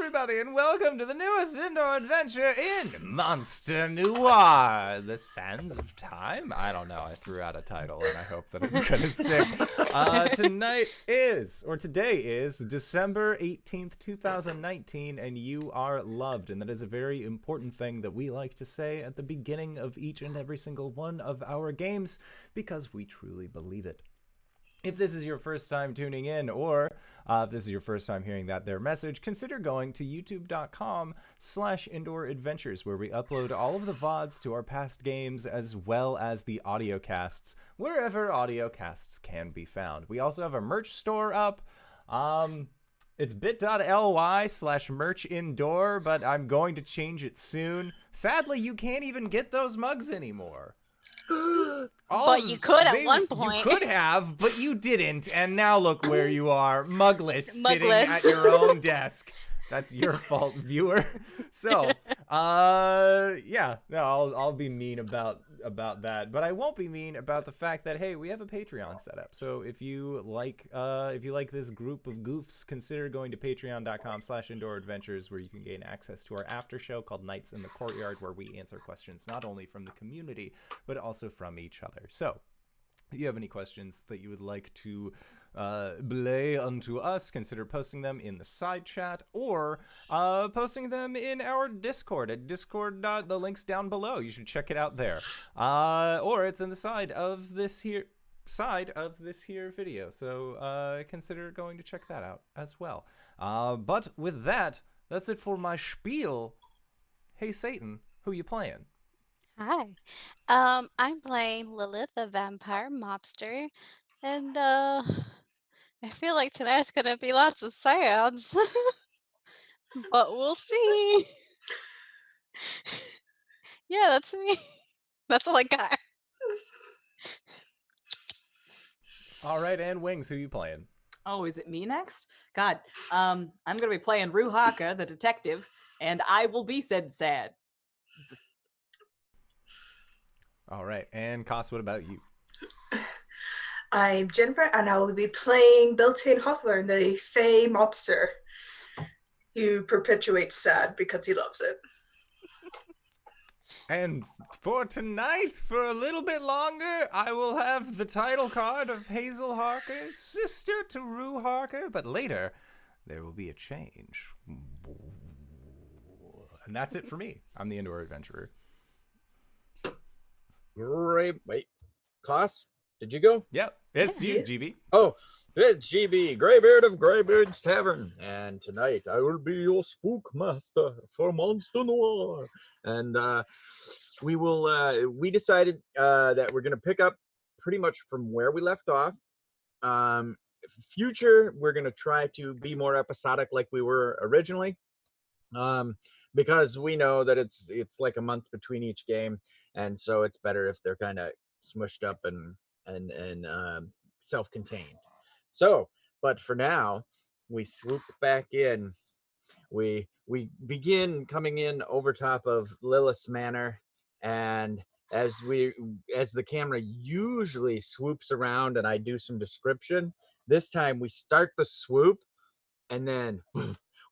everybody, and welcome to the newest indoor adventure in Monster Noire, The Sands of Time. I don't know, I threw out a title, and I hope that it's going to stick. Today is December 18th, 2019, and you are loved. And that is a very important thing that we like to say at the beginning of each and every single one of our games, because we truly believe it. If this is your first time tuning in, or if this is your first time hearing their message, consider going to youtube.com/indooradventures, where we upload all of the VODs to our past games, as well as the audio casts, wherever audio casts can be found. We also have a merch store up. It's bit.ly/merchindoor, but I'm going to change it soon. Sadly, you can't even get those mugs anymore. But you could at one point. You could have, but you didn't, and now look where you are, mugless. Sitting at your own desk. That's your fault, viewer. So, yeah, no, I'll be mean about that, but I won't be mean about the fact that, hey, we have a Patreon set up. So if you like this group of goofs, consider going to patreon.com/indooradventures, where you can gain access to our after show called Nights in the Courtyard, where we answer questions not only from the community but also from each other. So if you have any questions that you would like to belay unto us, consider posting them in the side chat, or posting them in our Discord at Discord. The link's down below. You should check it out there. Or it's in the side of this here video. So consider going to check that out as well. But with that, that's it for my spiel. Hey Satan, who you playing? Hi. I'm playing Lilith, the vampire mobster, and I feel like tonight's gonna be lots of sounds, but we'll see. Yeah, that's me. That's all I got. All right, and Wings, who you playing? Oh, is it me next? God, I'm gonna be playing Ruhaka, the detective, and I will be said sad. All right, and Koss, what about you? I'm Jennifer, and I will be playing Beltane Hawthorne, the Fey mobster who perpetuates sad because he loves it. And for tonight, for a little bit longer, I will have the title card of Hazel Harker, sister to Rue Harker, but later there will be a change. And that's it for me. I'm the Indoor Adventurer. Great. Wait, Koss, did you go? Yep, it's you, GB. Oh, it's GB, Greybeard of Greybeard's Tavern, and tonight I will be your spook master for Monster Noire. And we decided that we're gonna pick up pretty much from where we left off. Future, we're gonna try to be more episodic like we were originally, because we know that it's like a month between each game. And so it's better if they're kind of smushed up and self-contained. So, but for now, we swoop back in. We begin coming in over top of Lilith's Manor, and as the camera usually swoops around and I do some description, this time we start the swoop, and then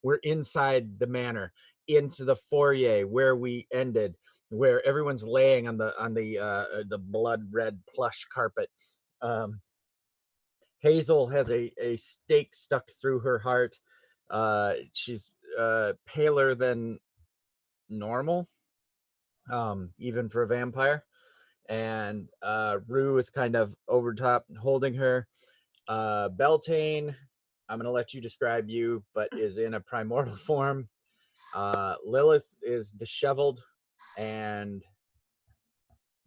we're inside the manor, into the foyer where we ended, where everyone's laying on the blood red plush carpet. Hazel has a stake stuck through her heart. She's paler than normal, even for a vampire. And Rue is kind of over top holding her. Beltane, I'm gonna let you describe you, but is in a primordial form. Lilith is disheveled, and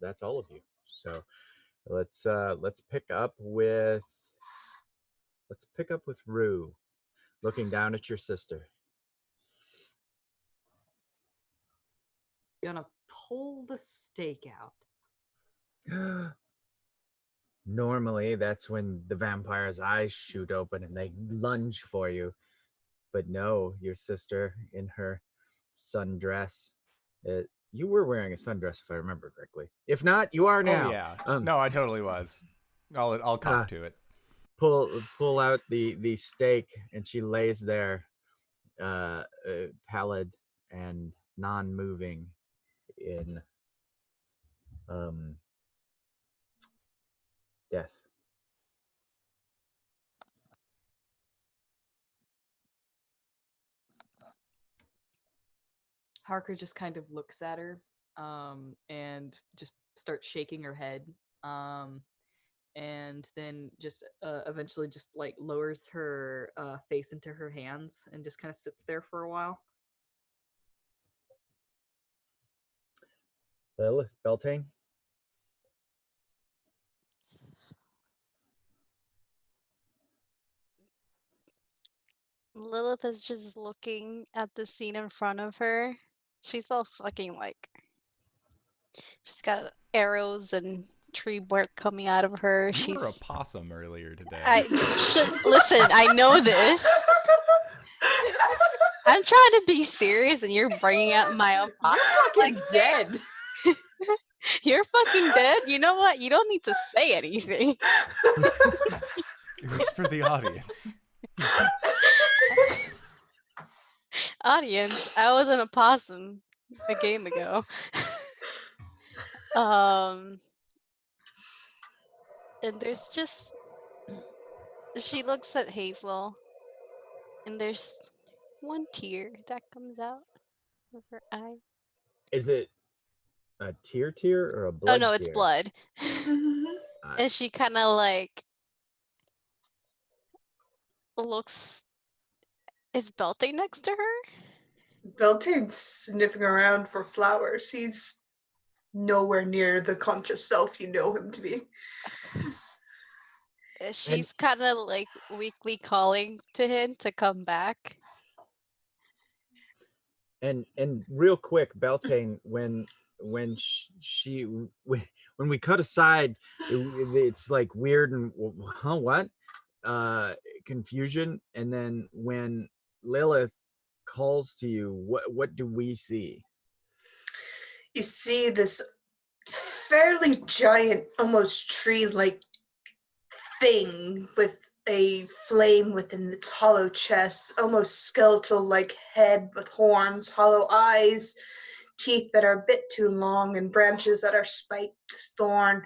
that's all of you. So let's pick up with Rue, looking down at your sister. Gonna pull the stake out. Normally, that's when the vampire's eyes shoot open and they lunge for you. But no, your sister in her sundress. You were wearing a sundress, if I remember correctly. If not, you are now. Oh, yeah. No, I totally was. I'll cop to it. Pull out the stake, and she lays there, pallid and non-moving in death. Harker just kind of looks at her and just starts shaking her head, and then just eventually just like lowers her face into her hands and just kind of sits there for a while. Lilith, Beltane? Lilith is just looking at the scene in front of her. She's all fucking like, she's got arrows and tree bark coming out of her. You were a She's possum earlier today. listen, I know this. I'm trying to be serious, and you're bringing out my own possum. Fucking dead. You're fucking dead. You know what? You don't need to say anything. It was for the audience. Audience, I was an opossum a game ago. And there's just, she looks at Hazel, and there's one tear that comes out of her eye. Is it a tear or a Oh blood no, it's tear? blood. And she kind of like looks. Is Beltane next to her? Beltane's sniffing around for flowers. He's nowhere near the conscious self you know him to be. She's kind of like weakly calling to him to come back. And real quick, Beltane, when we cut aside, it's like weird and what confusion, and then when Lilith calls to you, what do we see? You see this fairly giant, almost tree-like thing with a flame within its hollow chest, almost skeletal-like head with horns, hollow eyes, teeth that are a bit too long, and branches that are spiked thorn.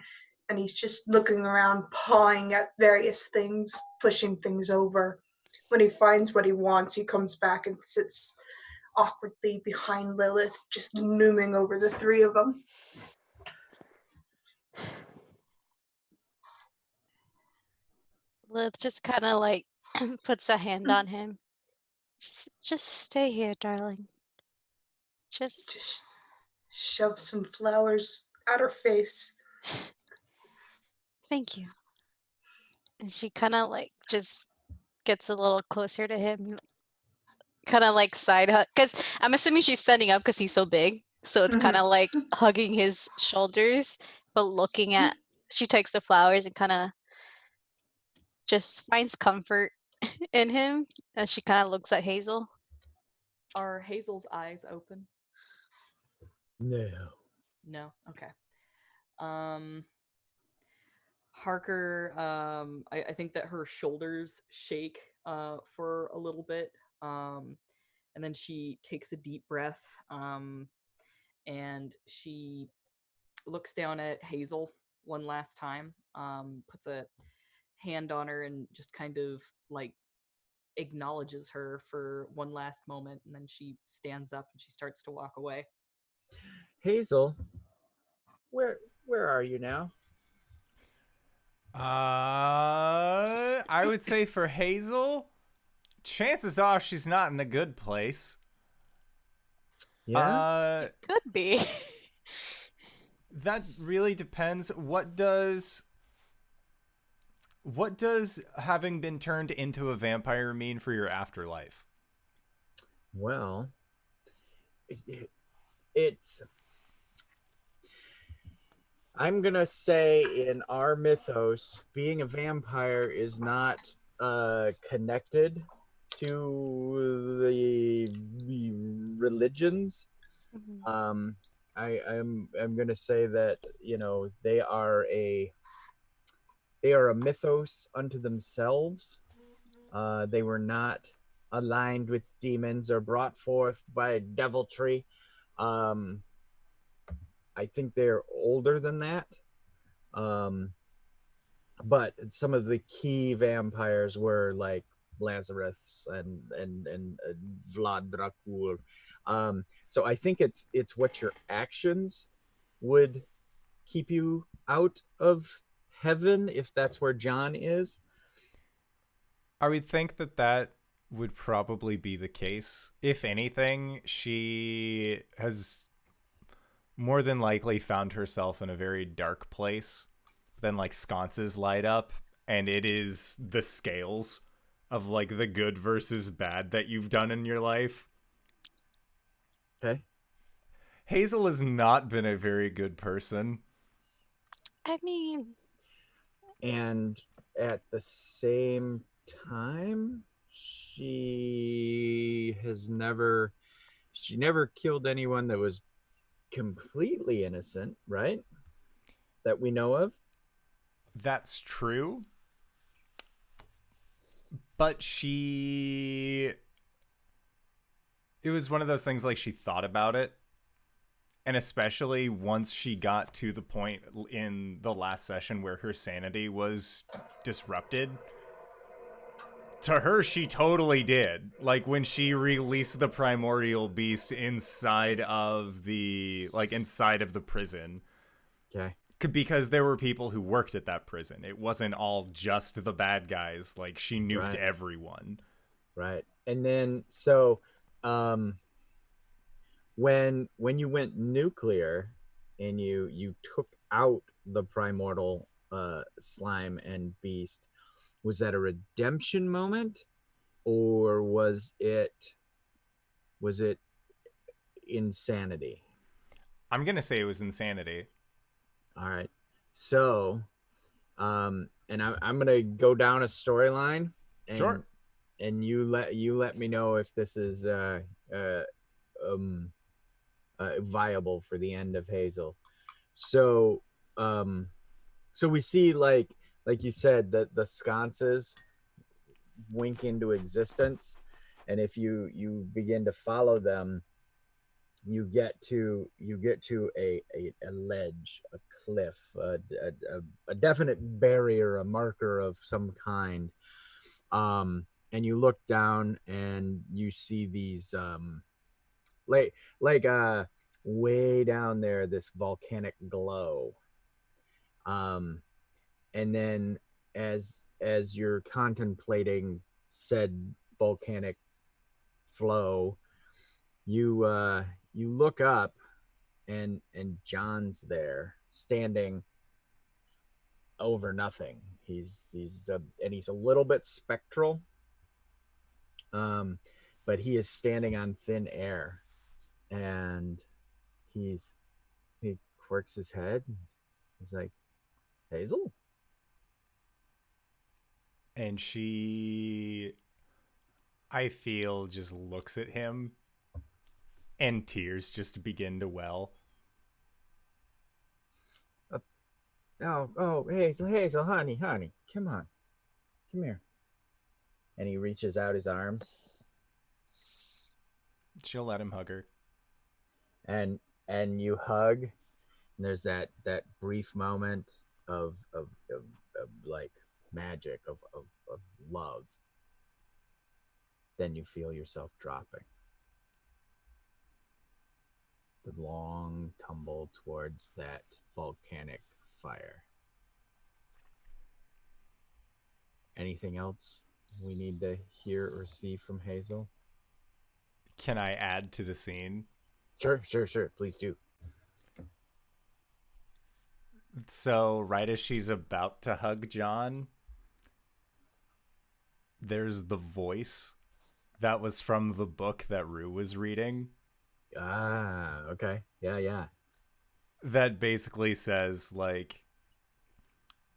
And he's just looking around, pawing at various things, pushing things over. When he finds what he wants, he comes back and sits awkwardly behind Lilith, just looming over the three of them. Lilith just kind of like puts a hand on him. Just stay here, darling. Just shove some flowers at her face. Thank you. And she kind of like just gets a little closer to him, kind of like side hug. Because I'm assuming she's standing up because he's so big. So it's kind of like hugging his shoulders, but looking at, she takes the flowers and kind of just finds comfort in him as she kind of looks at Hazel. Are Hazel's eyes open? No. Okay. Harker, I think that her shoulders shake for a little bit, and then she takes a deep breath, and she looks down at Hazel one last time, puts a hand on her and just kind of like acknowledges her for one last moment, and then she stands up and she starts to walk away. Hazel, where are you now? I would say for Hazel, chances are she's not in a good place. Yeah, It could be. That really depends. What does having been turned into a vampire mean for your afterlife? well, it's I'm gonna say in our mythos, being a vampire is not connected to the religions. I'm gonna say that, you know, they are a mythos unto themselves. They were not aligned with demons or brought forth by deviltry. I think they're older than that. But some of the key vampires were like Lazarus and Vlad Dracul. So I think it's what your actions would keep you out of heaven, if that's where John is. I would think that would probably be the case. If anything, she has more than likely found herself in a very dark place. Then like sconces light up, and it is the scales of like the good versus bad that you've done in your life. Okay. Hazel has not been a very good person. I mean, And at the same time, she never killed anyone that was completely innocent, right? That we know of. That's true. But it was one of those things like she thought about it. And especially once she got to the point in the last session where her sanity was disrupted, to her, she totally did. Like when she released the primordial beast inside of the prison. Okay. Because there were people who worked at that prison. It wasn't all just the bad guys. Like she nuked everyone. Right. And then so when you went nuclear and you took out the primordial slime and beast, was that a redemption moment, or was it insanity? I'm gonna say it was insanity. All right. So and I'm gonna go down a storyline, and sure. And you let me know if this is viable for the end of Hazel. So so we see like you said that the sconces wink into existence, and if you begin to follow them, you get to a ledge, a cliff, a definite barrier, a marker of some kind. And you look down and you see these like way down there, this volcanic glow. And then as you're contemplating said volcanic flow, you look up, and John's there standing over nothing. He's a little bit spectral, but he is standing on thin air, and he quirks his head. He's like, Hazel? And she, I feel, just looks at him, and tears just begin to well. Oh, Hazel, honey, come on, come here. And he reaches out his arms. She'll let him hug her. And you hug, and there's that brief moment of like magic, of love. Then you feel yourself dropping. The long tumble towards that volcanic fire. Anything else we need to hear or see from Hazel? Can I add to the scene? Sure. Please do. So, right as she's about to hug John, there's the voice that was from the book that Rue was reading. Ah, okay. Yeah. That basically says, like,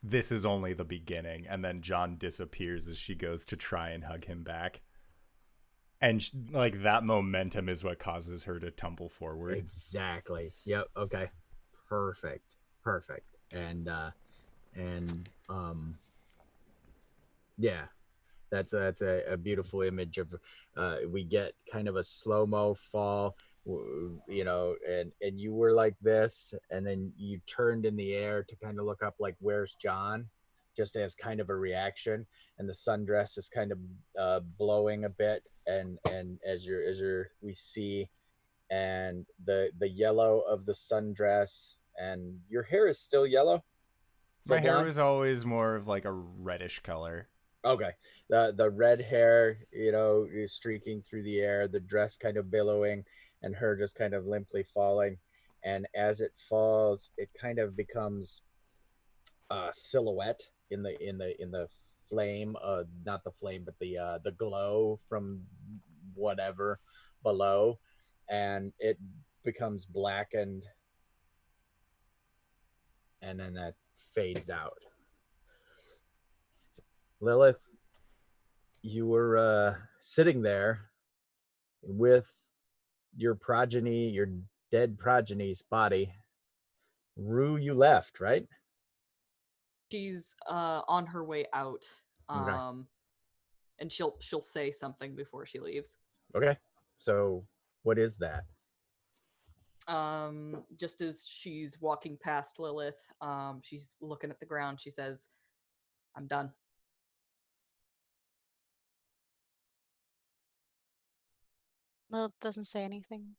this is only the beginning. And then John disappears as she goes to try and hug him back. And, like, that momentum is what causes her to tumble forward. Exactly. Yep. Okay. Perfect. And yeah. That's a beautiful image of we get kind of a slow-mo fall, you know, and you were like this, and then you turned in the air to kind of look up like, where's John, just as kind of a reaction, and the sundress is kind of blowing a bit, and as we see, and the yellow of the sundress, and your hair is still yellow, My still hair blonde. was always more of like a reddish color. Okay. The red hair, you know, is streaking through the air, the dress kind of billowing, and her just kind of limply falling. And as it falls, it kind of becomes a silhouette in the flame, not the flame, but the glow from whatever below, and it becomes blackened, and then that fades out. Lilith, you were sitting there with your progeny, your dead progeny's body. Rue, you left, right? She's on her way out. Okay. And she'll say something before she leaves. Okay. So what is that? Just as she's walking past Lilith, she's looking at the ground. She says, "I'm done." Lilith doesn't say anything.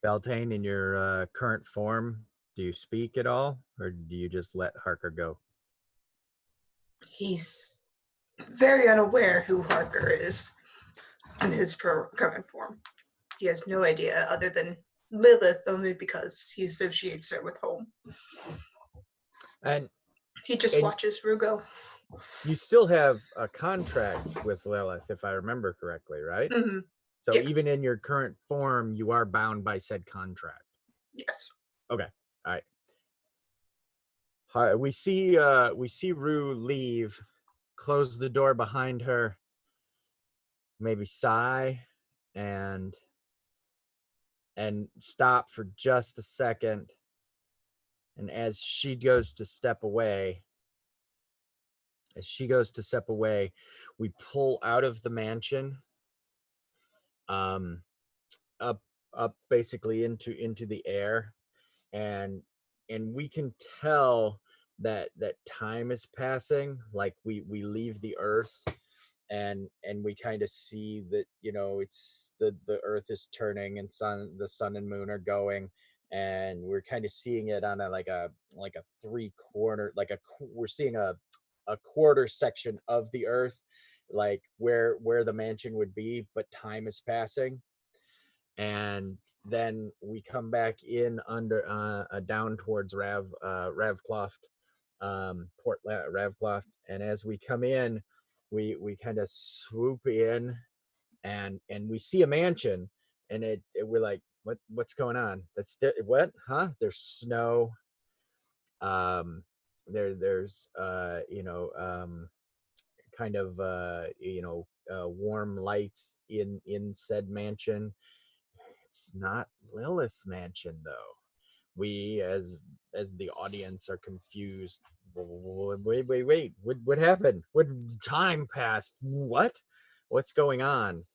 Beltane, in your current form, do you speak at all, or do you just let Harker go? He's very unaware who Harker is in his current form. He has no idea other than Lilith, only because he associates her with home. And he just watches Rugo. You still have a contract with Lilith, if I remember correctly, right? Mm-hmm. So even in your current form, you are bound by said contract. Yes. Okay. All right. We see Rue leave, close the door behind her, maybe sigh, and stop for just a second. And as she goes to step away, we pull out of the mansion, up basically into the air, and we can tell that time is passing. Like we leave the earth, and we kind of see that, you know, it's the earth is turning, and the sun and moon are going, and we're kind of seeing it on a 3/4, we're seeing a quarter section of the earth, like where the mansion would be, but time is passing. And then we come back in under down towards Ravcloft, Port Ravcloft, and as we come in, we kind of swoop in, and we see a mansion, and we're like, what's going on? What? Huh? There's snow. There's kind of warm lights in said mansion. It's not Lilith's mansion, though. We, as the audience, are confused. Wait! What happened? What time passed? What's going on?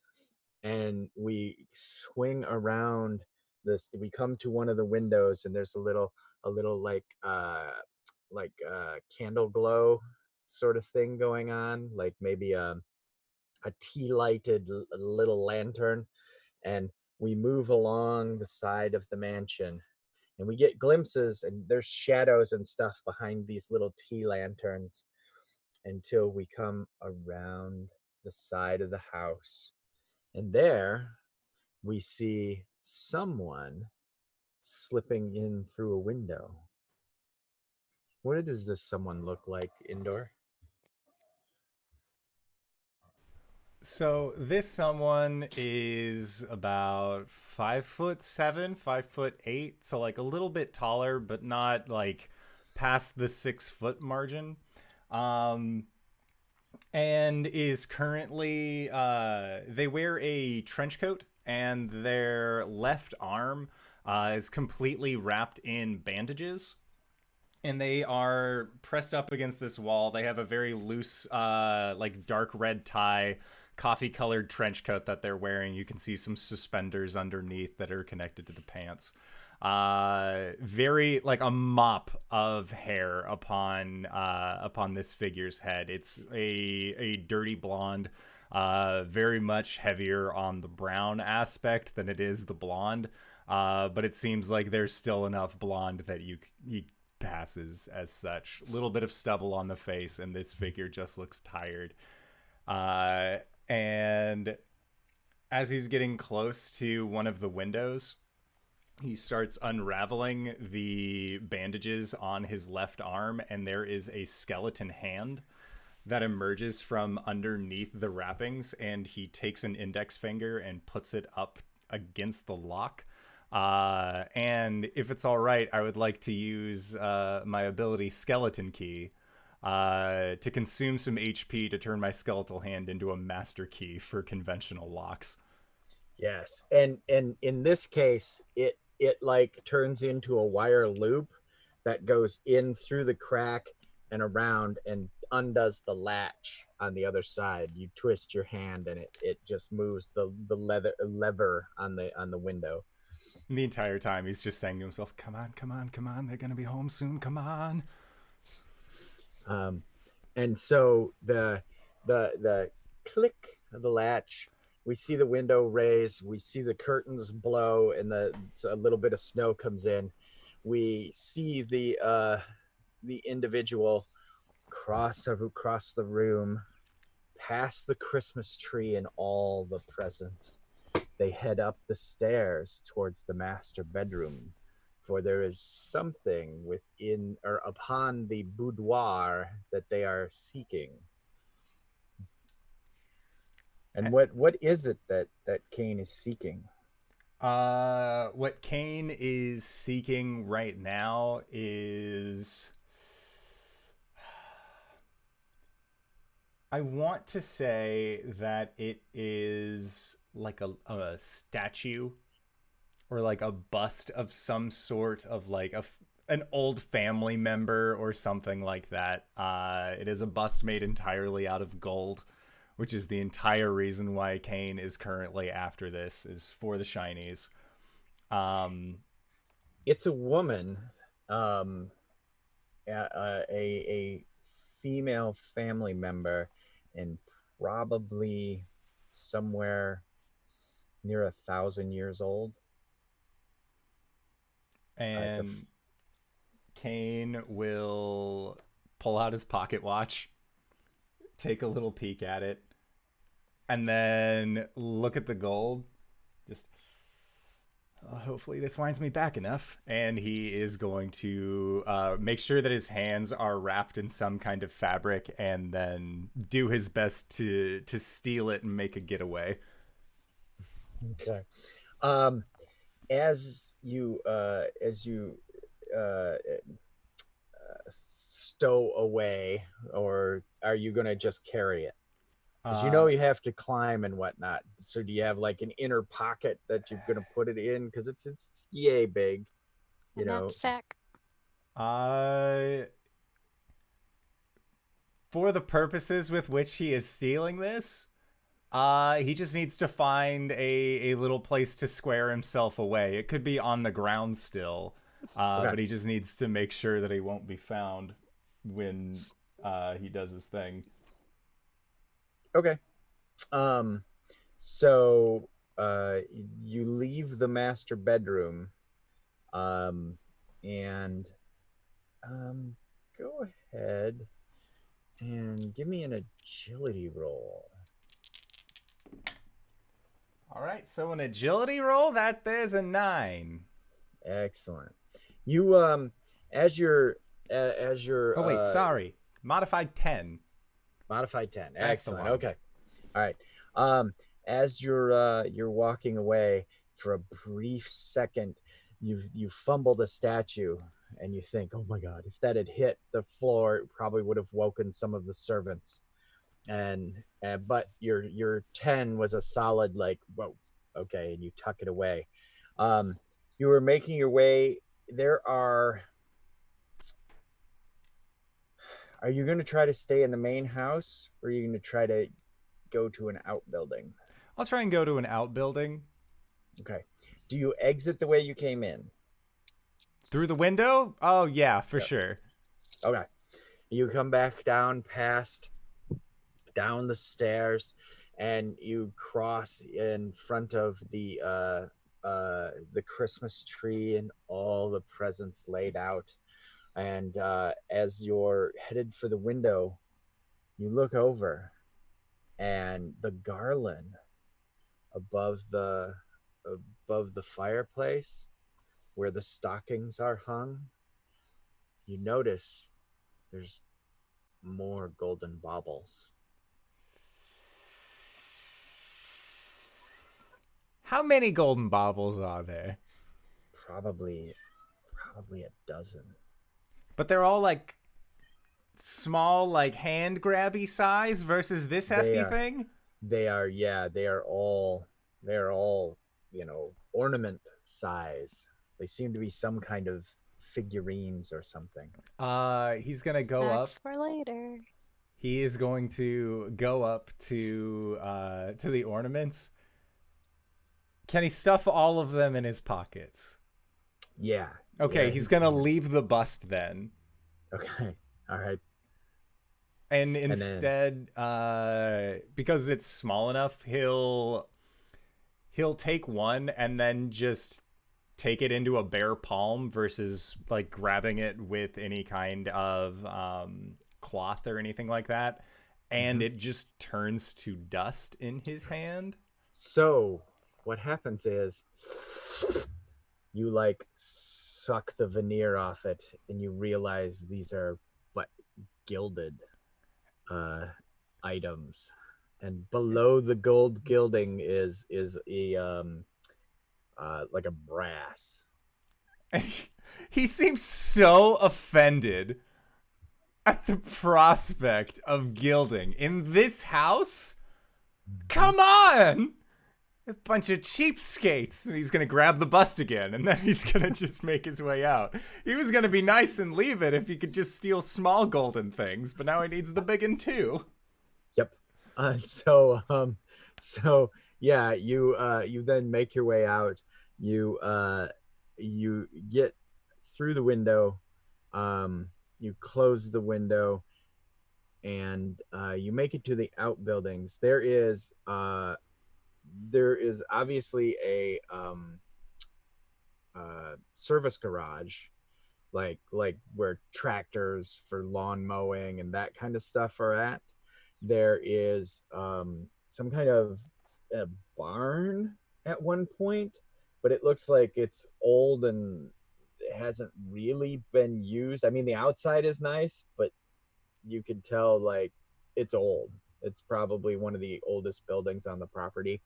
And we swing around this. We come to one of the windows, and there's a little candle glow sort of thing going on, like maybe a tea lighted little lantern, and we move along the side of the mansion, and we get glimpses, and there's shadows and stuff behind these little tea lanterns, until we come around the side of the house, and there we see someone slipping in through a window. What does this someone look like, Indoor? So this someone is about 5'7", 5'8", so like a little bit taller, but not like past the 6-foot margin. And is currently they wear a trench coat, and their left arm is completely wrapped in bandages. and they are pressed up against this wall. They have a very loose, like dark red tie, coffee colored trench coat that they're wearing. You can see some suspenders underneath that are connected to the pants. Very like a mop of hair upon this figure's head. It's a dirty blonde, very much heavier on the brown aspect than it is the blonde. But it seems like there's still enough blonde that he passes as such. Little bit of stubble on the face, and this figure just looks tired. And as he's getting close to one of the windows, he starts unraveling the bandages on his left arm, and there is a skeleton hand that emerges from underneath the wrappings, and he takes an index finger and puts it up against the lock. And if it's all right, I would like to use my ability Skeleton Key to consume some HP to turn my skeletal hand into a master key for conventional locks. Yes, and in this case, it like turns into a wire loop that goes in through the crack and around and undoes the latch on the other side. You twist your hand and it just moves the lever on the window. And the entire time he's just saying to himself, "Come on, come on, come on! They're gonna be home soon. Come on." And so the click of the latch. We see the window raise, we see the curtains blow, and a little bit of snow comes in. We see the individual cross the room, past the Christmas tree and all the presents. They head up the stairs towards the master bedroom, for there is something within or upon the boudoir that they are seeking. And what is it that Kane is seeking? What Kane is seeking right now is, I want to say that it is like a statue or like a bust of some sort of like an old family member or something like that. It is a bust made entirely out of gold, which is the entire reason why Kane is currently after this, is for the shinies. It's a woman, a female family member, and probably somewhere near 1,000 years old. And Kane will pull out his pocket watch, take a little peek at it, and then look at the gold. Just, hopefully this winds me back enough. And he is going to make sure that his hands are wrapped in some kind of fabric, and then do his best to steal it and make a getaway. Okay. As you stow away, or are you going to just carry it? Because you know you have to climb and whatnot. So do you have like an inner pocket that you're going to put it in? Because it's yay big, you know. Knapsack. For the purposes with which he is stealing this, he just needs to find a little place to square himself away. It could be on the ground still, Okay. but he just needs to make sure that he won't be found when he does his thing. Okay. So you leave the master bedroom, and go ahead and give me an agility roll. All right, so an agility roll, that is a 9. Excellent. You as you're Oh wait, sorry, modified 10. Modified 10. That's the Excellent. one. Okay. All right. As you're walking away, for a brief second, you fumble the statue and you think, oh my God, if that had hit the floor, it probably would have woken some of the servants. But your 10 was a solid, like, whoa, okay, and you tuck it away. You were making your way. There are Are you going to try to stay in the main house, or are you going to try to go to an outbuilding? I'll try and go to an outbuilding. Okay. Do you exit the way you came in? Through the window? Oh, yeah, for sure. Okay. You come back down down the stairs, and you cross in front of the Christmas tree and all the presents laid out. And as you're headed for the window, you look over, and the garland above the fireplace where the stockings are hung, you notice there's more golden baubles. How many golden baubles are there? Probably a dozen. But they're all like small, like hand grabby size versus this hefty thing? They are all, ornament size. They seem to be some kind of figurines or something. He's gonna go Facts up. for later. He is going to go up to the ornaments. Can he stuff all of them in his pockets? Yeah. Okay, yeah, he's gonna leave the bust then. Okay. All right. And instead, because it's small enough, he'll take one and then just take it into a bare palm versus like grabbing it with any kind of cloth or anything like that. And it just turns to dust in his hand. So what happens is you like suck the veneer off it, and you realize these are but gilded items, and below the gold gilding is a like a brass. He seems so offended at the prospect of gilding in this house. Come on! A bunch of cheapskates. And he's going to grab the bust again, and then he's going to just make his way out. He was going to be nice and leave it if he could just steal small golden things, but now he needs the big one too. Yep. So yeah, you then make your way out. You get through the window. You close the window, and you make it to the outbuildings. There is obviously a service garage, like where tractors for lawn mowing and that kind of stuff are at. There is some kind of a barn at one point, but it looks like it's old and it hasn't really been used. I mean, the outside is nice, but you can tell like it's old. It's probably one of the oldest buildings on the property.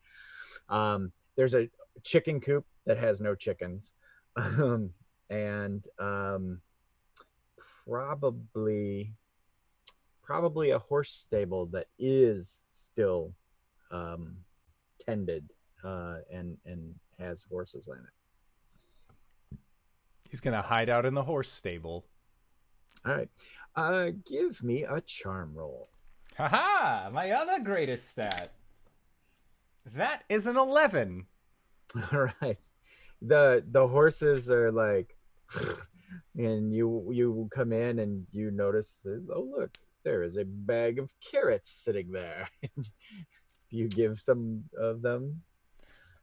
There's a chicken coop that has no chickens, and probably a horse stable that is still tended and has horses in it. He's going to hide out in the horse stable. All right. Give me a charm roll. Haha! My other greatest stat. That is an 11. All right. The horses are like, and you come in and you notice that, oh look, there is a bag of carrots sitting there. Do you give some of them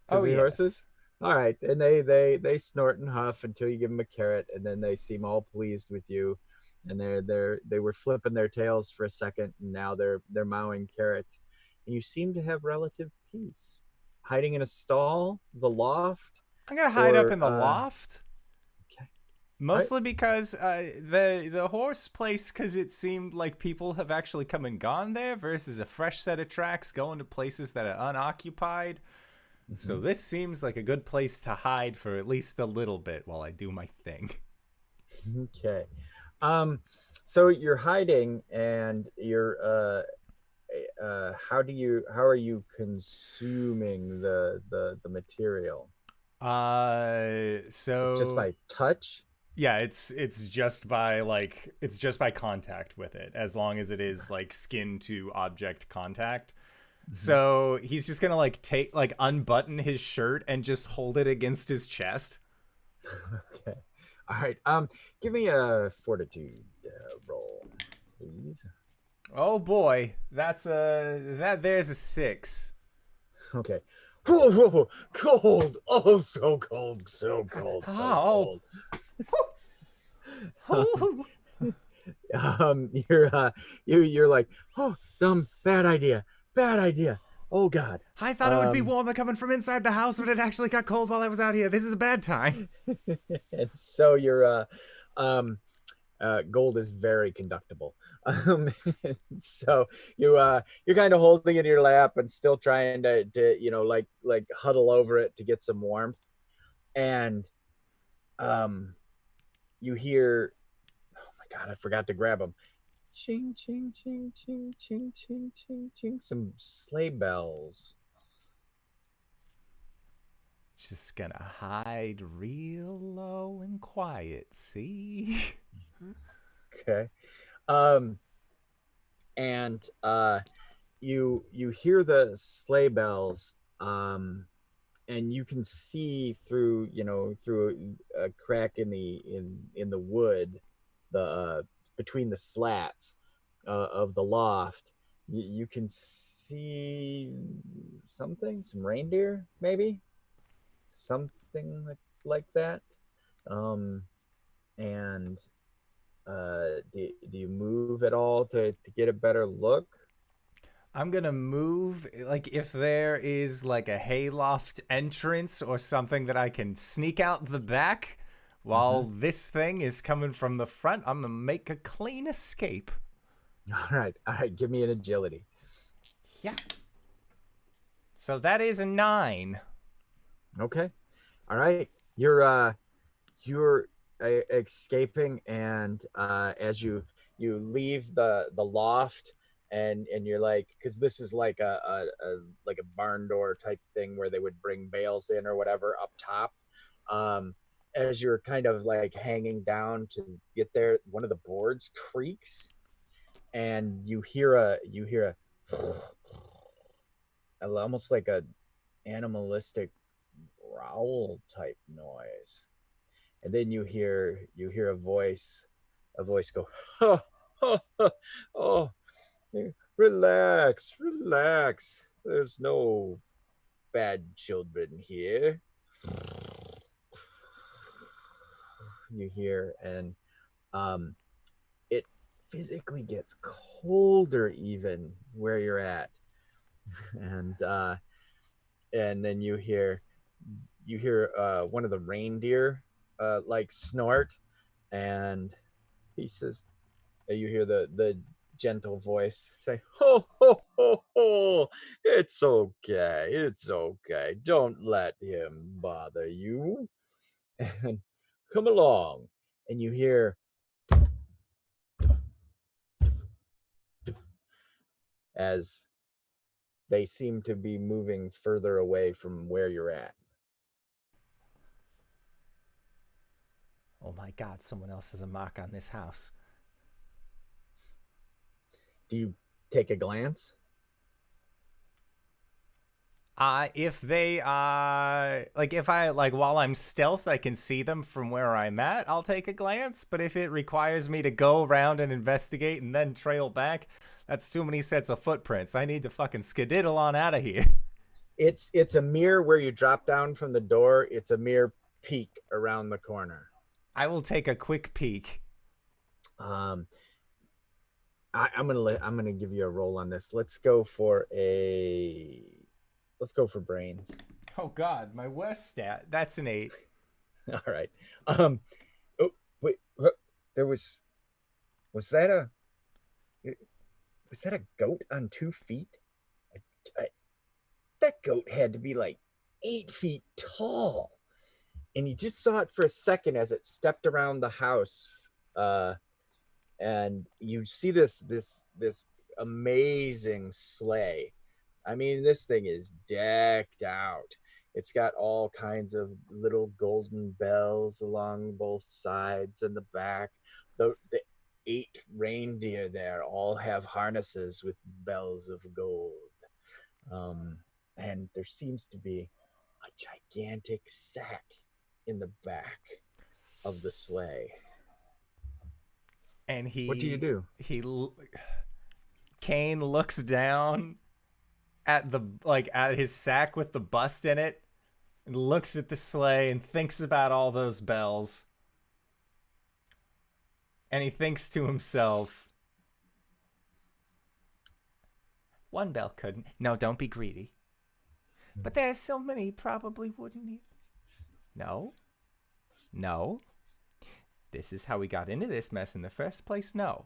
to the horses? All right. And they snort and huff until you give them a carrot, and then they seem all pleased with you. And they were flipping their tails for a second, and now they're mowing carrots. And you seem to have relative peace. Hiding in a stall, the loft. I'm gonna hide up in the loft. Okay. Mostly because the horse place, because it seemed like people have actually come and gone there versus a fresh set of tracks going to places that are unoccupied. Mm-hmm. So this seems like a good place to hide for at least a little bit while I do my thing. Okay. So you're hiding, and you're how are you consuming the material? So just by touch? Yeah, it's just by contact with it, as long as it is like skin to object contact. So he's just gonna unbutton his shirt and just hold it against his chest. Okay. All right. Give me a fortitude roll, please. Oh boy, there's a 6. Okay. Whoa, whoa, whoa, cold. Oh, so cold, so cold, so Oh. cold. You're like, oh, bad idea. Oh God. I thought it would be warmer coming from inside the house, but it actually got cold while I was out here. This is a bad time. And so your gold is very conductible. So you're kind of holding it in your lap and still trying to like huddle over it to get some warmth. And you hear, oh my God, I forgot to grab them. Ching, ching, ching, ching, ching, ching, ching, ching. Some sleigh bells. Just gonna hide real low and quiet, see? Okay. And you hear the sleigh bells, and you can see through a crack in the wood, the between the slats of the loft. You can see some reindeer, maybe something like that. And do you move at all to get a better look? I'm gonna move, like, if there is like a hayloft entrance or something that I can sneak out the back while this thing is coming from the front. I'm gonna make a clean escape. All right, give me an agility. Yeah. So that is a 9. Okay. All right. You're escaping, and as you leave the loft, and you're like, because this is like a barn door type thing where they would bring bales in or whatever up top. As you're kind of like hanging down to get there, one of the boards creaks, and you hear a almost like a animalistic growl type noise. And then you hear a voice go, oh, relax. There's no bad children here. You hear, and it physically gets colder even where you're at. And then you hear one of the reindeer like snort, and he says, you hear the gentle voice say, ho ho ho ho, it's okay, don't let him bother you, and come along. And you hear as they seem to be moving further away from where you're at. Oh my God, someone else has a mark on this house. Do you take a glance? If they if I while I'm stealth, I can see them from where I'm at, I'll take a glance. But if it requires me to go around and investigate and then trail back, that's too many sets of footprints. I need to fucking skedaddle on out of here. It's a mere where you drop down from the door. It's a mere peek around the corner. I will take a quick peek. I'm gonna give you a roll on this. Let's go for brains. Oh God, my worst stat. That's an 8. All right. Oh wait, there was that a goat on 2 feet? That goat had to be like 8 feet tall, and you just saw it for a second as it stepped around the house. And you see this amazing sleigh. I mean, this thing is decked out. It's got all kinds of little golden bells along both sides and the back. The 8 reindeer there all have harnesses with bells of gold. And there seems to be a gigantic sack in the back of the sleigh. And What do you do? Kane looks down at at his sack with the bust in it, and looks at the sleigh and thinks about all those bells. And he thinks to himself, one bell couldn't. No, don't be greedy. But there's so many probably wouldn't either. No. No. This is how we got into this mess in the first place. No.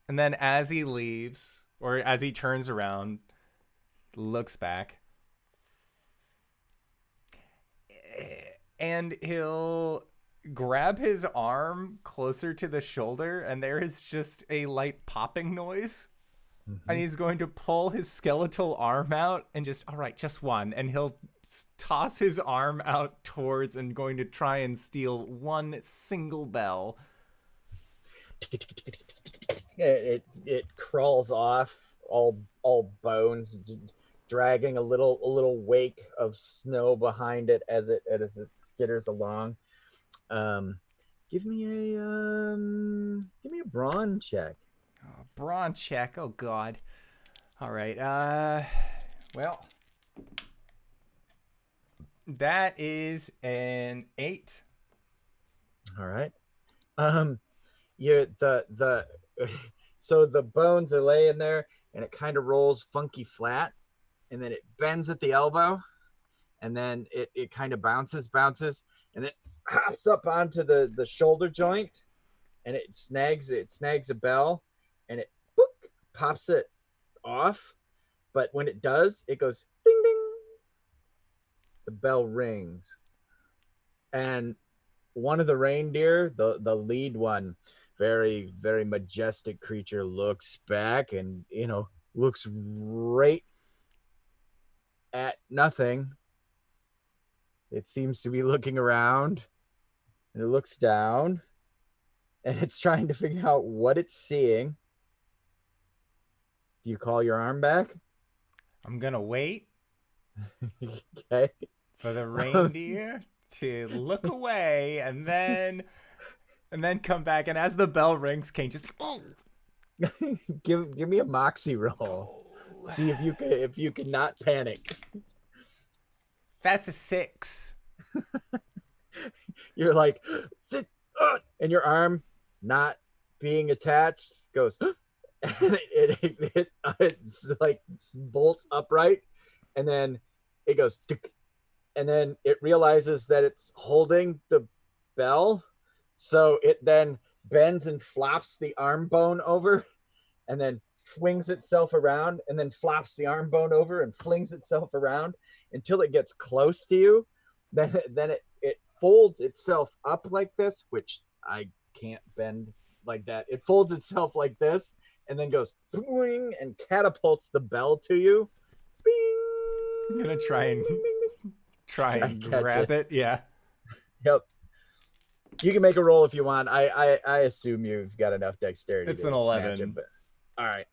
And then as he leaves, or as he turns around, looks back, and he'll grab his arm closer to the shoulder, and there is just a light popping noise. And he's going to pull his skeletal arm out and just, all right, just one. And he'll toss his arm out towards and going to try and steal one single bell. It crawls off, all bones, dragging a little wake of snow behind it as it skitters along. Give me a brawn check. Oh, brawn check. Oh God. All right. Well, that is an 8. All right. So the bones are laying there, and it kind of rolls funky flat, and then it bends at the elbow, and then it kind of bounces, and then hops up onto the shoulder joint, and it snags a bell, and it boop, pops it off. But when it does, it goes ding ding. The bell rings, and one of the reindeer, the lead one, very, very majestic creature, looks back and, looks right at nothing. It seems to be looking around, and it looks down, and it's trying to figure out what it's seeing. Do you call your arm back? I'm going to wait Okay. for the reindeer to look away and then come back. And as the bell rings, Kane just, oh! give me a moxie roll. Oh. See if you can not panic. That's a 6. You're like, and your arm not being attached goes, and it's like bolts upright, and then it goes, and then it realizes that it's holding the bell, so it then bends and flops the arm bone over, and then flings itself around, and then flops the arm bone over and flings itself around until it gets close to you. Then it folds itself up like this, which I can't bend like that. It folds itself like this and then goes boing and catapults the bell to you. Bing! I'm gonna try and grab it. Yeah. Yep. You can make a roll if you want. I assume you've got enough dexterity. It's an 11. But all right.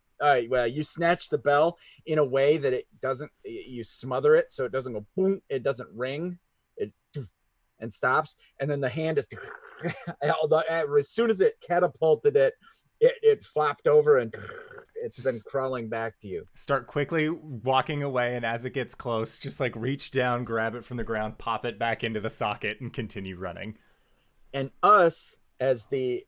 Well, you snatch the bell in a way that it doesn't. You smother it so it doesn't go boom. It doesn't ring. It and stops, and then the hand is. As soon as it catapulted it flopped over and it's been crawling back to you. Start quickly walking away, and as it gets close, just like reach down, grab it from the ground, pop it back into the socket, and continue running. And us as the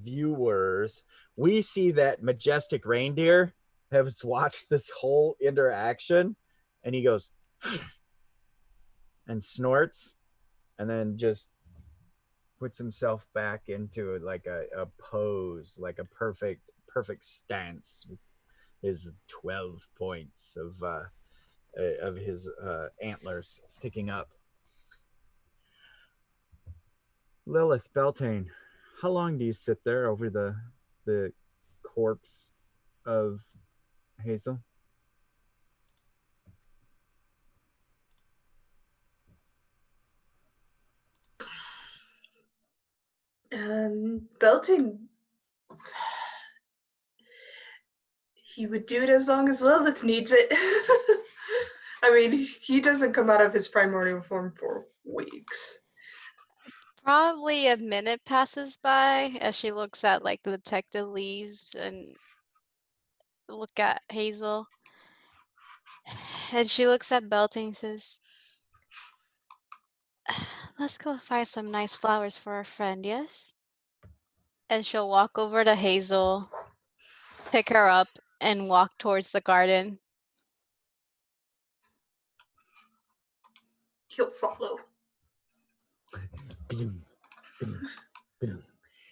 viewers, we see that majestic reindeer has watched this whole interaction, and he goes and snorts, and then just puts himself back into like a pose, like a perfect stance with his 12 points of his antlers sticking up. Lilith, Beltane, how long do you sit there over the corpse of Hazel? Belting, he would do it as long as Lilith needs it. I mean, he doesn't come out of his primordial form for weeks. Probably a minute passes by as she looks at like the detective leaves and look at Hazel. And she looks at Belting and says, let's go find some nice flowers for our friend, yes? And she'll walk over to Hazel, pick her up, and walk towards the garden. He'll follow.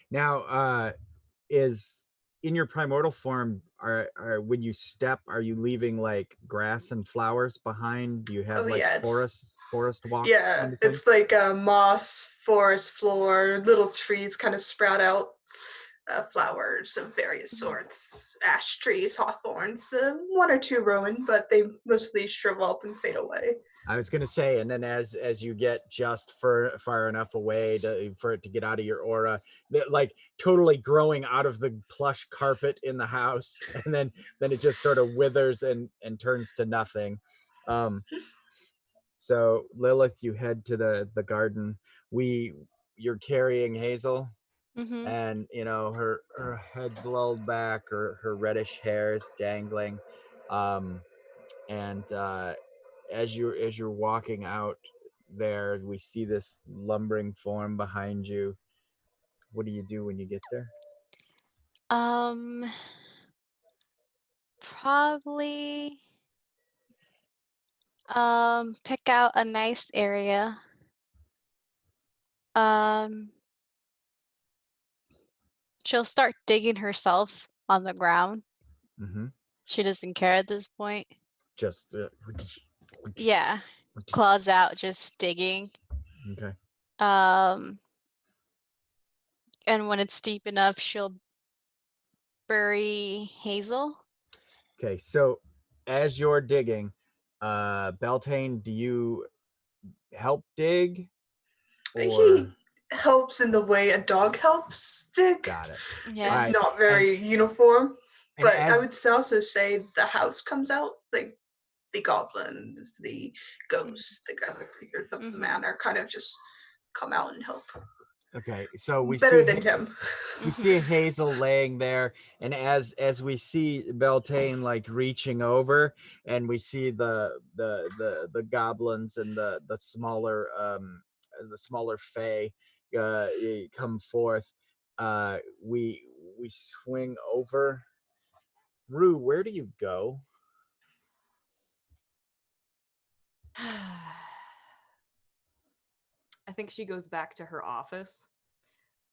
Now, is in your primordial form, are when you step, are you leaving like grass and flowers behind? Do you have forest walk? Yeah, kind of thing? it's like a moss, forest floor, little trees kind of sprout out. Flowers of various sorts, ash trees, hawthorns, one or two ruin, but they mostly shrivel up and fade away. I was gonna say, and then as you get just far enough away for it to get out of your aura, like totally growing out of the plush carpet in the house, and then it just sort of withers and turns to nothing. So Lilith, you head to the garden. You're carrying Hazel. Mm-hmm. And her head's lulled back, her reddish hair is dangling, and as you're walking out there, we see this lumbering form behind you. What do you do when you get there? Probably pick out a nice area. She'll start digging herself on the ground. Mm-hmm. She doesn't care at this point. Just Yeah, claws out, just digging. okay. And when it's deep enough, she'll bury Hazel. Okay, so as you're digging, Beltane, do you help dig? He helps in the way a dog helps dig. Got it. Yeah. It's Right. not very uniform, and but I would also say the house comes out, like the goblins, the ghosts, the other creatures of the manor kind of just come out and help. Okay, so we Better see than him. we see Hazel laying there, and as we see Beltane like reaching over, and we see the goblins and the smaller fae come forth, we swing over. Rue, where do you go? I think she goes back to her office,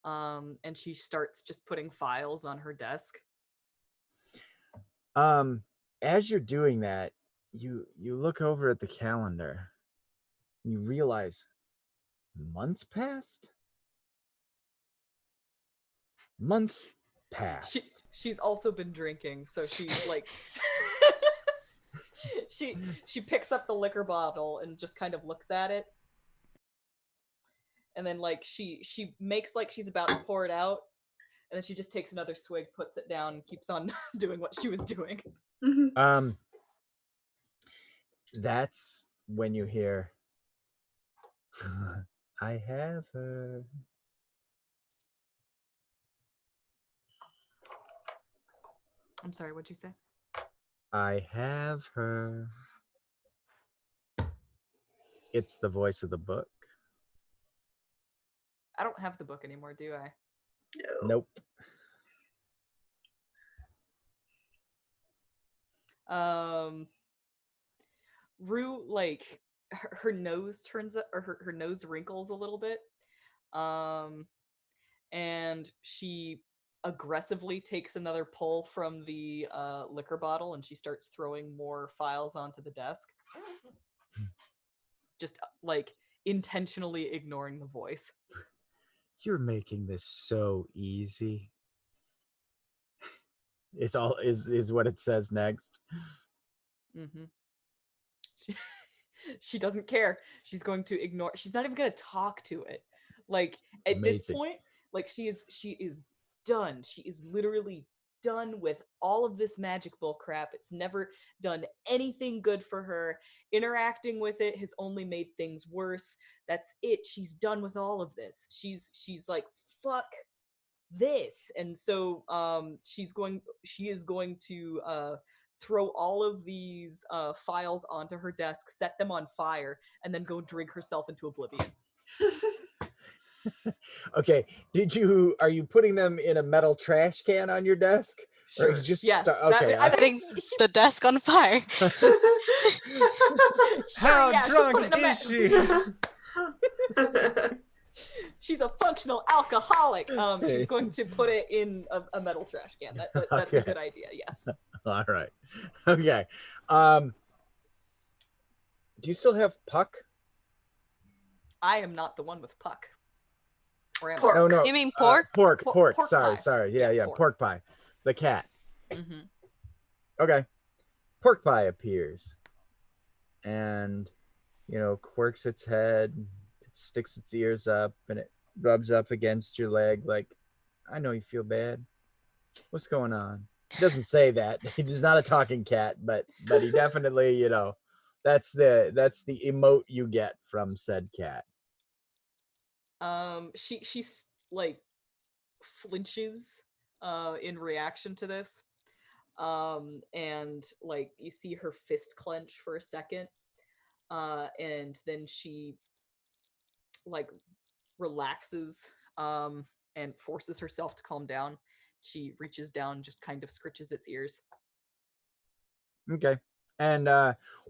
and she starts just putting files on her desk. As you're doing that, you look over at the calendar, and you realize months passed. She's also been drinking, so she's like she picks up the liquor bottle and just kind of looks at it, and then like she makes like she's about to pour it out, and then she just takes another swig, puts it down, and keeps on doing what she was doing. That's when you hear I have her. I'm sorry, what'd you say? I have her. It's the voice of the book. I don't have the book anymore, do I? Nope. Rue, like her nose turns up, or her nose wrinkles a little bit, and she aggressively takes another pull from the liquor bottle, and she starts throwing more files onto the desk, just like intentionally ignoring the voice. You're making this so easy. Is what it says next. Mm-hmm. She doesn't care. She's going to ignore. She's not even going to talk to it. Like at this point, Like she is done. She is literally done with all of this magic bull crap. It's never done anything good for her. Interacting with it has only made things worse. That's it. She's done with all of this. She's like, fuck this. And so she is going to throw all of these files onto her desk, set them on fire, and then go drink herself into oblivion. Okay, are you putting them in a metal trash can on your desk? Or are Sure. you just Yes. okay. Setting the desk on fire. Sure, How yeah, she'll put drunk it in a is she? She's a functional alcoholic. She's going to put it in a metal trash can. That's a Okay. good idea. Yes. All right. Okay. Do you still have Puck? I am not the one with Puck. Or am I? Pork. Oh no. You mean pork? Pork. Pork Sorry. pie. Yeah, Yeah, pork pie. The cat. Mm-hmm. Okay. Pork pie appears and, quirks its head. It sticks its ears up and it rubs up against your leg like, I know you feel bad. What's going on? He doesn't say that. He's not a talking cat, but he definitely, that's the emote you get from said cat. She's like flinches in reaction to this. And like you see her fist clench for a second. And then she like relaxes and forces herself to calm down. She reaches down, just kind of scritches its ears. Okay. And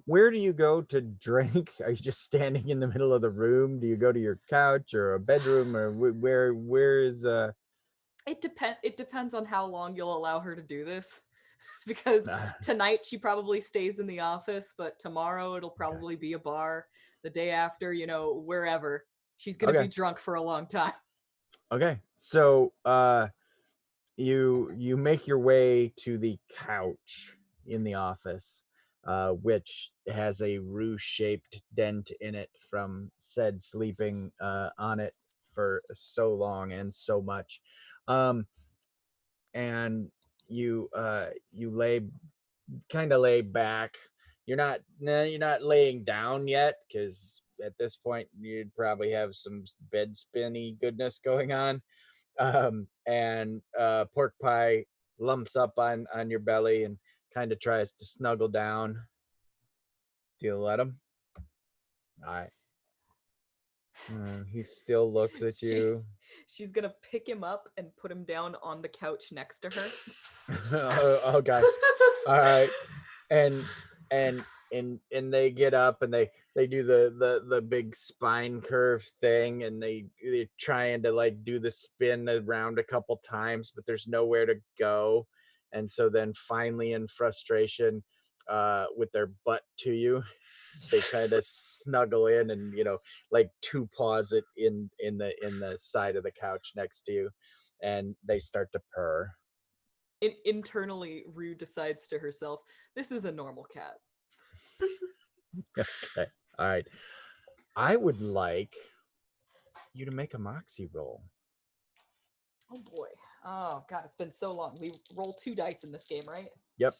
where do you go to drink? Are you just standing in the middle of the room? Do you go to your couch or a bedroom, or where is It depends on how long you'll allow her to do this. Because tonight she probably stays in the office, but tomorrow it'll probably be a bar. The day after, wherever. She's gonna be drunk for a long time. Okay. So you make your way to the couch in the office, which has a Roo-shaped dent in it from said sleeping on it for so long and so much. And you lay back. You're not laying down yet, because at this point you'd probably have some bed spinny goodness going on. And pork pie lumps up on your belly and kind of tries to snuggle down. Do you let him? All right. He still looks at you. She's gonna pick him up and put him down on the couch next to her. Oh God. All right. And they get up and they do the big spine curve thing, and they're trying to like do the spin around a couple times, but there's nowhere to go. And so then finally, in frustration, with their butt to you, they kind of snuggle in and like two paws it in the side of the couch next to you, and they start to purr. Internally, Rue decides to herself, this is a normal cat. Okay. All right. I would like you to make a moxie roll. Oh boy. Oh God, it's been so long. We roll 2 dice in this game, right? Yep.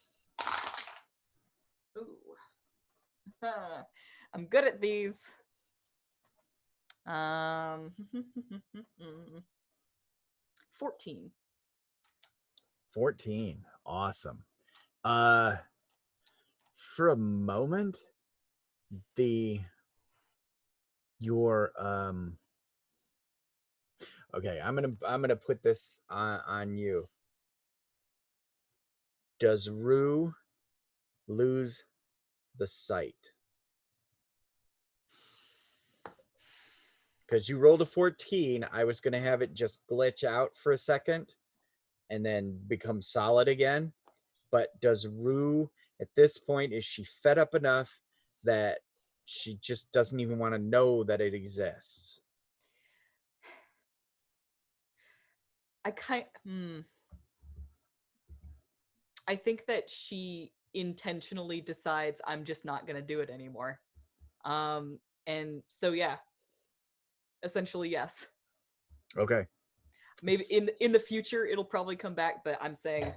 Ooh. I'm good at these. 14. 14. Awesome. For a moment, your okay, I'm gonna put this on you. Does Rue lose the sight? Because you rolled a 14, I was gonna have it just glitch out for a second and then become solid again. But does Rue, at this point, is she fed up enough that she just doesn't even want to know that it exists? I think that she intentionally decides I'm just not gonna do it anymore. And so yeah. Essentially, yes. Okay. Maybe in the future it'll probably come back, but I'm saying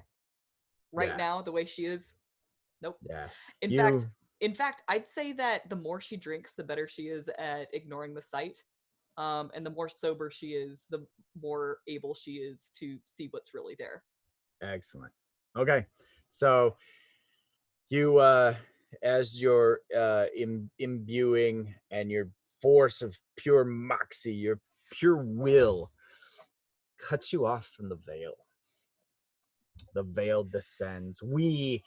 right Yeah. now the way she is, nope. Yeah. In fact, I'd say that the more she drinks, the better she is at ignoring the sight. And the more sober she is, the more able she is to see what's really there. Excellent. Okay. So you as you're imbuing and your force of pure moxie, your pure will cuts you off from the veil. The veil descends. We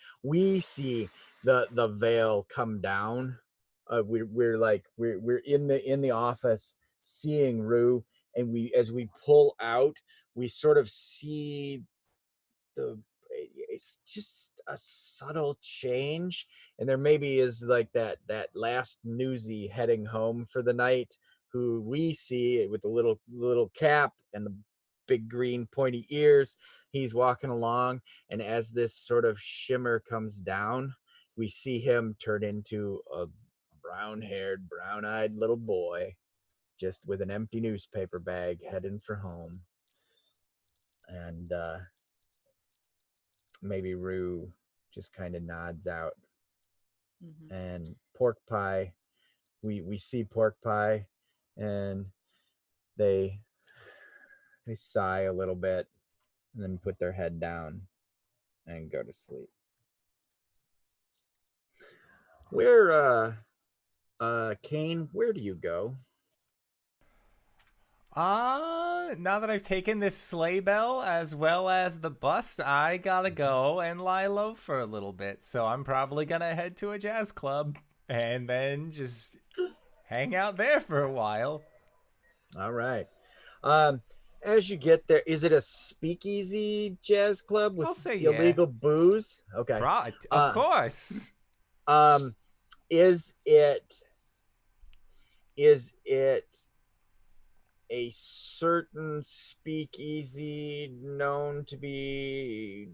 see the veil come down. We're in the office seeing Rue, and as we pull out, we sort of see it's just a subtle change, and there maybe is like that last newsie heading home for the night, who we see with the little cap and the big green pointy ears. He's walking along, and as this sort of shimmer comes down, we see him turn into a brown-haired, brown-eyed little boy, just with an empty newspaper bag, heading for home. And maybe Rue just kind of nods out. Mm-hmm. And Pork Pie, we see Pork Pie, and they sigh a little bit and then put their head down and go to sleep. Where Kane, where do you go? Now that I've taken this sleigh bell as well as the bus, I gotta go and lie low for a little bit. So I'm probably gonna head to a jazz club and then just hang out there for a while. All right. As you get there, is it a speakeasy jazz club with illegal booze? Okay. Of course. Is it a certain speakeasy known to be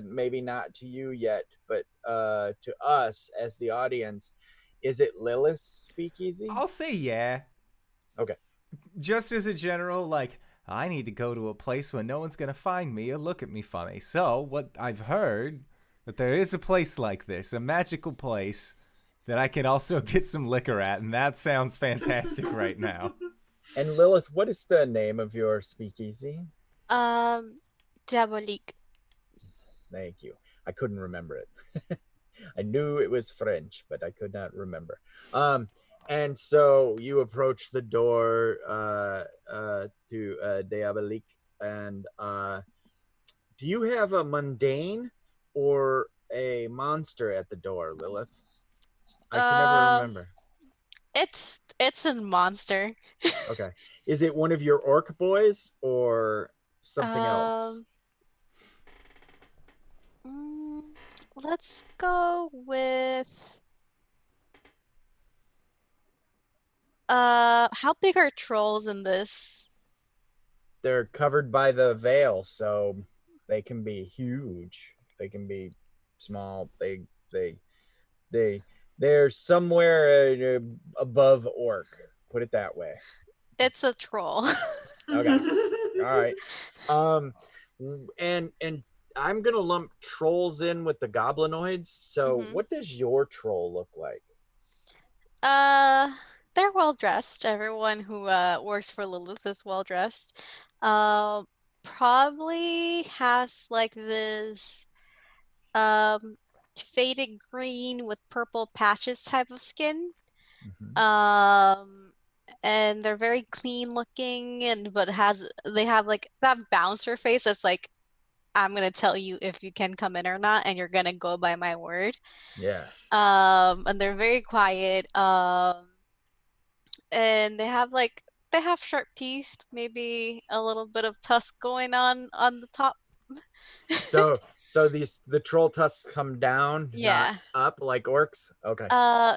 maybe not to you yet, but to us as the audience, is it Lilith's speakeasy? I'll say yeah. Okay. Just as a general, like, I need to go to a place where no one's gonna find me or look at me funny. So what I've heard, that there is a place like this, a magical place that I can also get some liquor at, and that sounds fantastic right now. And Lilith, what is the name of your speakeasy? Diabolique. Thank you. I couldn't remember it. I knew it was French, but I could not remember. And so you approach the door to Diabolique, and do you have a mundane or a monster at the door, Lilith? I can never remember. It's a monster. Okay. Is it one of your orc boys or something else? Let's go with how big are trolls in this? They're covered by the veil, so they can be huge. They can be small. They're somewhere above orc. Put it that way. It's a troll. Okay. All right. And I'm gonna lump trolls in with the goblinoids. So what does your troll look like? They're well dressed. Everyone who works for Lilith is well dressed. Probably has like this faded green with purple patches type of skin. And they're very clean looking, but they have like that bouncer face that's like, I'm gonna tell you if you can come in or not, and you're gonna go by my word. Yeah. And they're very quiet. And they have sharp teeth, maybe a little bit of tusk going on the top. So the troll tusks come down, not up like orcs? Okay.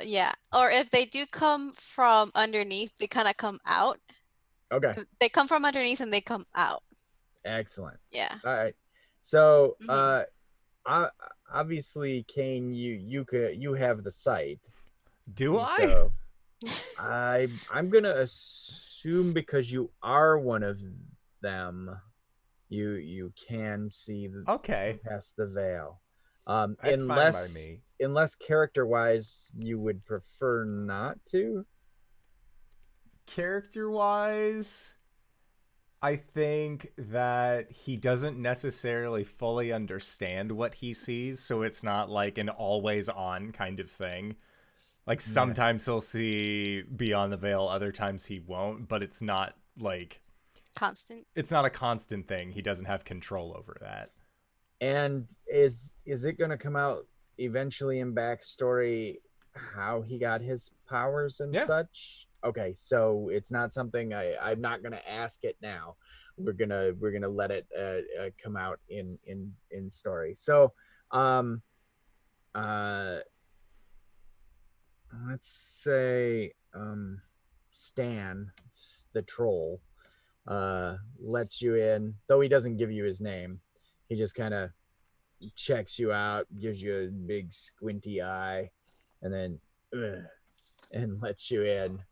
Yeah. Or if they do come from underneath, they kind of come out. Okay. They come from underneath and they come out. Excellent. Yeah. All right. So obviously, Kane, you have the sight. Do I? So I'm gonna assume, because you are one of them, you can see Okay, past the veil. that's fine by me. Unless character wise you would prefer not to. Character-wise, I think that he doesn't necessarily fully understand what he sees, so it's not like an always on kind of thing. Like sometimes he'll see beyond the veil, other times he won't, but it's not like Constant. it's not a constant thing. He doesn't have control over that. And is it going to come out eventually in backstory how he got his powers and Yeah. such? Okay, so it's not something I'm not going to ask it now. We're gonna let it come out in story. So, uh, let's say Stan, the troll, lets you in, though he doesn't give you his name. He just kind of checks you out, gives you a big squinty eye, and then and lets you in.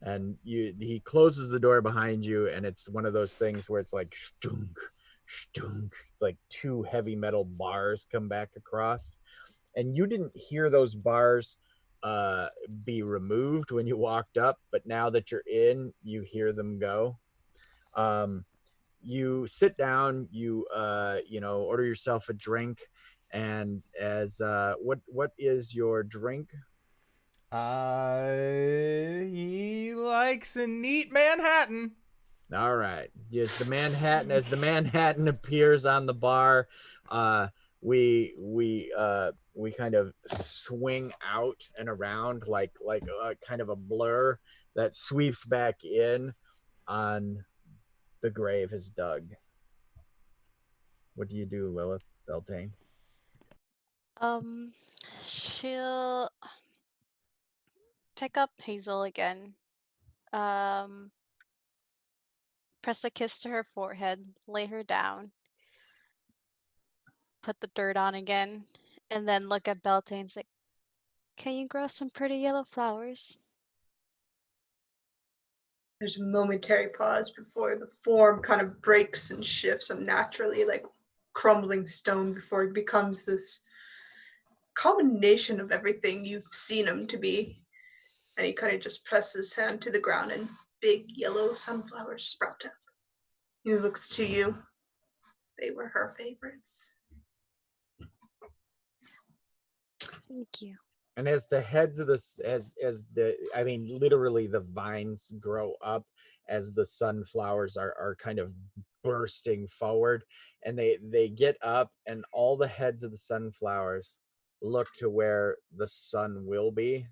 And he closes the door behind you, and it's one of those things where it's like stunk, stunk, like two heavy metal bars come back across, and you didn't hear those bars be removed when you walked up, but now that you're in, you hear them go. You sit down, you order yourself a drink, and as what is your drink? He likes a neat Manhattan. All right, yes, as the Manhattan appears on the bar, we kind of swing out and around like kind of a blur that sweeps back in on the grave is dug. What do you do, Lilith Beltane? She'll pick up Hazel again. Press a kiss to her forehead, lay her down, put the dirt on again, and then look at Beltane and say, "Can you grow some pretty yellow flowers?" There's a momentary pause before the form kind of breaks and shifts unnaturally, like crumbling stone, before it becomes this combination of everything you've seen him to be. And he kind of just presses his hand to the ground and big yellow sunflowers sprout up. He looks to you. They were her favorites. Thank you. And as the heads of literally the vines grow up as the sunflowers are kind of bursting forward, and they get up, and all the heads of the sunflowers look to where the sun will be.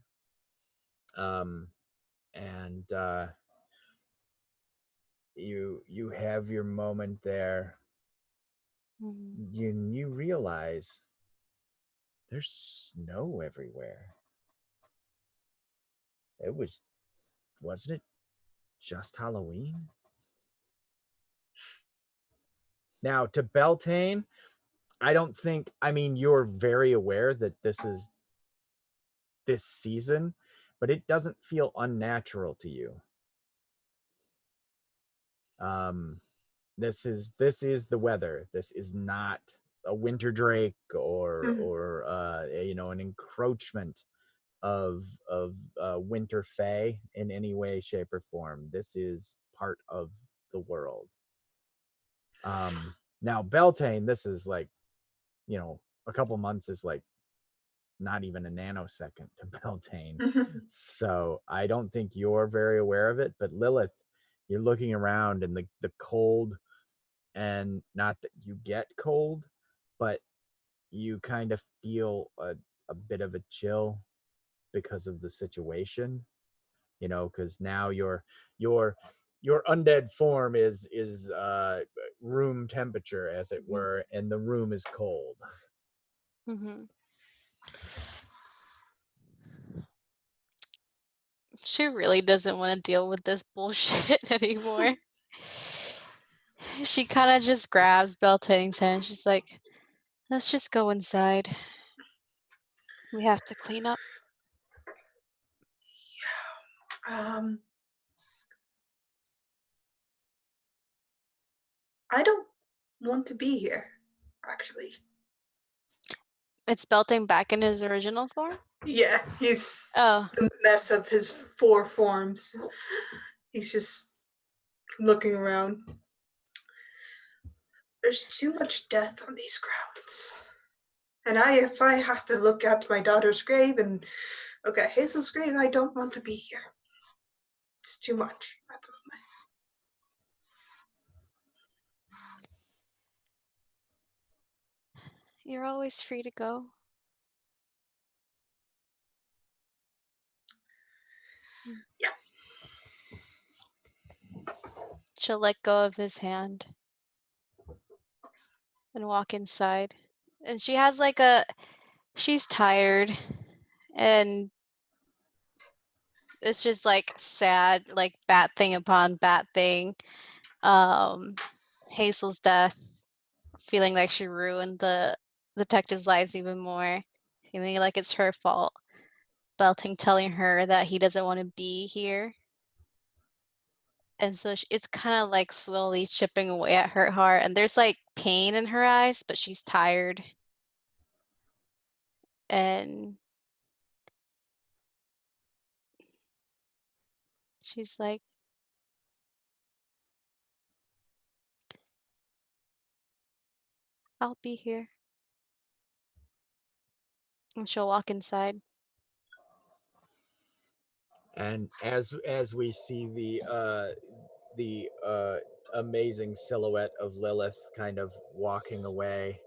And you have your moment there. You realize there's snow everywhere. Wasn't it just Halloween? Now, to Beltane, you're very aware that this is this season, but it doesn't feel unnatural to you. This is the weather. This is not a winter drake or an encroachment of winter fae in any way, shape, or form. This is part of the world. Now Beltane, this is like, a couple months is like not even a nanosecond to Beltane. So I don't think you're very aware of it, but Lilith, you're looking around, and the cold, and not that you get cold, but you kind of feel a bit of a chill because of the situation, because now your undead form is room temperature, as it were, and the room is cold. She really doesn't want to deal with this bullshit anymore. She kind of just grabs Beltane's hand. She's like, "Let's just go inside. We have to clean up." Yeah. I don't want to be here, actually. It's belting back in his original form? Yeah, he's Oh. the mess of his 4 forms. He's just looking around. There's too much death on these grounds. And if I have to look at my daughter's grave and look at Hazel's grave, I don't want to be here. It's too much at the moment. You're always free to go. Yeah. She'll let go of his hand and walk inside. And she has like she's tired and it's just like sad, like bat thing upon bat thing. Hazel's death, feeling like she ruined the detectives' lives even more, feeling like it's her fault. Belting telling her that he doesn't want to be here. And so it's kind of like slowly chipping away at her heart. And there's like pain in her eyes, but she's tired. And she's like, I'll be here. And she'll walk inside. And as we see the amazing silhouette of Lilith kind of walking away,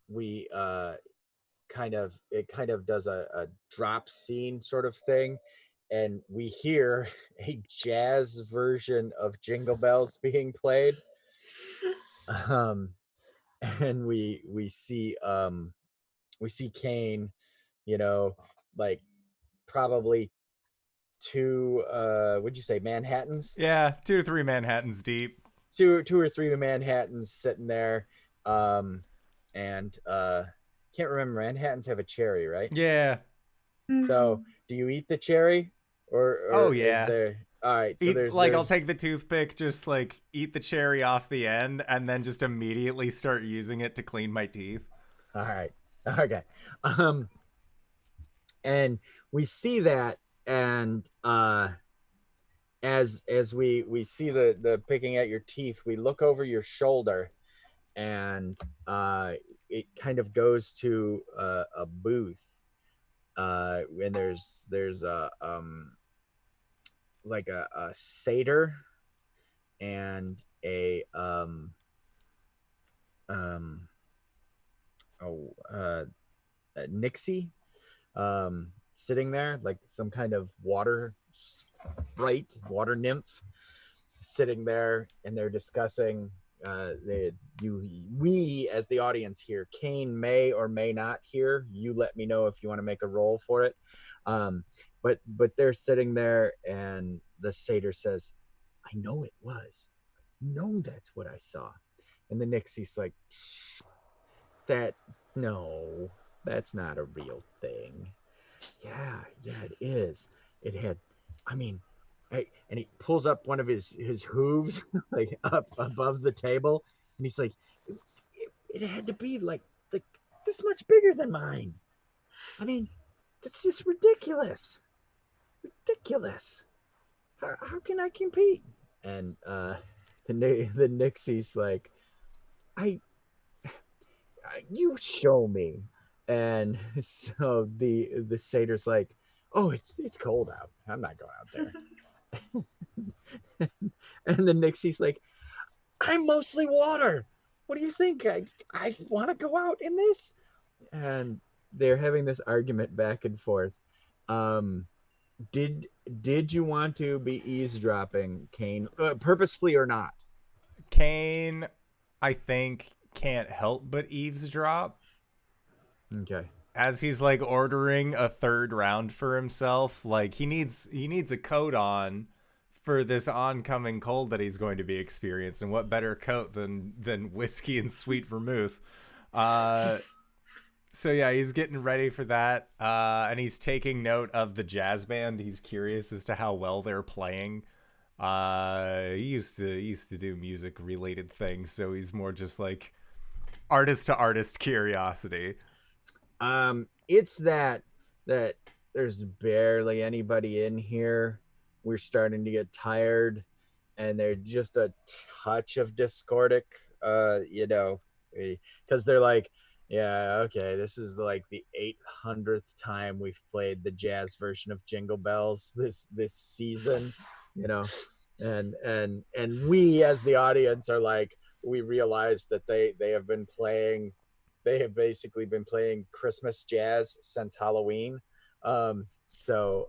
we it kind of does a drop scene sort of thing, and we hear a jazz version of Jingle Bells being played. And we see Kane, like probably 2 would you say Manhattans? Yeah, 2 or 3 Manhattans deep. 2 or 3 Manhattans sitting there, and can't remember, Manhattans have a cherry, right? Yeah. So do you eat the cherry, or Oh yeah. is there, all right, so I'll take the toothpick, just like eat the cherry off the end, and then just immediately start using it to clean my teeth. All right, okay. And we see that, and as we see the picking at your teeth, we look over your shoulder, and it kind of goes to a booth, and there's a like a satyr and a Nixie, sitting there, like some kind of water sprite, water nymph, sitting there, and they're discussing. We as the audience here, Kane may or may not hear. You let me know if you want to make a roll for it. But they're sitting there, and the satyr says, "I know it was. No, that's what I saw." And the Nixie's like, "That no, that's not a real thing." Yeah, it is. It had, I mean, and he pulls up one of his hooves like up above the table, and he's like, it had to be like this much bigger than mine. I mean, that's just ridiculous. How can I compete? And the Nixie's like, I you show me. And so the satyr's like, oh, it's cold out, I'm not going out there. And the Nixie's like, I'm mostly water, what do you think, I want to go out in this? And they're having this argument back and forth. Did you want to be eavesdropping, Kane, purposefully or not? Kane, I think, can't help but eavesdrop. Okay. As he's like ordering a 3rd round for himself, like he needs a coat on for this oncoming cold that he's going to be experiencing. And what better coat than whiskey and sweet vermouth? So yeah, he's getting ready for that, and he's taking note of the jazz band. He's curious as to how well they're playing. He used to do music related things, so he's more just like artist to artist curiosity. It's that there's barely anybody in here. We're starting to get tired, and they're just a touch of discordic, because they're like, yeah, okay, this is like the 800th time we've played the jazz version of Jingle Bells this season, and we as the audience are like, we realize that they have basically been playing Christmas jazz since Halloween. So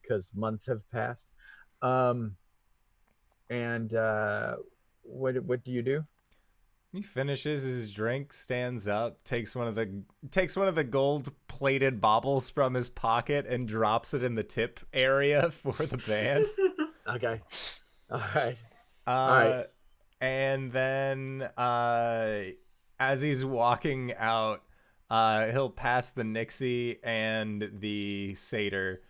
because months have passed. And what do you do? He finishes his drink, stands up, takes one of the gold plated baubles from his pocket and drops it in the tip area for the band. Okay. All right. And then as he's walking out, he'll pass the Nixie and the satyr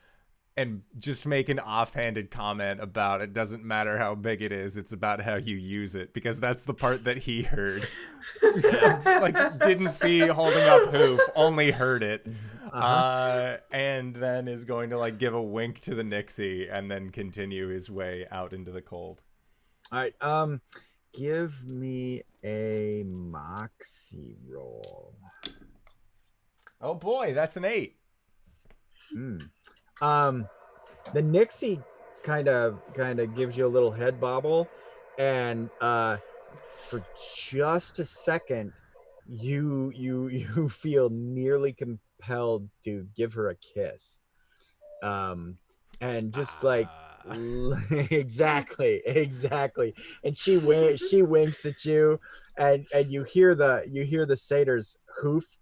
and just make an offhanded comment about it doesn't matter how big it is, it's about how you use it, because that's the part that he heard. Like, didn't see holding up hoof, only heard it. And then is going to like give a wink to the Nixie and then continue his way out into the cold. All right. Give me a moxie roll. Oh boy, that's an 8. The Nixie kind of gives you a little head bobble, and for just a second, you feel nearly compelled to give her a kiss, and just like exactly, and she winks at you, and you hear the satyr's hoof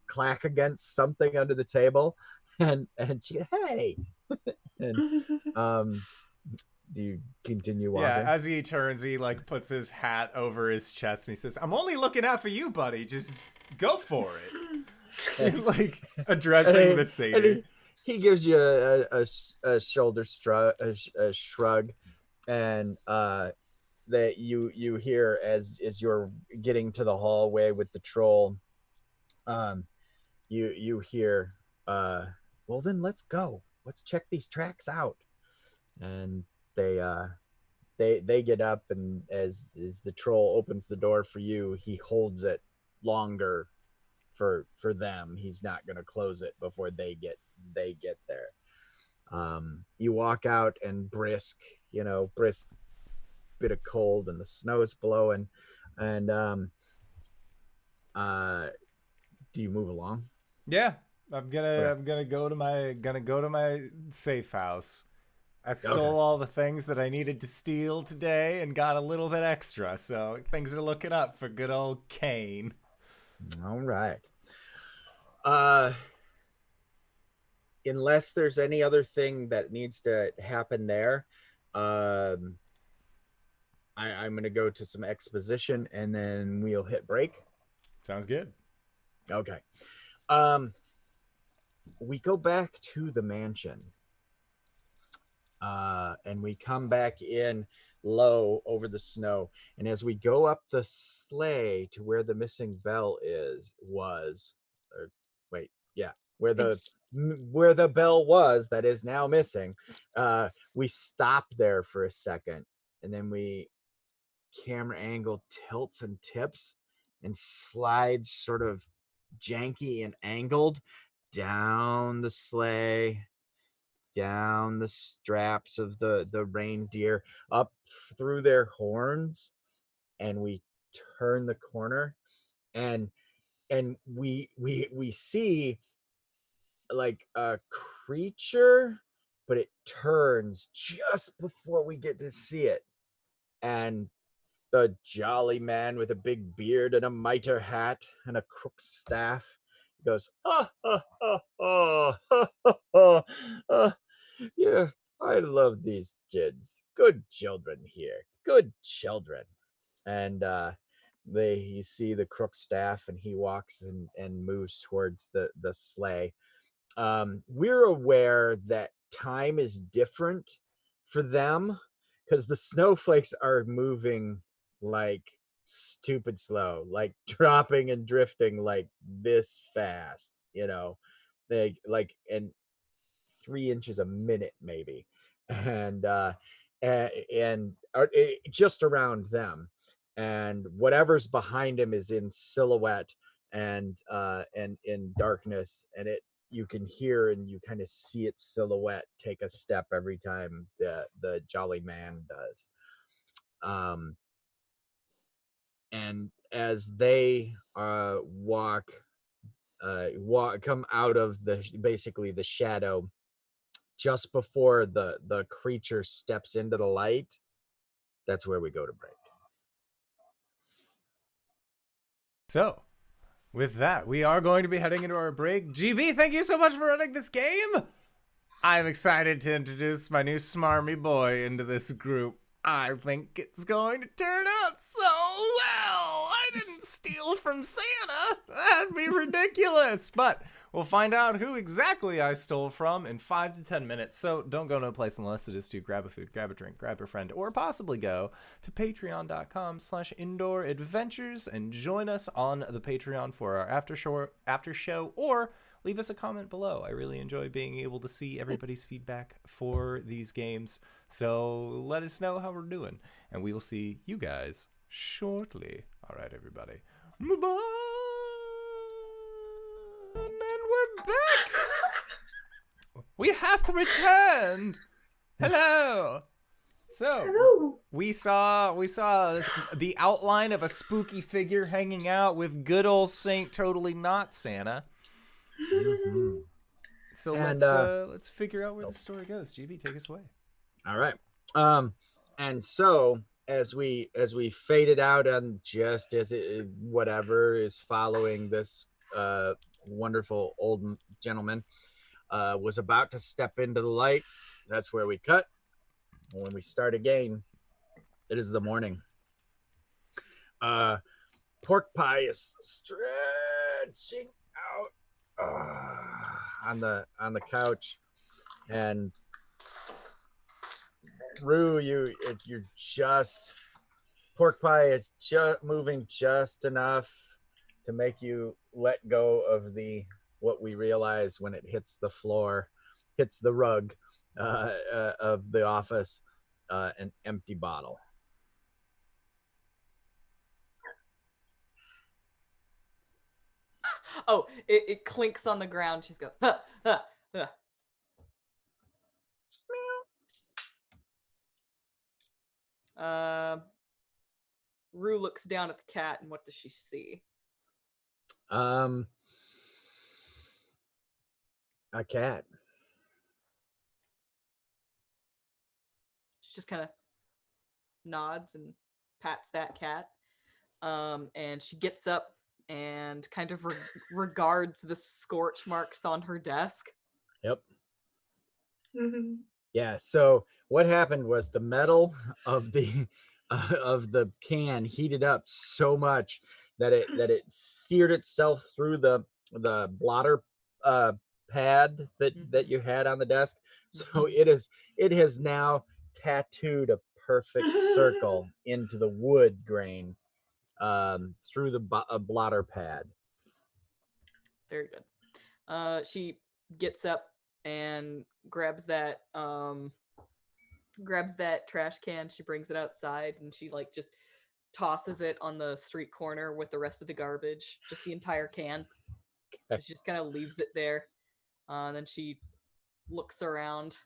clack against something under the table, and she, hey. And do you continue walking? Yeah, as he turns, he like puts his hat over his chest and he says, "I'm only looking out for you, buddy. Just go for it." Like addressing the satyr. He gives you a shoulder shrug, and that you hear as you're getting to the hallway with the troll. You hear, well then let's go. Let's check these tracks out. And they get up, and as the troll opens the door for you, he holds it longer for them. He's not going to close it before they get there. You walk out, and brisk bit of cold, and the snow's blowing, and do you move along? Yeah, I'm gonna go to my safe house. I stole all the things that I needed to steal today and got a little bit extra, so things are looking up for good old Kane. All right. Unless there's any other thing that needs to happen there, I'm going to go to some exposition, and then we'll hit break. Sounds good. Okay. We go back to the mansion. And we come back in low over the snow, and as we go up the sleigh to where the missing bell where the bell was that is now missing, we stop there for a second, and then we camera angle tilts and tips and slides sort of janky and angled down the sleigh, down the straps of the reindeer, up through their horns, and we turn the corner, and we see like a creature, but it turns just before we get to see it, and the jolly man with a big beard and a mitre hat and a crooked staff goes, ha ha ha ha ha ha ha. Yeah, I love these kids. Good children here. Good children. And you see the crook staff, and he walks and moves towards the sleigh. We're aware that time is different for them, because the snowflakes are moving like stupid slow, like dropping and drifting like this fast, they like and 3 inches a minute maybe, and just around them, and whatever's behind him is in silhouette and in darkness, and you can hear and you kind of see its silhouette take a step every time the jolly man does. And as they come out of basically the shadow, just before the creature steps into the light, that's where we go to break. So, with that, we are going to be heading into our break. GB, thank you so much for running this game. I'm excited to introduce my new smarmy boy into this group. I think it's going to turn out so well. I didn't steal from Santa. That'd be ridiculous. But we'll find out who exactly I stole from in 5 to 10 minutes. So don't go no place unless it is to grab a food, grab a drink, grab a friend, or possibly go to patreon.com/indooradventures and join us on the Patreon for our after show, or leave us a comment below. I really enjoy being able to see everybody's feedback for these games. So let us know how we're doing, and we will see you guys shortly. All right, everybody. Bye-bye. And we're back. We have returned. Hello. So Hello. we saw the outline of a spooky figure hanging out with good old Saint Totally Not Santa. Mm-hmm. So and, let's figure out where the story goes. GB, take us away. All right. And so as we faded out, and just as whatever is following this wonderful old gentleman was about to step into the light, that's where we cut. When we start again, it is the morning. Pork Pie is stretching out on the couch, and Rue, you're just, Pork Pie is just moving just enough to make you let go of what we realize when it hits the floor, hits the rug of the office, an empty bottle. Oh, it clinks on the ground. She's going, huh, huh, huh. Rue looks down at the cat, and what does she see? A cat. She just kind of nods and pats that cat. And she gets up and kind of regards the scorch marks on her desk. Yep. Mm-hmm. Yeah. So what happened was the metal of the can heated up so much that it seared itself through the blotter pad that you had on the desk. So it has now tattooed a perfect circle into the wood grain through the blotter pad. Very good. She gets up and grabs that trash can. She brings it outside, and she just tosses it on the street corner with the rest of the garbage, just the entire can. Okay. She just kind of leaves it there. And then she looks around.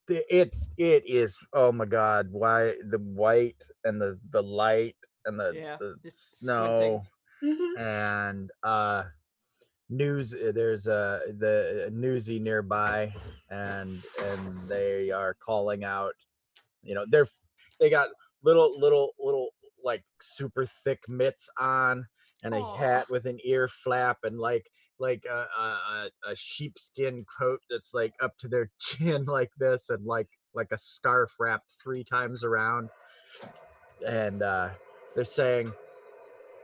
It is, oh my god, why the white and the light and the snow and there's the newsy nearby, and they are calling out, they got little like super thick mitts on, and a hat with an ear flap, and like a sheepskin coat that's like up to their chin like this, and like a scarf wrapped 3 times around, and they're saying,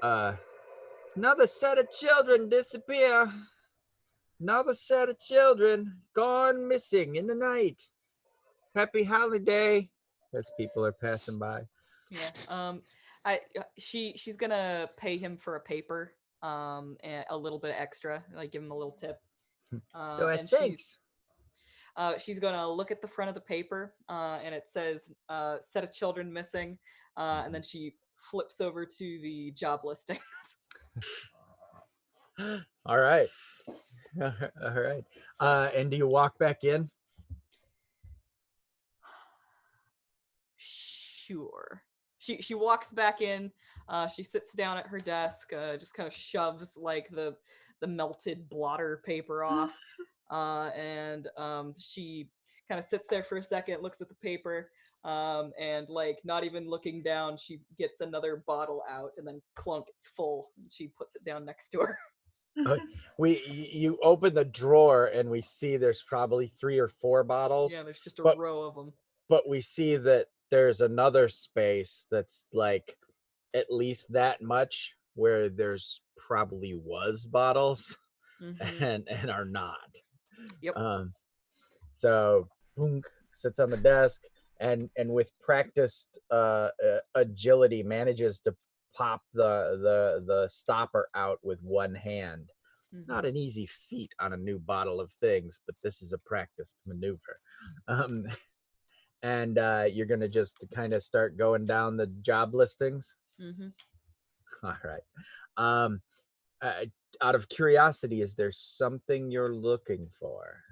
another set of children disappear. Another set of children gone missing in the night. Happy holiday as people are passing by. Yeah. She's gonna pay him for a paper, and a little bit extra, like give him a little tip. So And she's gonna look at the front of the paper, and it says set of children missing, and then she flips over to the job listings. All right. All right. And do you walk back in? Sure. She walks back in. She sits down at her desk. Just kind of shoves like the melted blotter paper off, and she kind of sits there for a second, looks at the paper, and like not even looking down, she gets another bottle out, and then clunk, it's full. And she puts it down next to her. You open the drawer and we see there's probably 3 or 4 bottles. Yeah, there's just a but- row of them. But we see that there's another space that's like at least that much where there's probably was bottles Mhm. and are not. Yep. So Punk sits on the desk and with practiced agility manages to pop the stopper out with one hand. Mhm. Not an easy feat on a new bottle of things, but this is a practiced maneuver. And you're gonna just kind of start going down the job listings. Mhm. All right. Out of curiosity, is there something you're looking for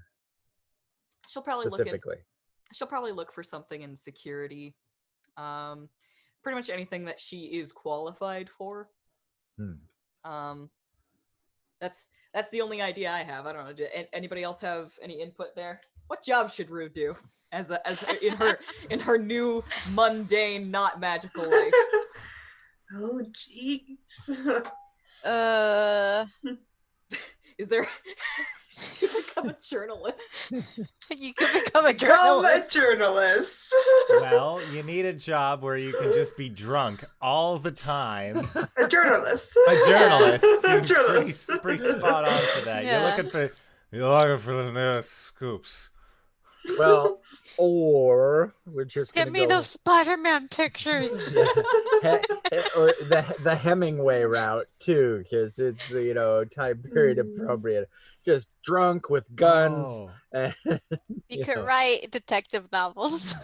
She'll probably specifically? She'll probably look for something in security. Pretty much anything that she is qualified for. That's the only idea I have. I don't know. Anybody else have any input there? What job should Rue do as in her new mundane, not magical life? Oh, jeez. Is there? You become a journalist. You can become a Become a journalist. journalist. Well, you need a job where you can just be drunk all the time. A journalist. A journalist A seems journalist. pretty spot on for that. Yeah. You're looking for the newest scoops. Well, or we're just Give gonna me go those Spider-Man pictures. or the Hemingway route too, because it's time period appropriate. Just drunk with guns. Oh. And, You could write detective novels.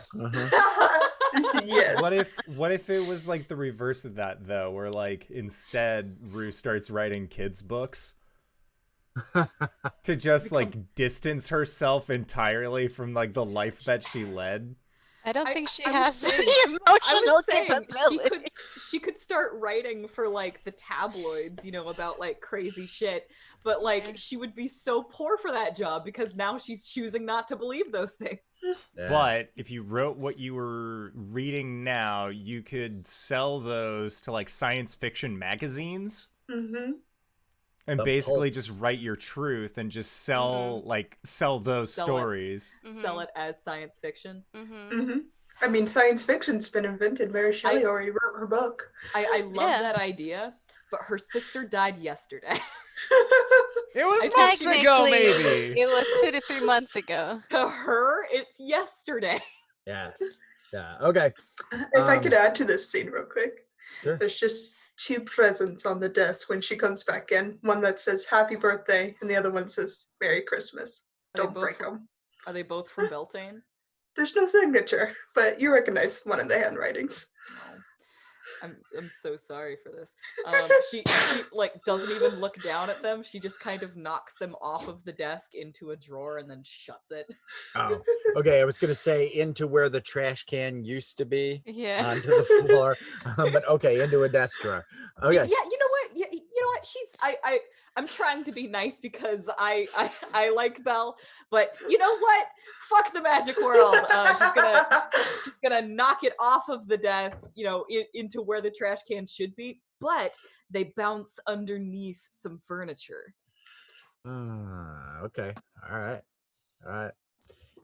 Yes. What if it was like the reverse of that though, where like instead Rue starts writing kids' books to just like distance herself entirely from like the life that she led? I don't think she I was has saying- the I emotional was saying capability. she could start writing for like the tabloids, about like crazy shit. But like she would be so poor for that job because now she's choosing not to believe those things. Yeah. But if you wrote what you were reading now, you could sell those to like science fiction magazines. Mm-hmm. And The basically pulps. just write your truth and just sell those Sell it. stories. Sell it as science fiction. Mm-hmm. Mm-hmm. I mean, science fiction's been invented. Mary Shelley already wrote her book. I love Yeah. that idea, but her sister died yesterday. It was I months ago, Technically, maybe. it was 2 to 3 months ago. To her, it's yesterday. Yes. Yeah. Okay. If I could add to this scene real quick. Sure. There's just 2 presents on the desk when she comes back in. One that says happy birthday and the other one says Merry Christmas. Don't break them. Are they both from Beltane? There's no signature, but you recognize one of the handwritings. No. I'm so sorry for this. She like doesn't even look down at them. She just kind of knocks them off of the desk into a drawer and then shuts it. Oh, okay. I was gonna say into where the trash can used to be, Yeah. onto the floor, but okay, into a desk drawer. Okay. Yeah, you know what? You know what? I'm trying to be nice because I like Belle, but you know what? Fuck the magic world. She's gonna knock it off of the desk, into where the trash can should be, but they bounce underneath some furniture. Okay. All right.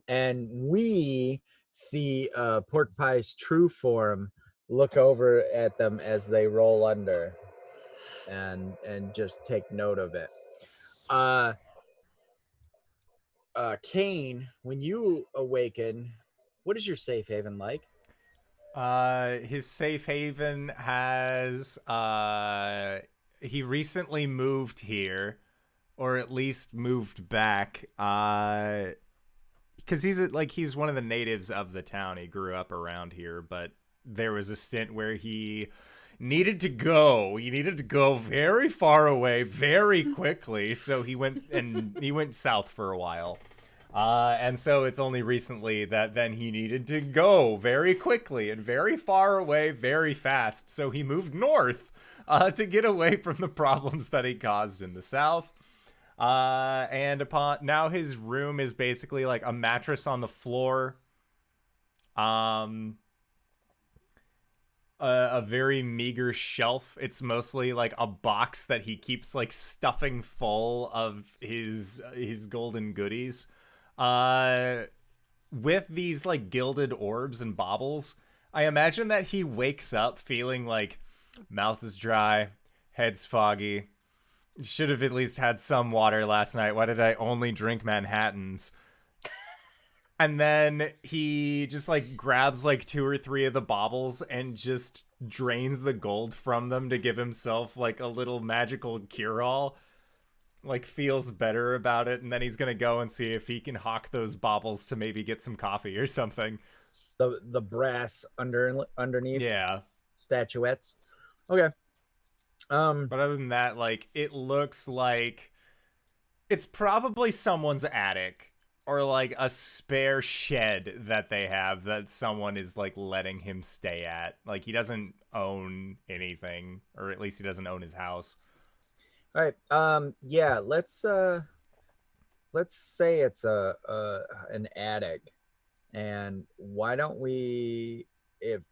And we see Pork Pie's true form look over at them as they roll under, and just take note of it. Kane, when you awaken, What is your safe haven like? His safe haven has he recently moved here, or at least moved back. Because he's one of the natives of the town. He grew up around here, but there was a stint where he needed to go. He needed to go very far away, very quickly. So he went south for a while. And so it's only recently that then he needed to go very quickly and very far away, very fast. So he moved north to get away from the problems that he caused in the south. And upon now his room is basically like a mattress on the floor. A very meager shelf. It's mostly like a box that he keeps like stuffing full of his golden goodies. With these like gilded orbs and baubles, I imagine that he wakes up feeling like mouth is dry, head's foggy. Should have at least had some water last night. Why did I only drink Manhattans? And then he just like grabs like 2 or 3 of the baubles and just drains the gold from them to give himself like a little magical cure-all. Like feels better about it, and then he's gonna go and see if he can hawk those baubles to maybe get some coffee or something. The brass underneath. Yeah. Statuettes. Okay. But other than that, like it looks like it's probably someone's attic or like a spare shed that they have that someone is like letting him stay at. Like he doesn't own anything, or at least he doesn't own his house. All right. Yeah, let's say it's an attic. And why don't we, if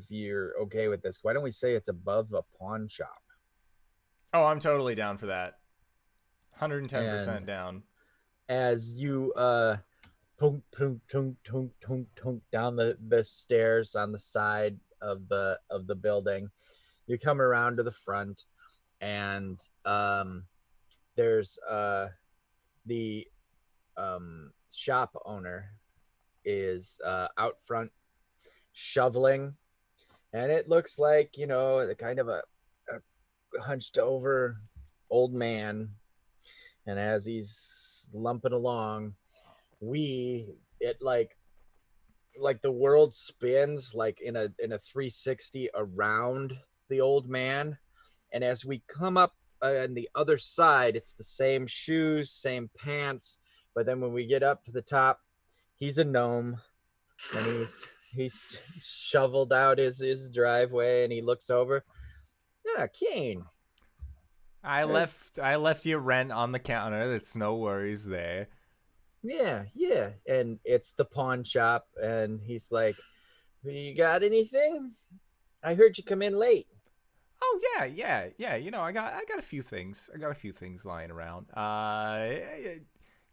you're okay with this, why don't we say it's above a pawn shop? Oh, I'm totally down for that. 110% down. As you tunk, tunk, tunk, tunk, tunk, tunk down the stairs on the side of the building, you come around to the front, and there's the shop owner is out front shoveling, and it looks like, you know, the kind of a hunched over old man, and as he's lumping along, it like the world spins like in a 360 around the old man, and as we come up on the other side, it's the same shoes, same pants, but then when we get up to the top, he's a gnome, and he's shoveled out his driveway, and he looks over. Yeah, Kane. I left your rent on the counter. It's no worries there. Yeah, and it's the pawn shop, and he's like, "You got anything? I heard you come in late." Oh yeah. You know, I got a few things. I got a few things lying around.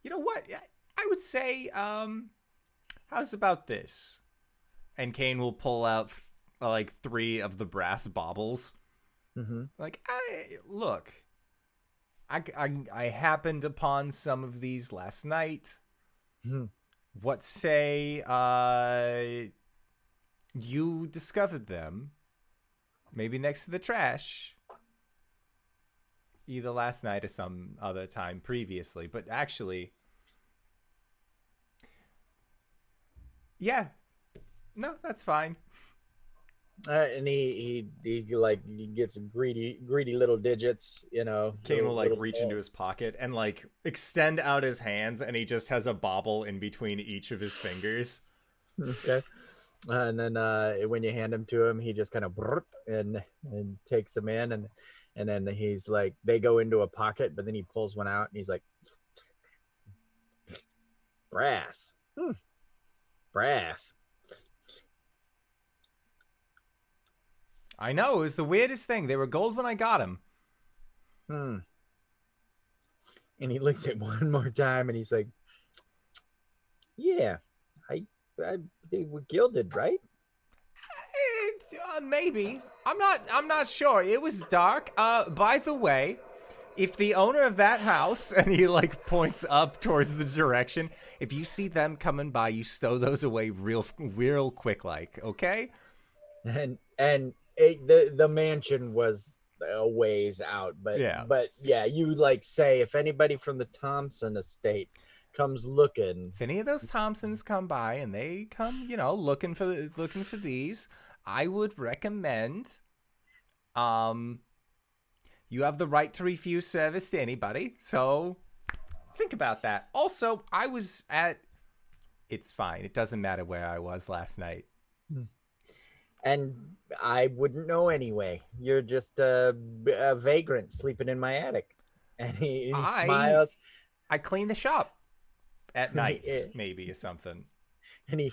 You know what? I would say, how's about this? And Kane will pull out like 3 of the brass baubles. Mm-hmm. Like, I happened upon some of these last night. Mm-hmm. What say you discovered them maybe next to the trash either last night or some other time previously, but actually, yeah, no, that's fine. And he gets greedy little digits, you know. Kane will like reach into his pocket and like extend out his hands, and he just has a bauble in between each of his fingers. Okay. And then when you hand him to him, he just kind of and takes them in, and then he's like, they go into a pocket, but then he pulls one out, and he's like, brass. Brass. I know, it was the weirdest thing. They were gold when I got them. And he looks at one more time, and he's like, yeah, they were gilded, right? Maybe. I'm not sure. It was dark. By the way, if the owner of that house, and he like points up towards the direction, if you see them coming by, you stow those away real quick, like, okay? And the mansion was a ways out, but yeah, you like say if anybody from the Thompson estate comes looking, if any of those Thompsons come by and they come, looking for these, I would recommend, you have the right to refuse service to anybody, so think about that. Also, it's fine. It doesn't matter where I was last night. And I wouldn't know anyway. You're just a vagrant sleeping in my attic. And he smiles. I clean the shop at nights, maybe, or something. And he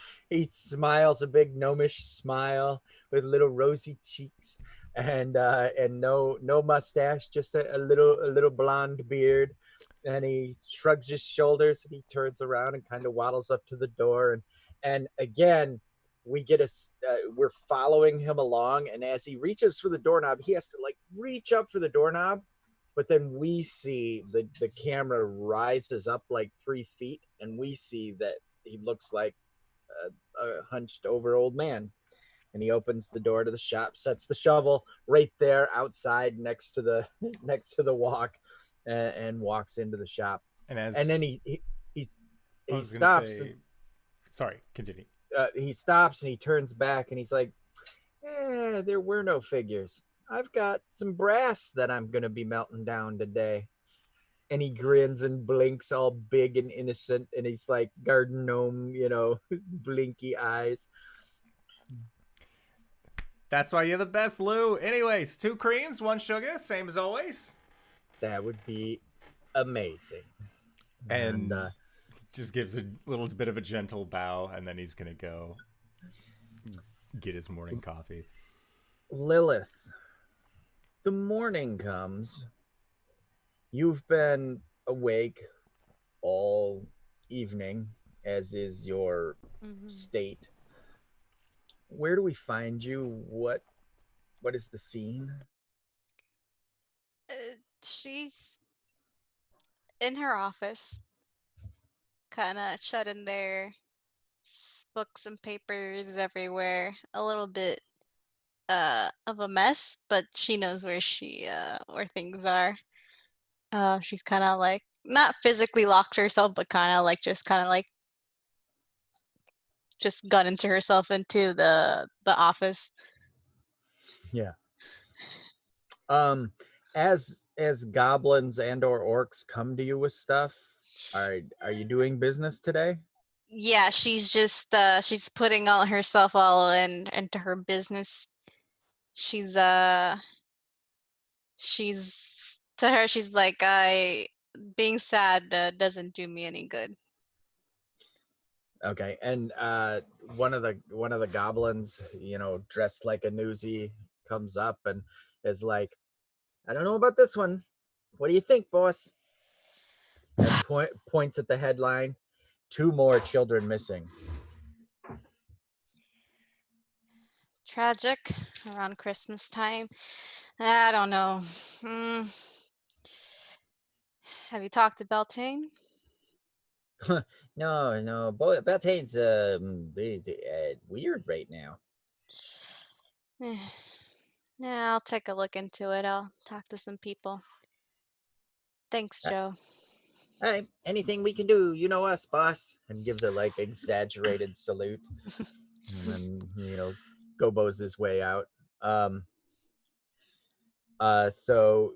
smiles a big gnomish smile with little rosy cheeks and no mustache, just a little blonde beard. And he shrugs his shoulders and he turns around and kind of waddles up to the door. And again, we get we're following him along, and as he reaches for the doorknob, he has to like reach up for the doorknob, but then we see the camera rises up like 3 feet, and we see that he looks like a hunched over old man. And he opens the door to the shop, sets the shovel right there outside next to the walk, and walks into the shop. And then he stops. Sorry, continue. He stops and he turns back and he's like, there were no figures. I've got some brass that I'm going to be melting down today. And he grins and blinks all big and innocent. And he's like garden gnome, blinky eyes. That's why you're the best, Lou. Anyways, 2 creams, 1 sugar, same as always. That would be amazing. And just gives a little bit of a gentle bow, and then he's gonna go get his morning coffee. Lilith, the morning comes. You've been awake all evening, as is your state. Where do we find you? What is the scene? She's in her office, kind of shut in there, books and papers everywhere, a little bit of a mess, but she knows where things are. She's kind of like not physically locked herself, but kind of like just got into herself into the office. Yeah. As goblins and or orcs come to you with stuff, are you doing business today? Yeah, she's just she's putting herself all into her business. She's like, being sad doesn't do me any good. Okay. And one of the goblins, dressed like a newsie, comes up and is like, I don't know about this one. What do you think, boss? And points at the headline, 2 more children missing. Tragic around Christmas time. I don't know. Have you talked to Beltane? No. Boy, Beltane's weird right now. Yeah, I'll take a look into it. I'll talk to some people. Thanks, Joe. Hey, anything we can do, you know us, boss. And gives a like exaggerated salute. And then, gobos his way out. So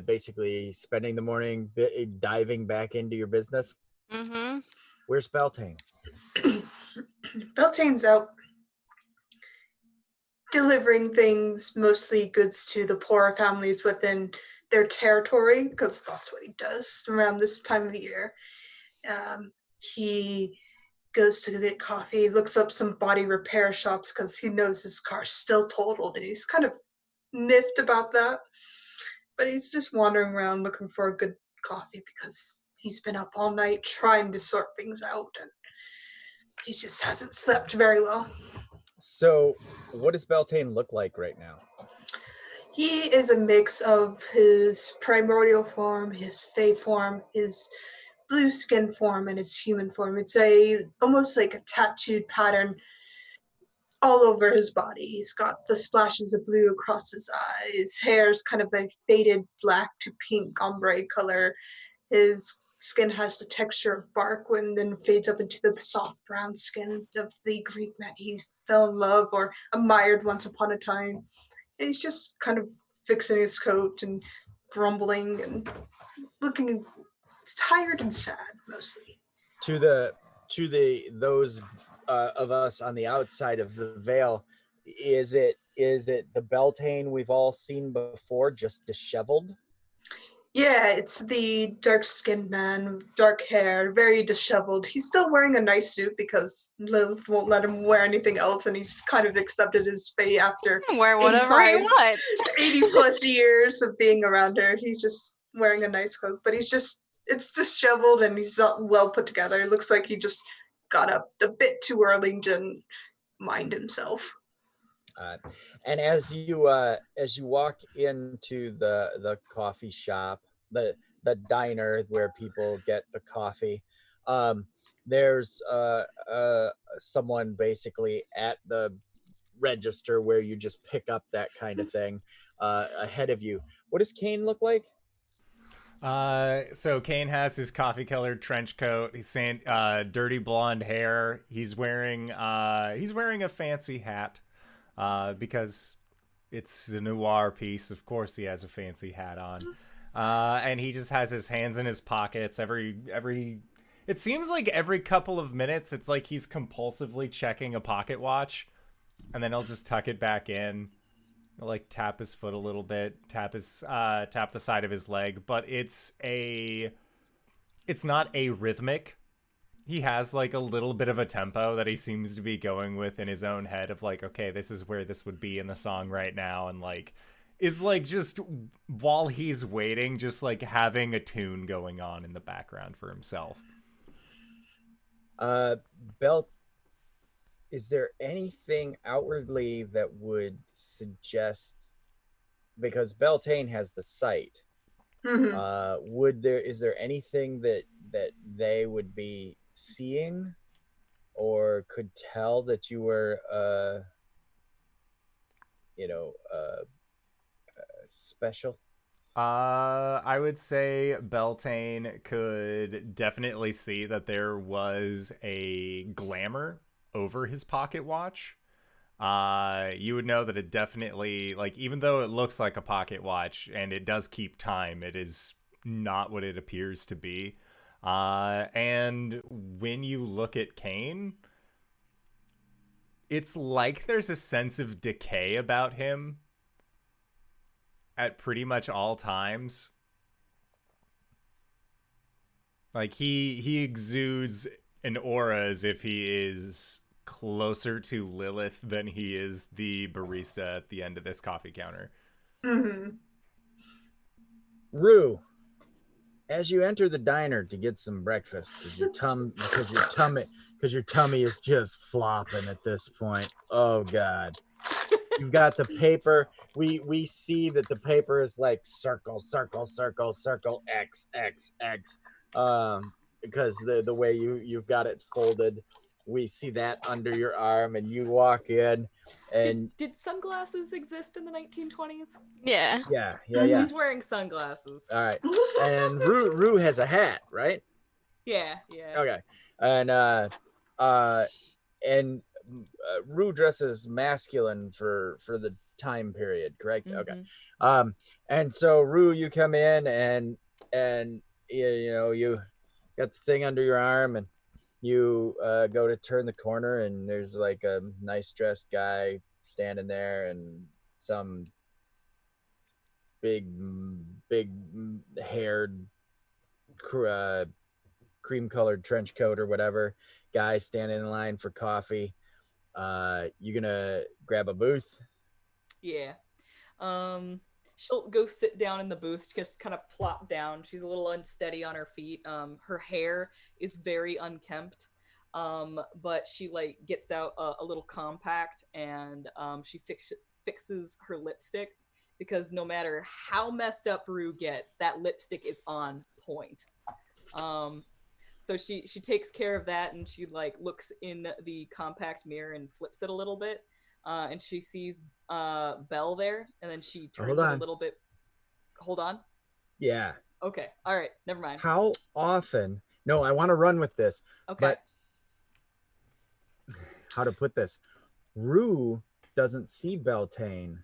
basically spending the morning diving back into your business. Mm-hmm. Where's Beltane? Beltane's out delivering things, mostly goods to the poorer families within their territory, because that's what he does around this time of the year. He goes to get coffee, looks up some body repair shops because he knows his car's still totaled, and he's kind of miffed about that. But he's just wandering around looking for a good coffee because he's been up all night trying to sort things out, and he just hasn't slept very well. So what does Beltane look like right now? He is a mix of his primordial form, his fey form, his blue skin form, and his human form. It's almost like a tattooed pattern all over his body. He's got the splashes of blue across his eyes. His hair's kind of a faded black to pink ombre color. His skin has the texture of bark and then fades up into the soft brown skin of the Greek man he fell in love or admired once upon a time. And he's just kind of fixing his coat and grumbling and looking tired and sad mostly. To the those of us on the outside of the veil, is it the Beltane we've all seen before, just disheveled? Yeah, it's the dark-skinned man, dark hair, very disheveled. He's still wearing a nice suit because Lilith won't let him wear anything else, and he's kind of accepted his fate after Wear whatever he 85 wants. 80 plus years of being around her. He's just wearing a nice coat, but it's disheveled and he's not well put together. It looks like he just got up a bit too early to mind himself. And as you walk into the coffee shop, the diner where people get the coffee, there's someone basically at the register where you just pick up that kind of thing ahead of you. What does Kane look like? So Kane has his coffee colored trench coat. He's saying dirty blonde hair. He's wearing a fancy hat. Because it's the Noire piece. Of course he has a fancy hat on. And he just has his hands in his pockets it seems like every couple of minutes it's like he's compulsively checking a pocket watch, and then he'll just tuck it back in. He'll like tap his foot a little bit, tap the side of his leg, but it's not arrhythmic. He has like a little bit of a tempo that he seems to be going with in his own head of like, okay, this is where this would be in the song right now. And like, it's like just while he's waiting, just like having a tune going on in the background for himself. Belt, is there anything outwardly that would suggest, because Beltane has the sight, is there anything that they would be seeing or could tell that you were special? I would say Beltane could definitely see that there was a glamour over his pocket watch. You would know that it definitely, like, even though it looks like a pocket watch and it does keep time, it is not what it appears to be. And when you look at Kane, it's like there's a sense of decay about him at pretty much all times. Like he exudes an aura as if he is closer to Lilith than he is the barista at the end of this coffee counter. Rue, as you enter the diner to get some breakfast, because your tummy is just flopping at this point. Oh God. You've got the paper. We see that the paper is like circle, circle, circle, circle, X, X, X. Because the way you've got it folded, we see that under your arm, and you walk in. And did sunglasses exist in the 1920s? Yeah. Yeah. He's wearing sunglasses. All right. And Rue has a hat, right? Yeah. Okay. And Rue dresses masculine for the time period, correct? Okay. And so Rue, you come in and you got the thing under your arm, and you go to turn the corner, and there's like a nice dressed guy standing there, and some big haired cream colored trench coat or whatever guy standing in line for coffee. You gonna grab a booth? Yeah. She'll go sit down in the booth, just kind of plop down. She's a little unsteady on her feet. Her hair is very unkempt. But she like gets out a little compact, and she fixes her lipstick, because no matter how messed up Rue gets, that lipstick is on point. So she takes care of that, and she like looks in the compact mirror and flips it a little bit, and she sees Belle there, and then she turns it a little bit. Hold on. Yeah. Okay. All right. Never mind. How often? No, I want to run with this. Okay. But how to put this? Rue doesn't see Beltane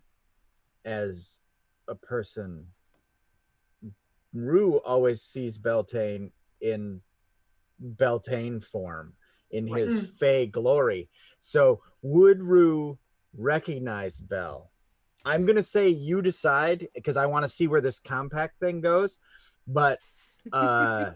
as a person. Rue always sees Beltane in Beltane form, in his fey glory. So would Rue recognize Belle? I'm gonna say you decide, because I want to see where this compact thing goes, but I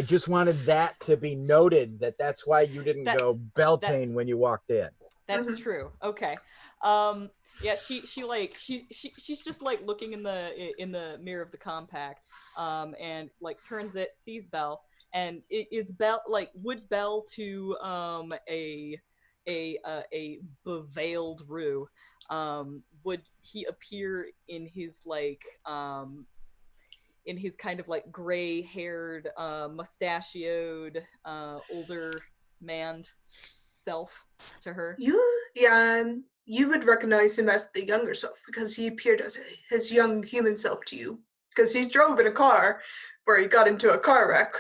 just wanted that to be noted, that's why you didn't go Beltane when you walked in. That's true. Okay. Yeah, she's just like looking in the mirror of the compact, and like turns it, sees Belle, and is Belle like, would Belle to a beveiled Rue, would he appear in his like in his kind of like gray haired mustachioed older man self to her? You would recognize him as the younger self because he appeared as his young human self to you, because he's drove in a car where he got into a car wreck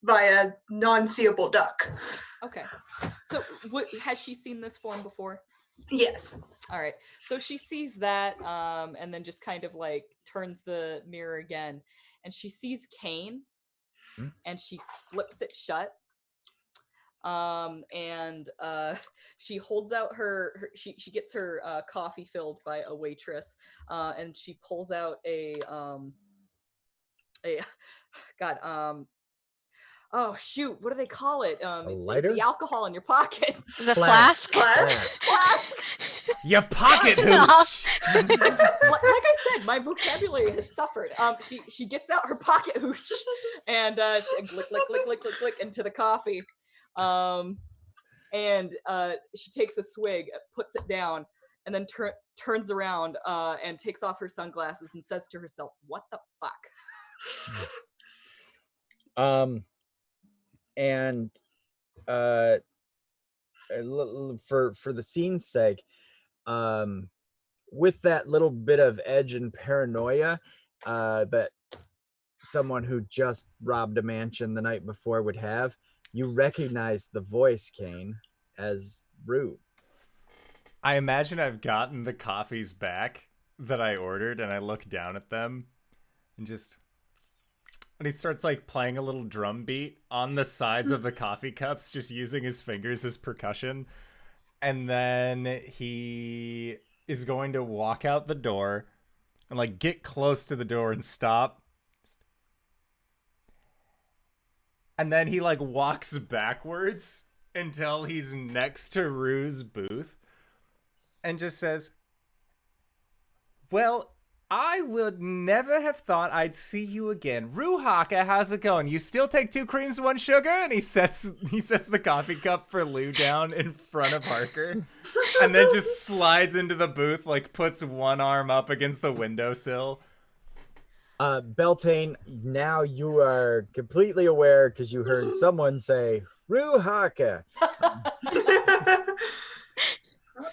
via non-seeable duck. Okay. So has she seen this form before? Yes. All right. So she sees that, and then just kind of like turns the mirror again, and she sees Kane, and she flips it shut. And she holds out she gets her coffee filled by a waitress, and she pulls out a oh shoot, what do they call it? It's lighter? the alcohol in your pocket. The flask. Flask. Your pocket hooch. Like I said, my vocabulary has suffered. She gets out her pocket hooch, and she lick into the coffee. And she takes a swig, puts it down, and then turns around and takes off her sunglasses and says to herself, "What the fuck?" And for the scene's sake, with that little bit of edge and paranoia that someone who just robbed a mansion the night before would have, you recognize the voice, Kane, as Rue. I imagine I've gotten the coffees back that I ordered, and I look down at them and he starts like playing a little drum beat on the sides of the coffee cups, just using his fingers as percussion. And then he is going to walk out the door and like get close to the door and stop. And then he like walks backwards until he's next to Rue's booth and just says, "Well, I would never have thought I'd see you again. Rue Harker, how's it going? You still take 2 creams, 1 sugar?" And he sets the coffee cup for Lou down in front of Harker, and then just slides into the booth, like puts one arm up against the windowsill. Beltane, now you are completely aware because you heard someone say, "Rue Harker."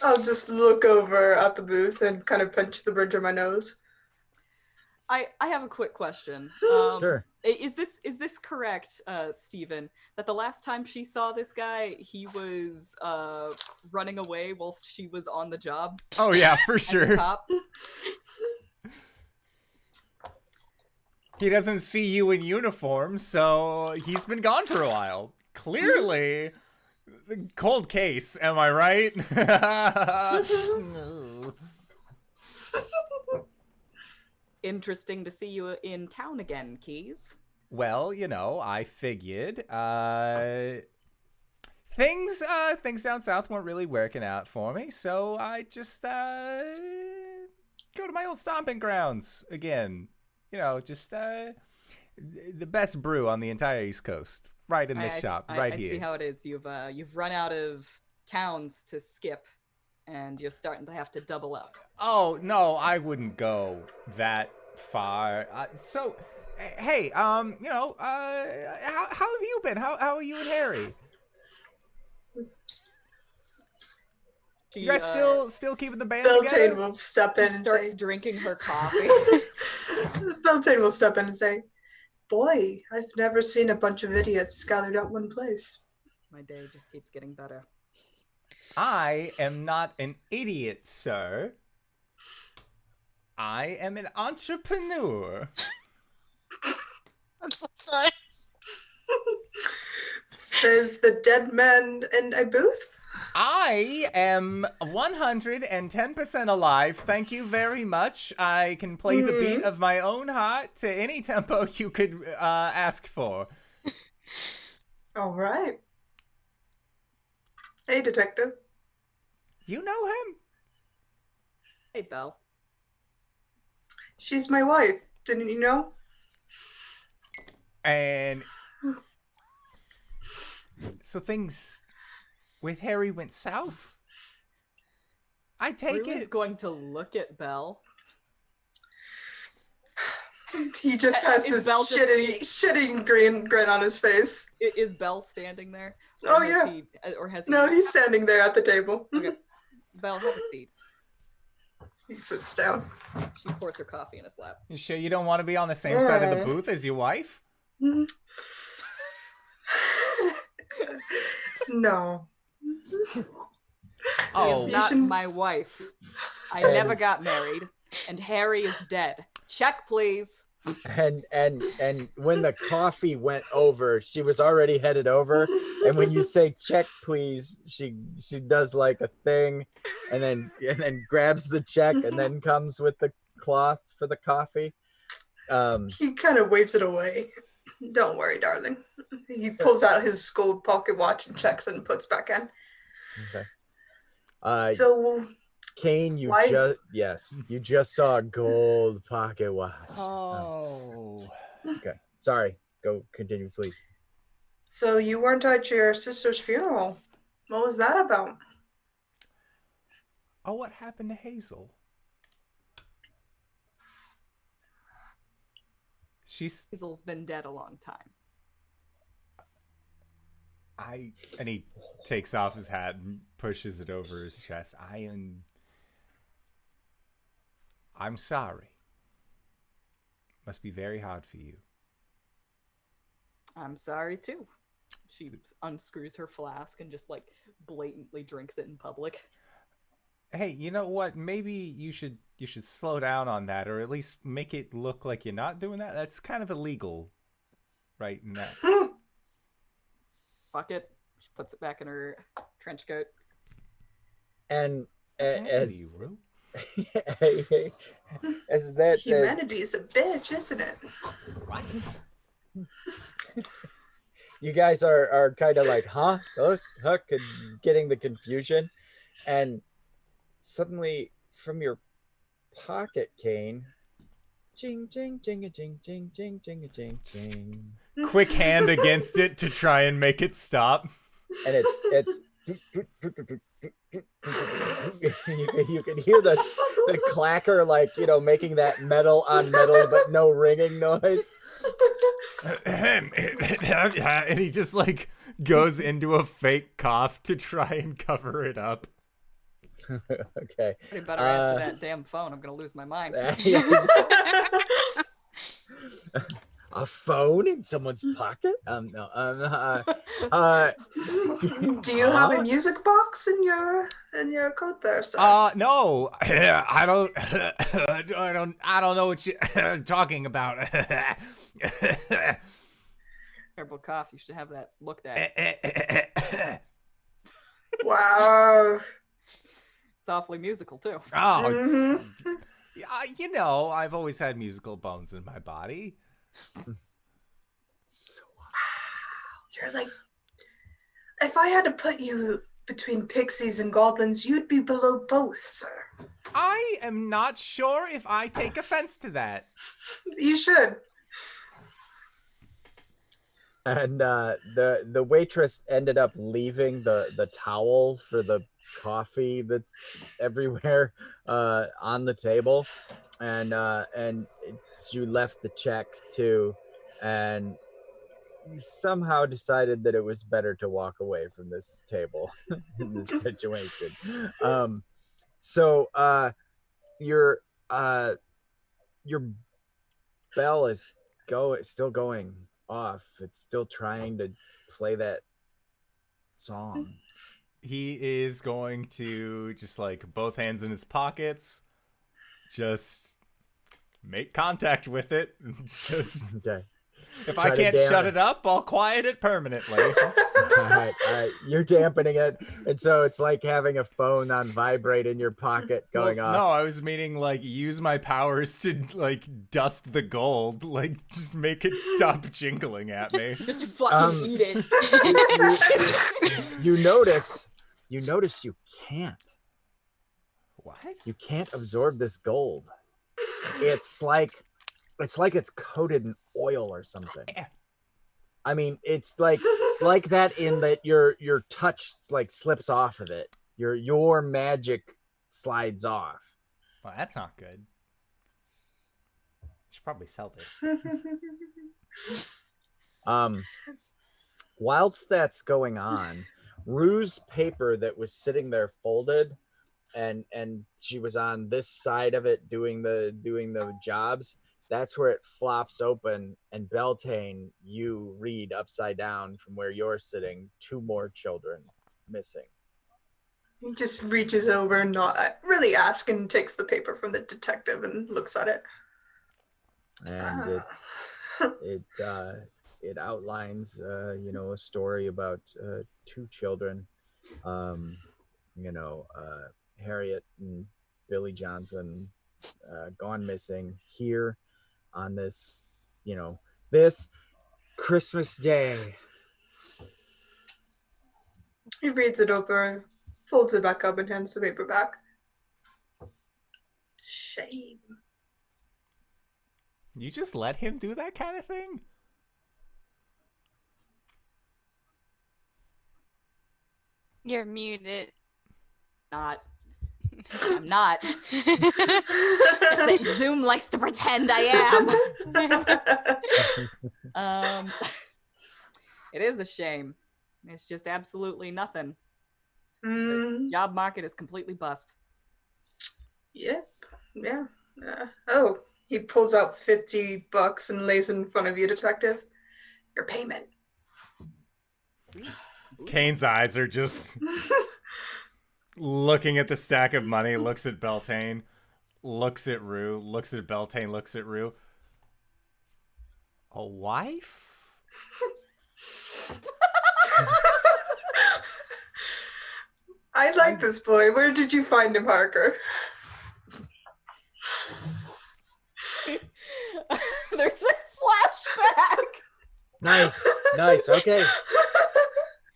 I'll just look over at the booth and kind of pinch the bridge of my nose. I have a quick question. Sure. Is this correct, Stephen, that the last time she saw this guy, he was running away whilst she was on the job? Oh yeah, for sure. Cop? He doesn't see you in uniform, so he's been gone for a while. Clearly, cold case, am I right? Interesting to see you in town again, Keys. Well, I figured things down south weren't really working out for me, so I just go to my old stomping grounds again. Just the best brew on the entire East Coast, right in this shop, right here. I see how it is. You've run out of towns to skip. and you're starting to have to double up. Oh, no, I wouldn't go that far. Hey, how have you been? How are you and Harry? You guys still keeping the band Beltane together? will step in and starts say, drinking her coffee. Beltane will step in and say, boy, I've never seen a bunch of idiots gathered at one place. My day just keeps getting better. I am not an idiot, sir. I am an entrepreneur. I'm so sorry. Says the dead man in a booth. I am 110% alive. Thank you very much. I can play the beat of my own heart to any tempo you could ask for. All right. Hey, detective. You know him? Hey, Belle. She's my wife. Didn't you know? And so things with Harry went south. I take Rue is it. going to look at Belle. He just has Is this Belle just- shitting grin on his face. Is Belle standing there? Oh, has yeah. Or has he? No, he's standing there at the table. Okay. Belle, have a seat. He sits down. She pours her coffee in his lap. You sure you don't want to be on the same side of the booth as your wife? No. Oh, She is not shouldn't- my wife. I never got married, and Harry is dead. Check, please. And when the coffee went over, she was already headed over. And when you say check, please, she does like a thing, and then grabs the check, and then comes with the cloth for the coffee. He kind of waves it away. Don't worry, darling. He pulls out his gold pocket watch and checks and puts back in. Okay. So, Kane, you why- just saw a gold pocket watch. Oh. Okay. Sorry. Go continue, please. so you weren't at your sister's funeral. What was that about? Oh, what happened to Hazel? Hazel's been dead a long time. And he takes off his hat and pushes it over his chest. I'm sorry. Must be very hard for you. I'm sorry too. She unscrews her flask and just like blatantly drinks it in public. Hey, you know what? Maybe you should slow down on that, or at least make it look like you're not doing that. That's kind of illegal, right now. Fuck it. She puts it back in her trench coat. And As as that Humanity's a bitch, isn't it? you guys are kind of like, huh, and getting the confusion, and suddenly from your pocket, Kane, jing jing jing a jing jing jing jing a jing jing, quick hand against it to try and make it stop. and it's you can hear the clacker, like, making that metal on metal but no ringing noise. And he just like goes into a fake cough to try and cover it up. Okay. You better answer that damn phone. I'm gonna lose my mind. A phone in someone's pocket? No. Do you have a music box in your coat there, sir? No, I don't know what you're talking about. Terrible cough. You should have that looked at. Wow. It's awfully musical too. Oh, I've always had musical bones in my body. You're like, if I had to put you between pixies and goblins, you'd be below both, sir. I am not sure if I take offense to that. You should. And the waitress ended up leaving the towel for the coffee that's everywhere on the table, and she left the check too, and somehow decided that it was better to walk away from this table in this situation. So your your bell is still going off. It's still trying to play that song. He is going to just like both hands in his pockets, just make contact with it. Just Okay. if I can't shut it up, I'll quiet it permanently. All right. You're dampening it, and so it's like having a phone on vibrate in your pocket going off. No, I was meaning like use my powers to like dust the gold, like just make it stop jingling at me. Just fucking eat it. You notice you can't. What? You can't absorb this gold. It's like it's coated in oil or something. I mean, it's like that in that your touch like slips off of it. Your magic slides off. Well, that's not good. Should probably sell this. Whilst that's going on, Rue's paper that was sitting there folded, and she was on this side of it doing the jobs. That's where it flops open, and Beltane, you read upside down from where you're sitting, 2 more children missing. He just reaches over and not really asking, takes the paper from the detective and looks at it. And it outlines a story about 2 children, Harriet and Billy Johnson, gone missing here on this this Christmas Day. He reads it over, folds it back up, and hands the paper back. Shame. You just let him do that kind of thing? You're muted. I'm not. Just that Zoom likes to pretend I am. It is a shame. It's just absolutely nothing. The job market is completely bust. Yep. Yeah. Oh, he pulls out $50 and lays it in front of you, detective. Your payment. Kane's eyes are just looking at the stack of money, looks at Beltane, looks at Rue, looks at Beltane, looks at Rue. A wife? I like this boy. Where did you find him, Harker? There's a flashback. Nice. Okay.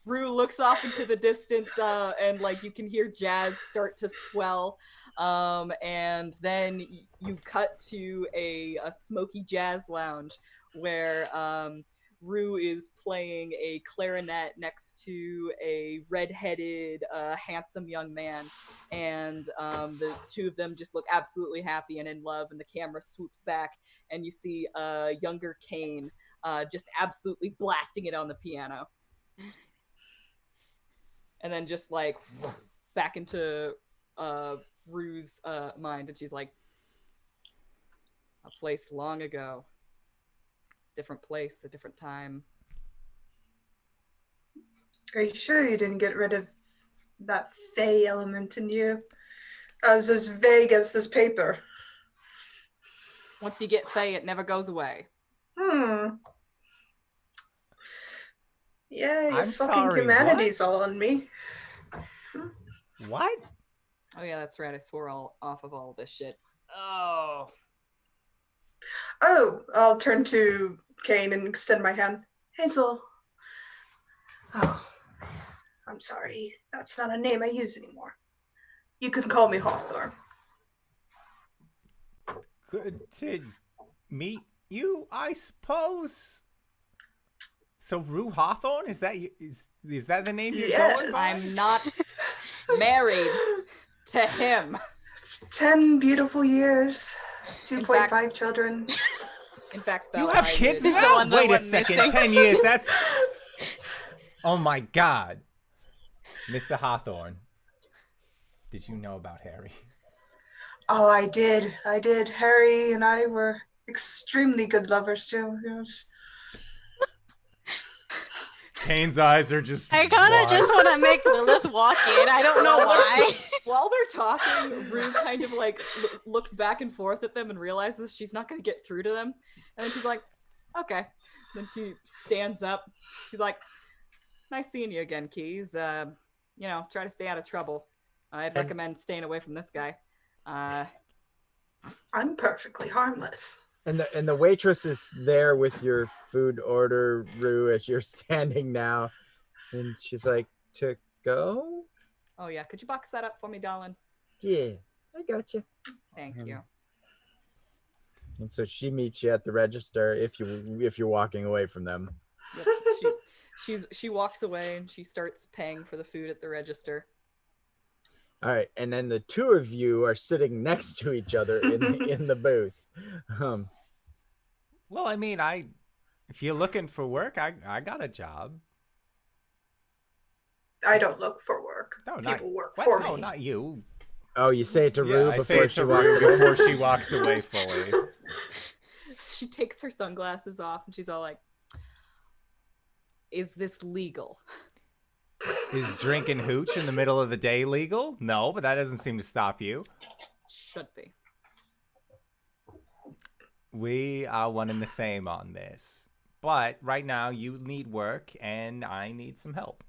Rue looks off into the distance, and like you can hear jazz start to swell. And then you cut to a smoky jazz lounge where Rue is playing a clarinet next to a red-headed, handsome young man, and the 2 of them just look absolutely happy and in love, and the camera swoops back, and you see younger Kane just absolutely blasting it on the piano. And then just like back into Rue's mind, and she's like, a place long ago. Different place, a different time. Are you sure you didn't get rid of that Fey element in you? I was as vague as this paper. Once you get Fey, it never goes away. Yeah, your I'm fucking sorry, humanity's all on me. What? Oh yeah, that's right. I swore all off of all this shit. Oh, I'll turn to Kane and extend my hand. Hazel. Oh, I'm sorry. That's not a name I use anymore. You can call me Hawthorne. Good to meet you, I suppose. So Rue Hawthorne, is that that the name you're Yes. going by? I'm not married to him. 10 beautiful years. In fact- 2.5 children. In fact, You Bella, have I kids would- the now? one that Wait a went second, missing. 10 years, that's... Oh my God. Mr. Hawthorne, did you know about Harry? Oh, I did. Harry and I were extremely good lovers too. Yes. Kane's eyes are just I kind wide. of just want to make Lilith walk in. I don't know why. While they're talking, Rue kind of like looks back and forth at them and realizes she's not going to get through to them. And then she's like, okay. Then she stands up. She's like, nice seeing you again, Keys. Try to stay out of trouble. I'd recommend staying away from this guy. I'm perfectly harmless. And the waitress is there with your food order, Rue, as you're standing now. And she's like, to go? Oh, yeah. Could you box that up for me, darling? Yeah, I got you. Thank you. And so she meets you at the register if you're walking away from them. Yep. She walks away and she starts paying for the food at the register. All right, and then the two of you are sitting next to each other in the booth. Well, I mean, if you're looking for work, I got a job. I don't look for work. No, People work what? for No, me. not you. Oh, you say it to Yeah, Rue I say before it she to walks Rue away? before she walks away fully. She takes her sunglasses off and she's all like, is this legal? Is drinking hooch in the middle of the day legal? No, but that doesn't seem to stop you. Should be. We are one and the same on this. But right now, you need work, and I need some help.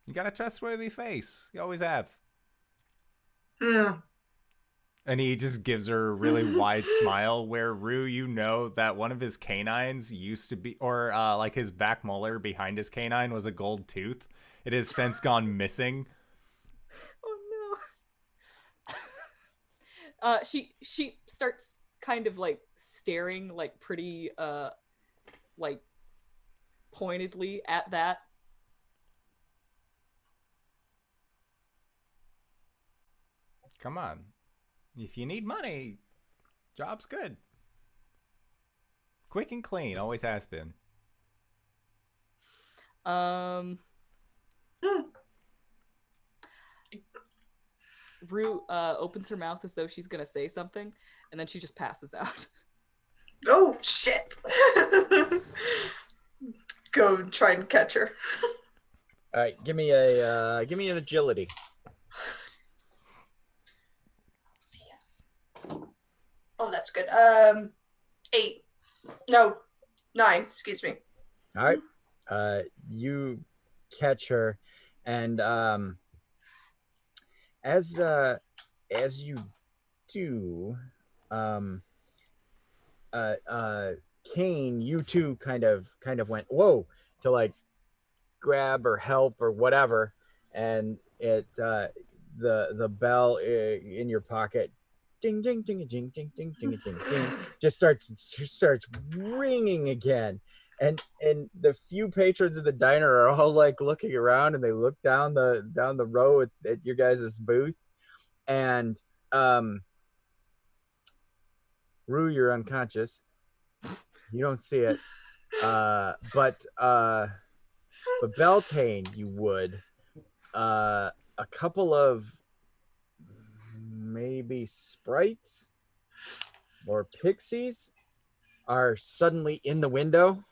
You got a trustworthy face. You always have. Mm. And he just gives her a really wide smile where, Rue, you know that one of his canines used to be, or like his back molar behind his canine was a gold tooth. It has since gone missing. Oh no. She starts kind of like staring like pretty like pointedly at that. Come on. If you need money, job's good. Quick and clean, always has been. Rue opens her mouth as though she's gonna say something, and then she just passes out. Oh shit! Go and try and catch her. All right, give me an agility. Oh, that's good. 8. No, 9. Excuse me. All right, you catch her, and as you do, Kane, you too kind of went whoa to like grab or help or whatever, and it the bell in your pocket, ding ding ding ding ding ding ding ding ding, just starts ringing again. And the few patrons of the diner are all like looking around, and they look down the row at your guys' booth, and Rue, you're unconscious. You don't see it, but Beltane, you would. A couple of maybe sprites or pixies are suddenly in the window.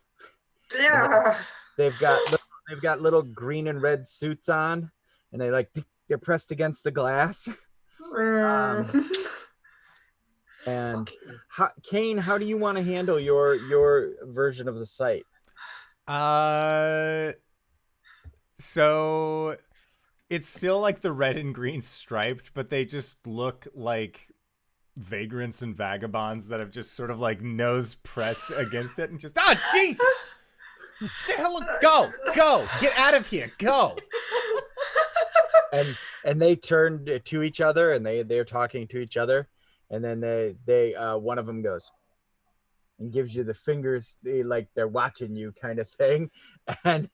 Yeah. They've got little green and red suits on, and they're pressed against the glass. And Kane, how do you want to handle your version of the site? So it's still like the red and green striped, but they just look like vagrants and vagabonds that have just sort of like nose pressed against it and just, oh Jesus! The hell, go, get out of here, go. And they turn to each other, and they're talking to each other, And then one of them goes and gives you the fingers, like they're watching you kind of thing. And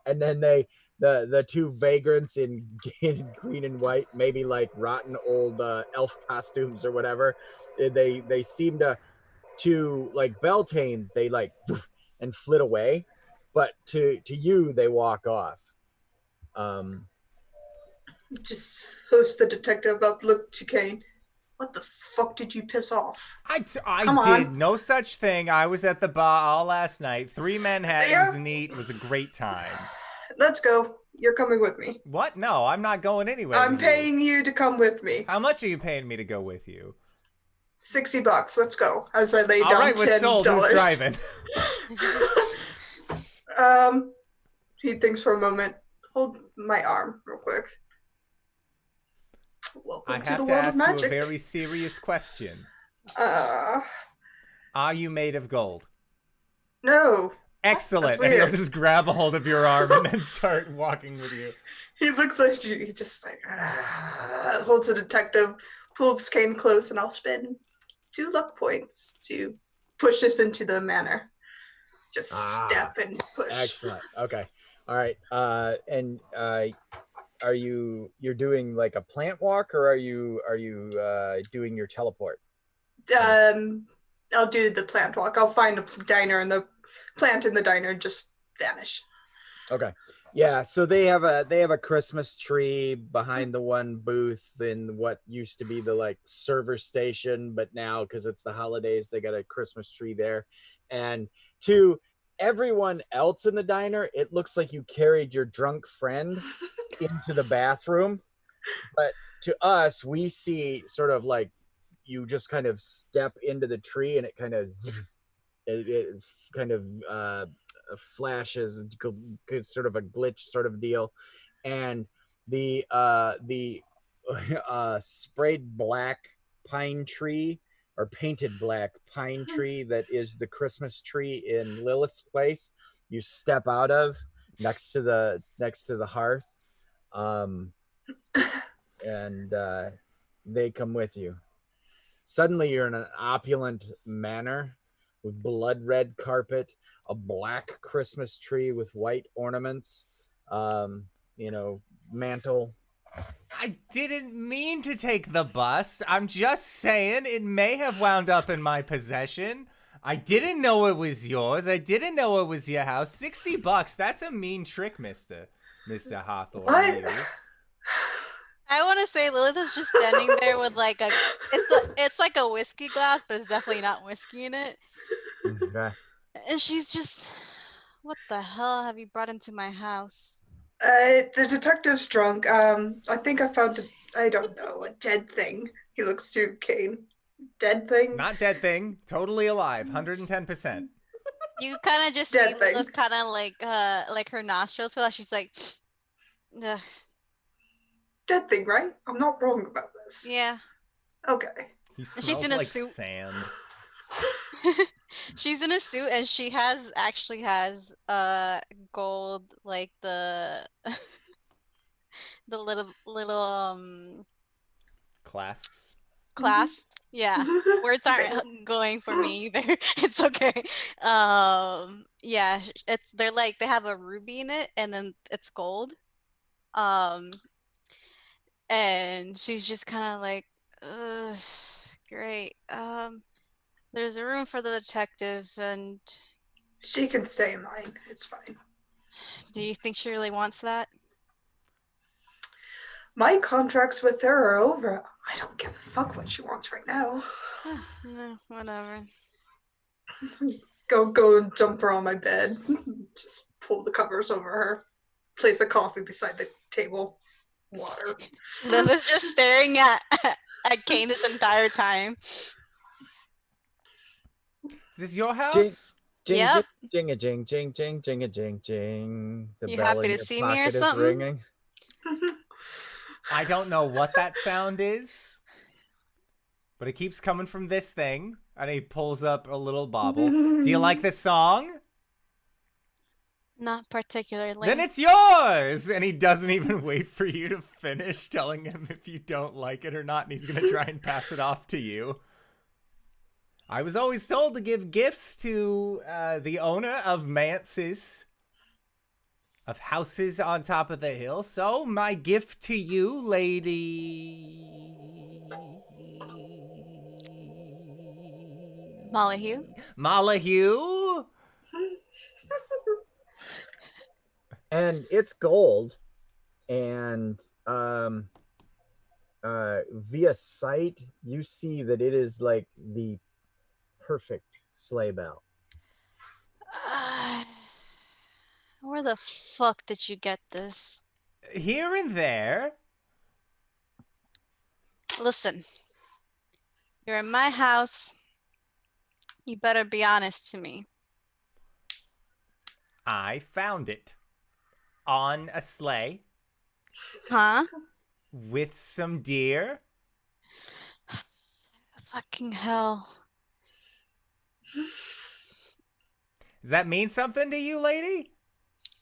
then the two vagrants in green and white, maybe like rotten old elf costumes or whatever, they seem to like Beltane, they like and flit away, but to you they walk off. Just host the detective up, look to Kane. What the fuck did you piss off? I Come did on. no such thing. I was at the bar all last night. 3 Manhattans neat. It was a great time. Let's go. You're coming with me. What? No, I'm not going anywhere. I'm with you. paying you to come with me. How much are you paying me to go with you? $60. Let's go. As I lay All down right, we're sold. $10. Who's driving? He thinks for a moment. Hold my arm real quick. Welcome I to have the to world of ask you a magic. very serious question. Uh, Are you made of gold? no. Excellent. That's And he'll weird. just grab a hold of your arm and then start walking with you. He looks at you. He just like holds a detective, pulls Kane close, and I'll spend 2 luck points to push this into the manor. Just step and push. Excellent. Okay. All right. And are you're doing like a plant walk, or are you doing your teleport? I'll do the plant walk. I'll find a diner, and the plant in the diner just vanish. Okay. Yeah, so they have a Christmas tree behind the one booth in what used to be the like server station, but now because it's the holidays, they got a Christmas tree there. And to everyone else in the diner, it looks like you carried your drunk friend into the bathroom. But to us, we see sort of like you just kind of step into the tree and it kind of it kind of flashes, sort of a glitch sort of deal, and the sprayed black pine tree or painted black pine tree that is the Christmas tree in Lilith's place, you step out of next to the hearth, and they come with you. Suddenly you're in an opulent manor with blood red carpet, a black Christmas tree with white ornaments, mantle. I didn't mean to take the bust. I'm just saying it may have wound up in my possession. I didn't know it was yours. I didn't know it was your house. $60. That's a mean trick, Mr. Hawthorne. What? I want to say Lilith is just standing there with like it's like a whiskey glass, but it's definitely not whiskey in it. Okay. And she's just, what the hell have you brought into my house? The detective's drunk. I think I found a dead thing. He looks to Kane. Dead thing? Not dead thing. Totally alive. 110%. You kind of just Dead see thing. Lilith kind of like her nostrils fill out. She's like, ugh. Dead thing, right? I'm not wrong about this. Yeah. Okay. He she's smells in a like suit. sand. She's in a suit and she actually has gold, like the the little Clasps. clasps. Yeah. Words aren't going for me either. It's okay. Yeah, they have a ruby in it and then it's gold. And she's just kind of like, ugh, great. There's a room for the detective, and She can stay in mine. It's fine. do you think she really wants that? My contracts with her are over. I don't give a fuck what she wants right now. No, whatever. Go and dump her on my bed. Just pull the covers over her. Place a coffee beside the table. Water. Lilith's just staring at Kane this entire time. Is this your house? Jing, Yep. jing, a jing, jing, jing, jing, a jing, jing. The You bell happy in to your see me or pocket is something? ringing. I don't know what that sound is, but it keeps coming from this thing. And he pulls up a little bauble. Do you like this song? Not particularly. Then it's yours! And he doesn't even wait for you to finish telling him if you don't like it or not, and he's gonna try and pass it off to you. I was always told to give gifts to the owner of manses, of houses on top of the hill, so my gift to you, lady... Molyneux? Molyneux? And it's gold, and via sight you see that it is like the perfect sleigh bell. Where the fuck did you get this? Here and there. Listen, you're in my house. You better be honest to me. I found it on a sleigh Huh? with some deer. Fucking hell. Does that mean something to you, lady?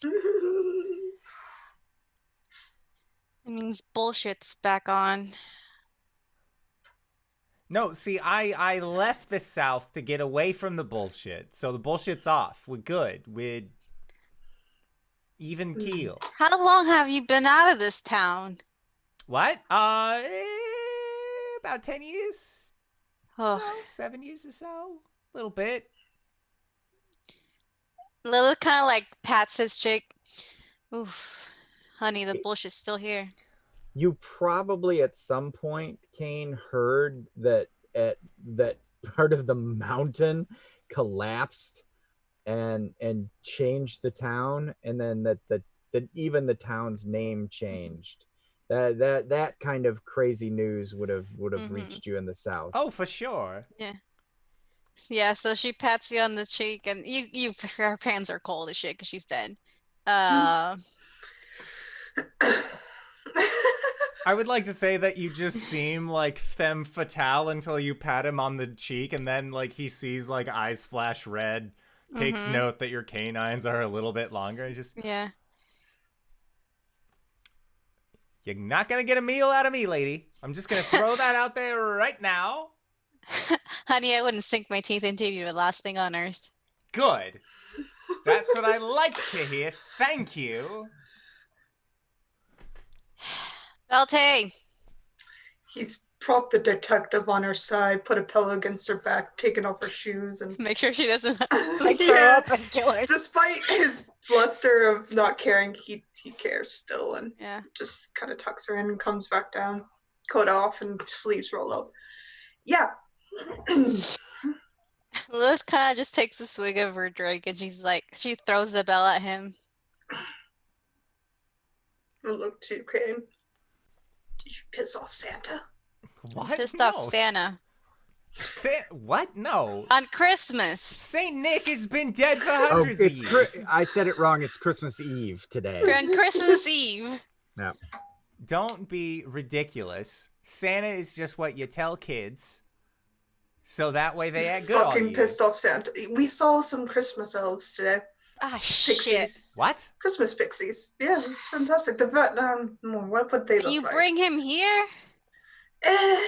It means bullshit's back on. No, see, I left the South to get away from the bullshit. So the bullshit's off. We're good. We're even keel. How long have you been out of this town? What? About 10 years. Oh, So, 7 years or so. A little bit. Lilith kind of like pats his cheek. Oof, honey, the bullshit's still here. You probably at some point, Kane, heard that that part of the mountain collapsed and changed the town, and then that even the town's name changed. That kind of crazy news would have reached you in the South. Oh, for sure. Yeah, so she pats you on the cheek, and her hands are cold as shit because she's dead. I would like to say that you just seem like femme fatale until you pat him on the cheek, and then like he sees like eyes flash red, takes note that your canines are a little bit longer, and just Yeah. You're not gonna get a meal out of me, lady. I'm just gonna throw that out there right now. Honey, I wouldn't sink my teeth into you the last thing on earth. Good. That's what I like to hear. Thank you. Belte! He's propped the detective on her side, put a pillow against her back, taken off her shoes, and Make sure she doesn't like throw Yeah. up and kill her. Despite his bluster of not caring, he cares still, and Yeah. just kind of tucks her in and comes back down, coat off and sleeves rolled up. Yeah. Lilith kind of just takes a swig of her drink, and she throws the bell at him. I look to Kane. Did you piss off Santa? What? Pissed No. off Santa. What? No. On Christmas. Saint Nick has been dead for Oh, hundreds of it's years. I said it wrong. It's Christmas Eve today. We're on Christmas Eve. No. Don't be ridiculous. Santa is just what you tell kids, so that way they act good on Fucking you. pissed off Santa. We saw some Christmas elves today. Ah, shit. Pixies. What? Christmas pixies. Yeah, it's fantastic. The what would they look You like? bring him here? No.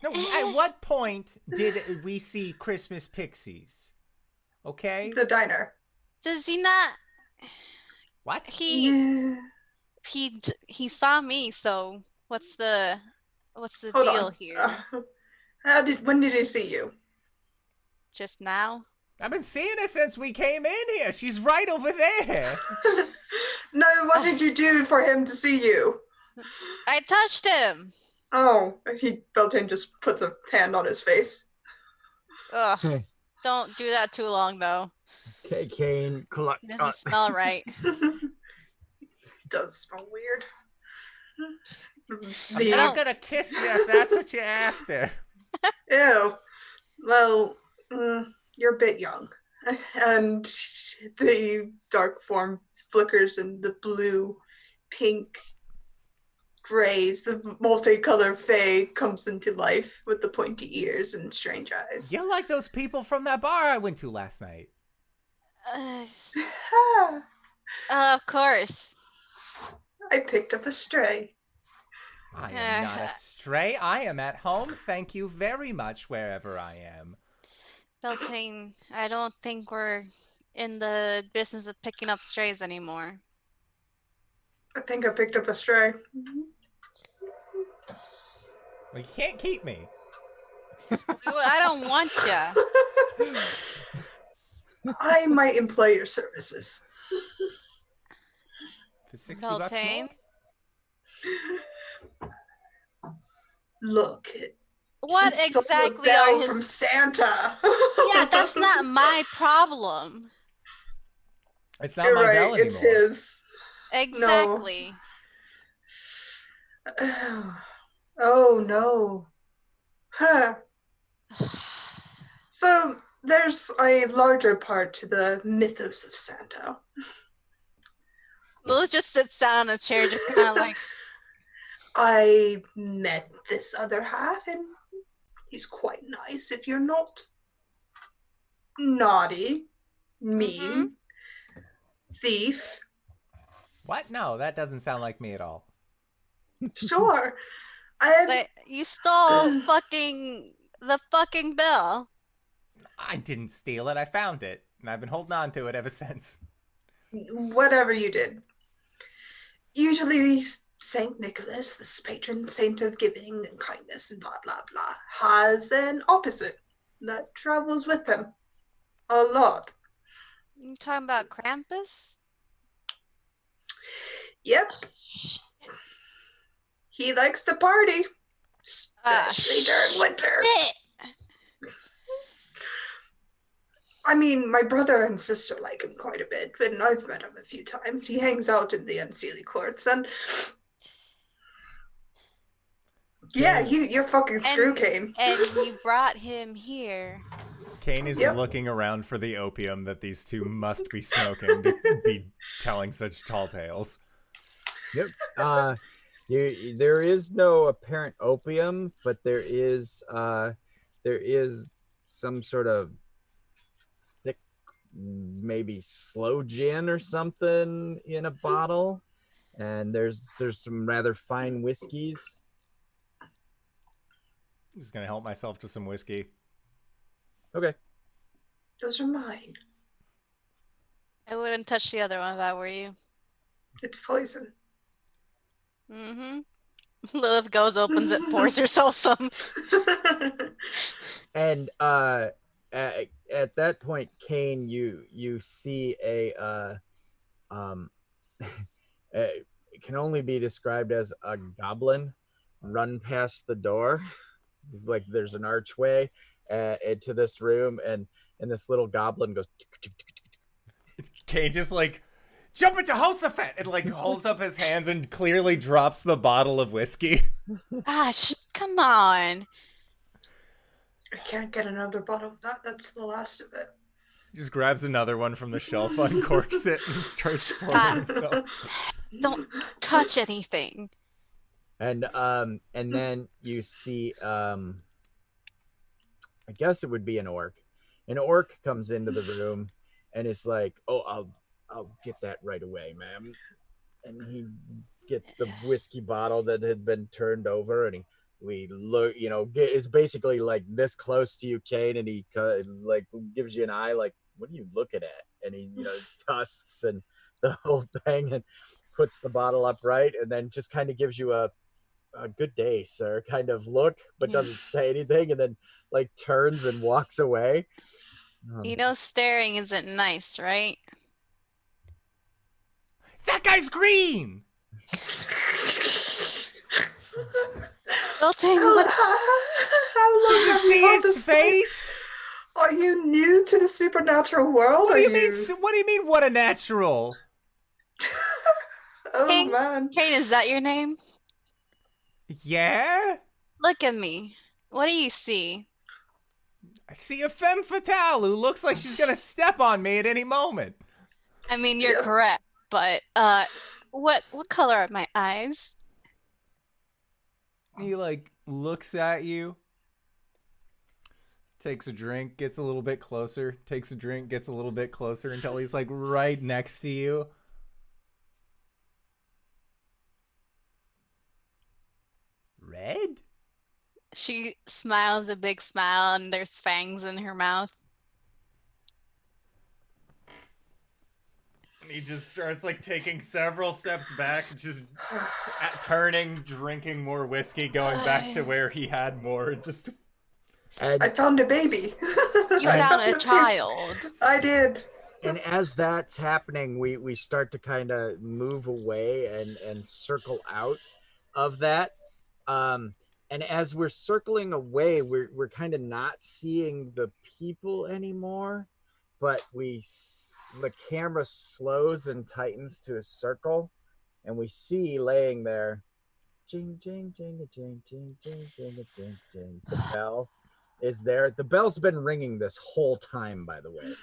At what point did we see Christmas pixies? Okay. The diner. Does he not? What? Yeah. He saw me, so what's the Hold deal on. here? When did he see you? Just now? I've been seeing her since we came in here. She's right over there. No, what did you do for him to see you? I touched him. Oh, Beltane just puts a hand on his face. Ugg. Hey. Don't do that too long though. Okay, Kane. It doesn't smell right. Does smell weird. I'm not gonna kiss you if that's what you're after. Ew. Well, you're a bit young. And the dark form flickers in the blue, pink, grays. The multicolored fae comes into life with the pointy ears and strange eyes. You're like those people from that bar I went to last night. Uh, Ah, of course. I picked up a stray. I am not a stray. I am at home. Thank you very much, wherever I am. Beltane, I don't think we're in the business of picking up strays anymore. I think I picked up a stray. Well, you can't keep me. I don't want ya. I might employ your services. For $60 more? Beltane, Look, what he stole a exactly are bell his... from Santa. Yeah, that's not my problem. It's not You're my right. bell It's anymore. his. Exactly. No. Oh no. Huh. So there's a larger part to the mythos of Santa. Lilith just sits down in a chair, just kind of like... I met this other half, and he's quite nice if you're not naughty, mean, thief. What? No, that doesn't sound like me at all. Sure. But you stole the fucking bell. I didn't steal it. I found it, and I've been holding on to it ever since. Whatever you did. Usually Saint Nicholas, this patron saint of giving and kindness and blah blah blah, has an opposite that travels with him a lot. You talking about Krampus? Yep. He likes to party, especially during winter. Shit. I mean, my brother and sister like him quite a bit, and I've met him a few times. He hangs out in the Unseelie courts, and yeah, you're fucking screw, Kane. And you brought him here. Kane is looking around for the opium that these two must be smoking to be telling such tall tales. Yep. There is no apparent opium, but there is some sort of thick, maybe slow gin or something in a bottle, and there's some rather fine whiskeys. I'm just gonna help myself to some whiskey. Okay. Those are mine. I wouldn't touch the other one if I were you. It's poison. Lilith goes, opens it, pours herself some. And at that point, Kane, you see it can only be described as a goblin run past the door. Like there's an archway into this room, and this little goblin goes. Kane just like, jump at Jehoshaphat, and like holds up his hands and clearly drops the bottle of whiskey. Come on. I can't get another bottle of that. That's the last of it. Just grabs another one from the shelf, uncorks it, and starts pouring himself. Don't touch anything. And then you see I guess it would be an orc. An orc comes into the room and is like, "Oh, I'll get that right away, ma'am." And he gets the whiskey bottle that had been turned over, and we look, is basically like this close to you, Kane, and he like gives you an eye, like, "What are you looking at?" And he, tusks and the whole thing, and puts the bottle upright, and then just kind of gives you a "good day, sir" kind of look, but doesn't say anything, and then like turns and walks away. Staring isn't nice, right? That guy's green! Beltane, How long Did you have you see held his this face? Are you new to the supernatural world? What do you mean? What do you mean? What a natural? Oh Kane? man. Kane, is that your name? Yeah? Look at me. What do you see? I see a femme fatale who looks like she's gonna step on me at any moment. I mean, you're correct, but what color are my eyes? He like looks at you, takes a drink, gets a little bit closer, takes a drink, gets a little bit closer until he's like right next to you. Red? She smiles a big smile and there's fangs in her mouth. And he just starts like taking several steps back, just turning, drinking more whiskey, going back to where he had more. Just And I found a baby. You found a child. I did. and as that's happening, we start to kind of move away and circle out of that. And as we're circling away, we're kind of not seeing the people anymore, but the camera slows and tightens to a circle, and we see laying there, jing jing jing jing jing jing jing jing jing. The bell is there. The bell's been ringing this whole time, by the way.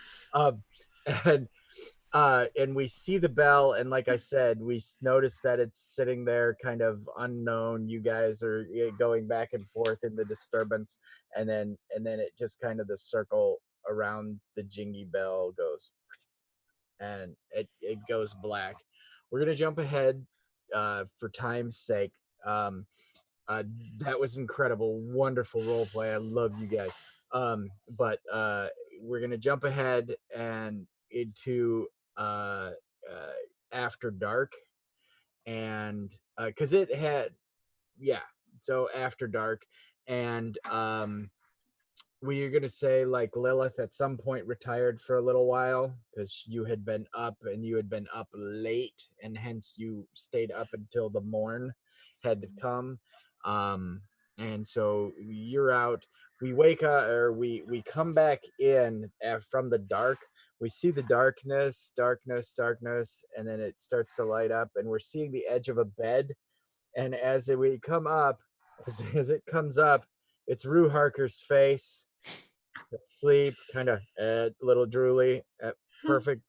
And we see the bell, and like I said, we notice that it's sitting there kind of unknown. You guys are going back and forth in the disturbance, and then it just kind of the circle around the jingy bell goes, and it goes black. We're gonna jump ahead for time's sake. That was incredible, wonderful role play. I love you guys. But we're gonna jump ahead and into After Dark, and because it had, yeah, so After Dark, and we are going to say like Lilith at some point retired for a little while because you had been up and you had been up late, and hence you stayed up until the morn had come. And so you're out. We wake up, or we come back in from the dark. We see the darkness, and then it starts to light up, and we're seeing the edge of a bed. And as we come up, as it comes up, it's Rue Harker's face, asleep, kind of little drooly, perfect,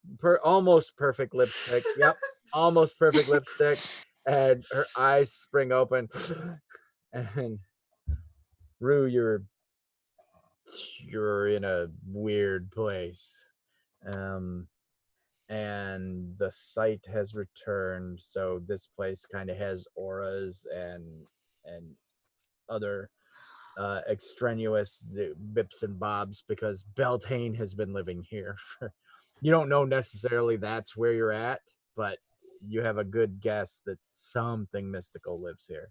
almost perfect lipstick. Yep, almost perfect lipstick, and her eyes spring open. And Rue, you're in a weird place, and the sight has returned. So this place kind of has auras and other extraneous bips and bobs, because Beltane has been living here for, you don't know necessarily that's where you're at, but you have a good guess that something mystical lives here.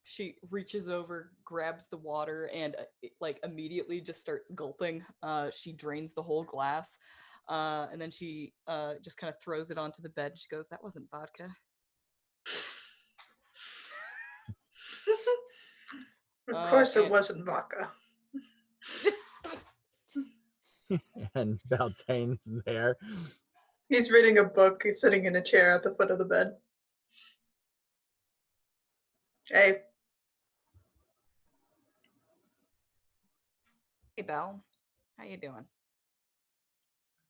She reaches over, grabs the water, and like immediately just starts gulping. She drains the whole glass, and then she just kind of throws it onto the bed. She goes, "That wasn't vodka." Of course, it and- wasn't vodka. And Beltane's there. He's reading a book. He's sitting in a chair at the foot of the bed. Hey. Hey, Belle, how you doing?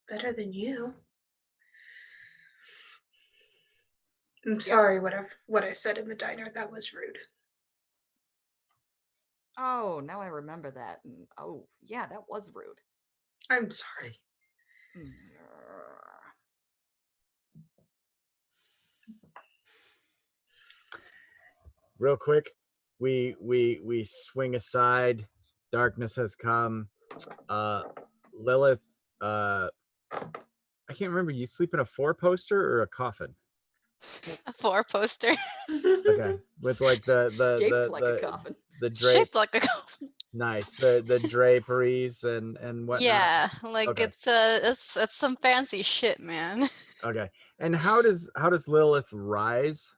Better than you. I'm sorry what I said in the diner. That was rude. Oh, now I remember that. And, oh, yeah, that was rude. I'm sorry. Real quick, we swing aside. Darkness has come. Lilith, I can't remember. You sleep in a 4-poster or a coffin? A 4-poster. Okay, with like Shaped like a coffin. the drape. Shaped like a coffin. Nice, the draperies and whatnot. Yeah, like Okay. it's some fancy shit, man. Okay, and how does Lilith rise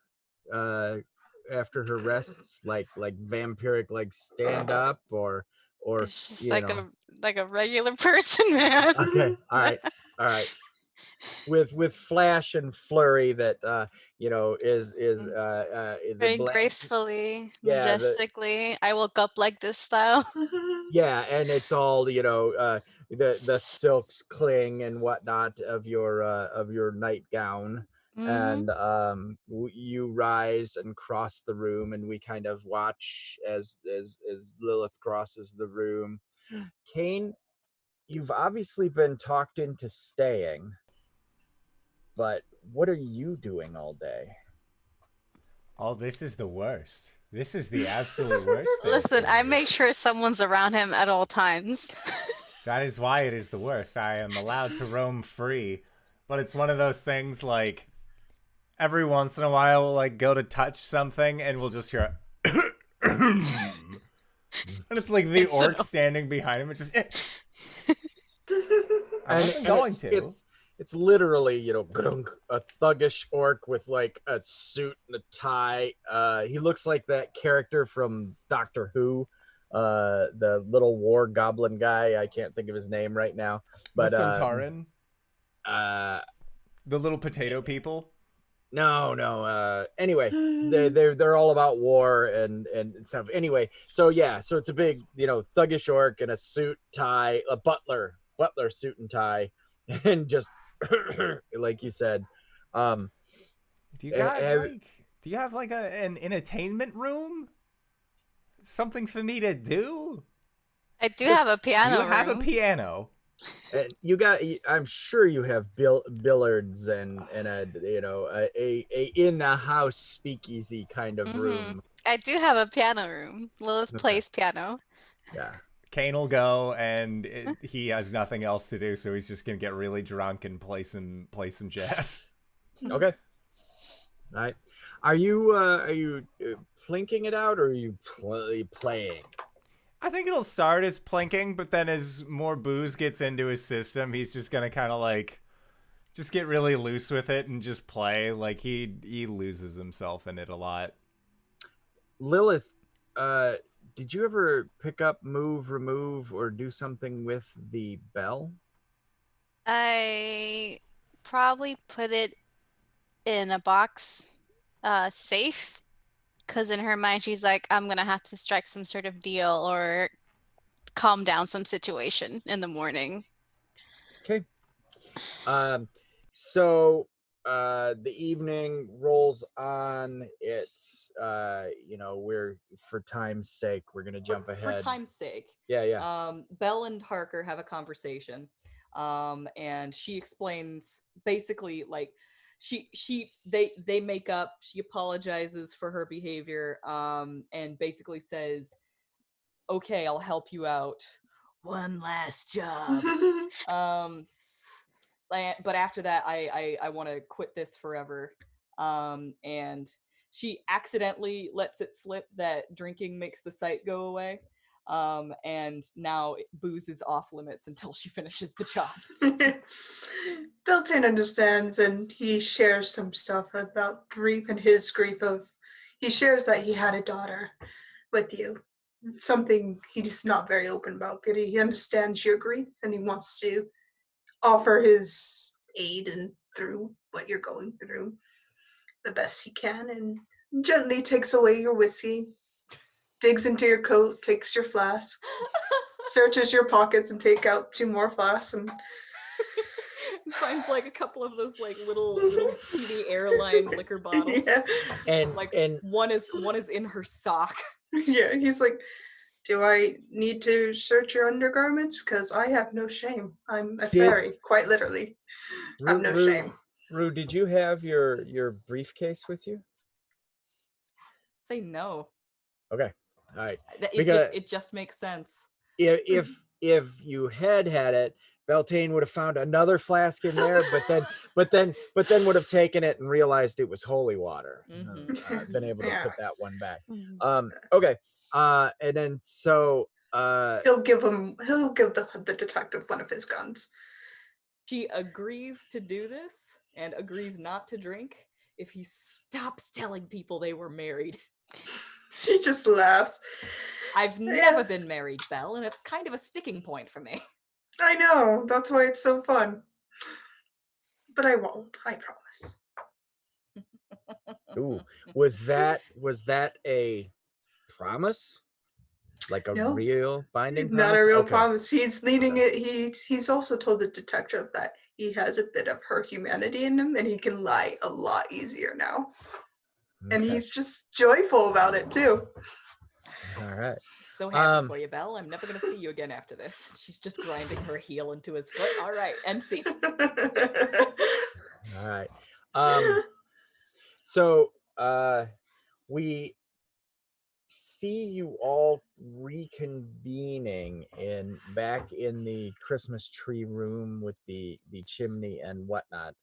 after her rests? Like vampiric, like stand up, or It's just you like know. a regular person, man. Okay, all right. With flash and flurry that is Very gracefully, Yeah, majestically. I woke up like this style. yeah, and it's all the silks cling and whatnot of your nightgown. Mhm. And you rise and cross the room, and we kind of watch as Lilith crosses the room, Kane, you've obviously been talked into staying, but what are you doing all day? Oh, this is the worst. This is the absolute worst thing. Listen, for I me. make sure someone's around him at all times. That is why it is the worst. I am allowed to roam free, but it's one of those things like every once in a while we'll like go to touch something and we'll just hear and it's like the orc standing behind him. It's just I wasn't going to. It's literally, you know, a thuggish orc with like a suit and a tie. He looks like that character from Doctor Who, the little war goblin guy. I can't think of his name right now, but the Centauran, the little potato people. No. Anyway, they're all about war and stuff. Anyway, so yeah, so it's a big, you know, thuggish orc in a suit, tie, a butler suit and tie, and just like you said. Do you have like an entertainment room? Something for me to do? I do have a piano You have a room. piano. I'm sure you have billiards and a, you know, a in a house speakeasy kind of room. I do have a piano room. Lilith plays piano. Yeah. Kane will go, and he has nothing else to do, so he's just gonna get really drunk and play some jazz. Okay. All right. Are you plinking it out, or are you playing? I think it'll start as plinking, but then as more booze gets into his system, he's just gonna kind of like just get really loose with it and just play. Like he loses himself in it a lot. Lilith, did you ever pick up, move, remove, or do something with the bell? I probably put it in a box, safe. Because in her mind, she's like, I'm going to have to strike some sort of deal or calm down some situation in the morning. Okay. So the evening rolls on. It's, you know, we're, for time's sake, we're going to jump ahead. For time's sake. Yeah. Belle and Harker have a conversation. And she explains basically like, they make up, she apologizes for her behavior, and basically says, okay, I'll help you out. One last job. But after that, I want to quit this forever. And she accidentally lets it slip that drinking makes the sight go away. And now booze is off limits until she finishes the job. Beltane understands, and he shares some stuff about grief and his grief he shares that he had a daughter with you. Something he's not very open about, but he understands your grief and he wants to offer his aid and through what you're going through the best he can, and gently takes away your whiskey, digs into your coat, takes your flask, searches your pockets and take out 2 more flasks, and finds like a couple of those like little teeny airline liquor bottles. Yeah. And one is in her sock. Yeah, he's like, do I need to search your undergarments? Because I have no shame. I'm a fairy, quite literally. I have no shame. Rue, did you have your briefcase with you? Say no. Okay. All right. It just makes sense. If you had it, Beltane would have found another flask in there, but then would have taken it and realized it was holy water. Been able to put that one back. Okay. And then so he'll give the detective one of his guns. She agrees to do this and agrees not to drink if he stops telling people they were married. He just laughs. I've never been married, Belle, and it's kind of a sticking point for me. I know, that's why it's so fun. But I won't, I promise. Ooh, was that a promise? Like a real binding promise? Not a real promise. He's leading it. He's also told the detective that he has a bit of her humanity in him and he can lie a lot easier now. And he's just joyful about it too. All right. So happy for you, Belle. I'm never gonna see you again after this. She's just grinding her heel into his foot. All right, end scene. All right. So we see you all reconvening back in the Christmas tree room with the chimney and whatnot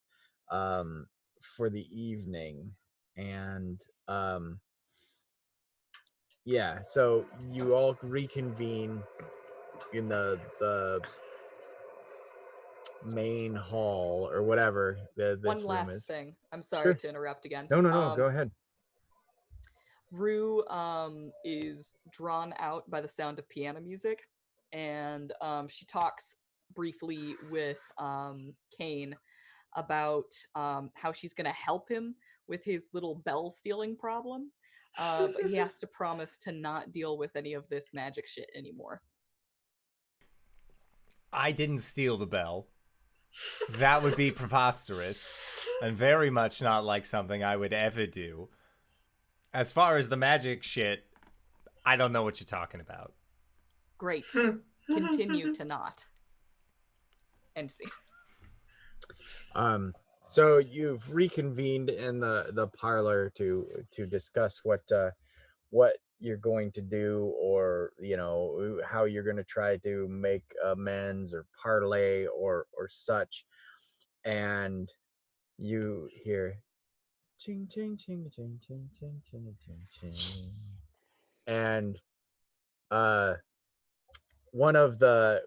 for the evening. And yeah, so you all reconvene in the main hall or whatever this One room last is. thing. I'm sorry Sure. to interrupt again. No, go ahead. Rue is drawn out by the sound of piano music, and she talks briefly with Kane about how she's going to help him with his little bell stealing problem, but he has to promise to not deal with any of this magic shit anymore. I didn't steal the bell. That would be preposterous and very much not like something I would ever do. As far as the magic shit, I don't know what you're talking about. Great. Continue to not. End scene. So you've reconvened in the parlor to discuss what you're going to do, or how you're going to try to make amends or parlay or such. And you hear ching ching ching ching ching ching ching ching ching, and one of the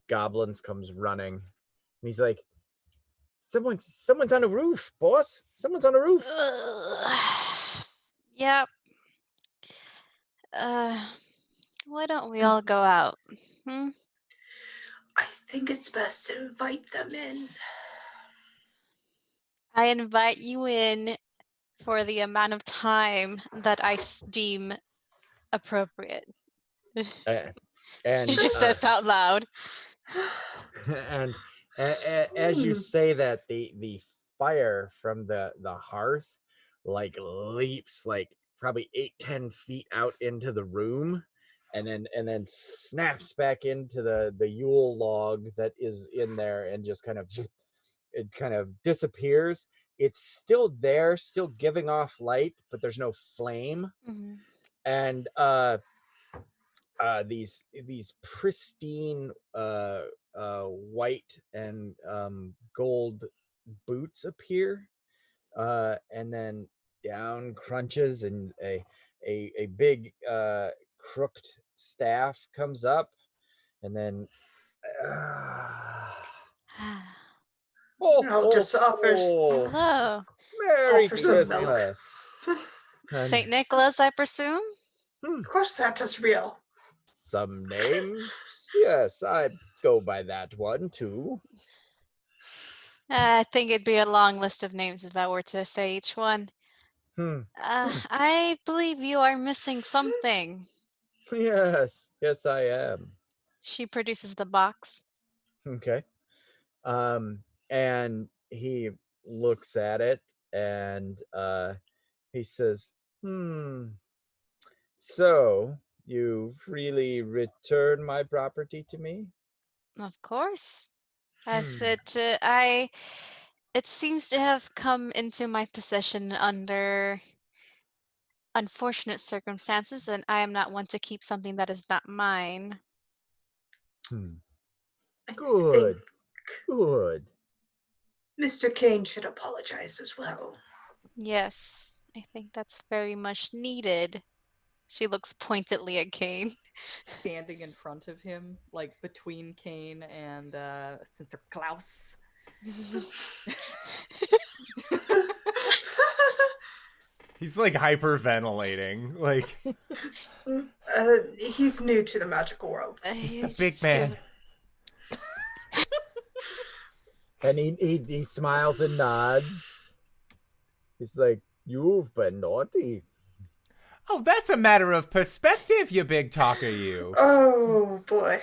goblins comes running, and he's like, someone's on the roof, boss. Someone's on the roof. Yep. Why don't we all go out? Hmm? I think it's best to invite them in. I invite you in for the amount of time that I deem appropriate. And She just says out loud. and as you say that, the fire from the hearth like leaps like probably 8-10 feet out into the room, and then snaps back into the Yule log that is in there, and just kind of disappears. It's still there, still giving off light, but there's no flame. Mm-hmm. And these pristine white and gold boots appear, and then down crunches, and a big crooked staff comes up, and then Just offers. Hello. Merry Offer some milk. Christmas. And St. Nicholas, I presume? Of course, Santa's real. some names, yes, I go by that one too. I think it'd be a long list of names if I were to say each one. I believe you are missing something. Yes, I am. She produces the box. Okay. And he looks at it, and he says, so you've really returned my property to me? Of course. It seems to have come into my possession under unfortunate circumstances, and I am not one to keep something that is not mine. Good. Mr. Kane should apologize as well. Yes, I think that's very much needed. She looks pointedly at Kane. Standing in front of him, like between Kane and Sinterklaas. He's like hyperventilating. Like he's new to the magical world. he's the big man. And he smiles and nods. He's like, you've been naughty. Oh, that's a matter of perspective, you big talker, you. Oh boy.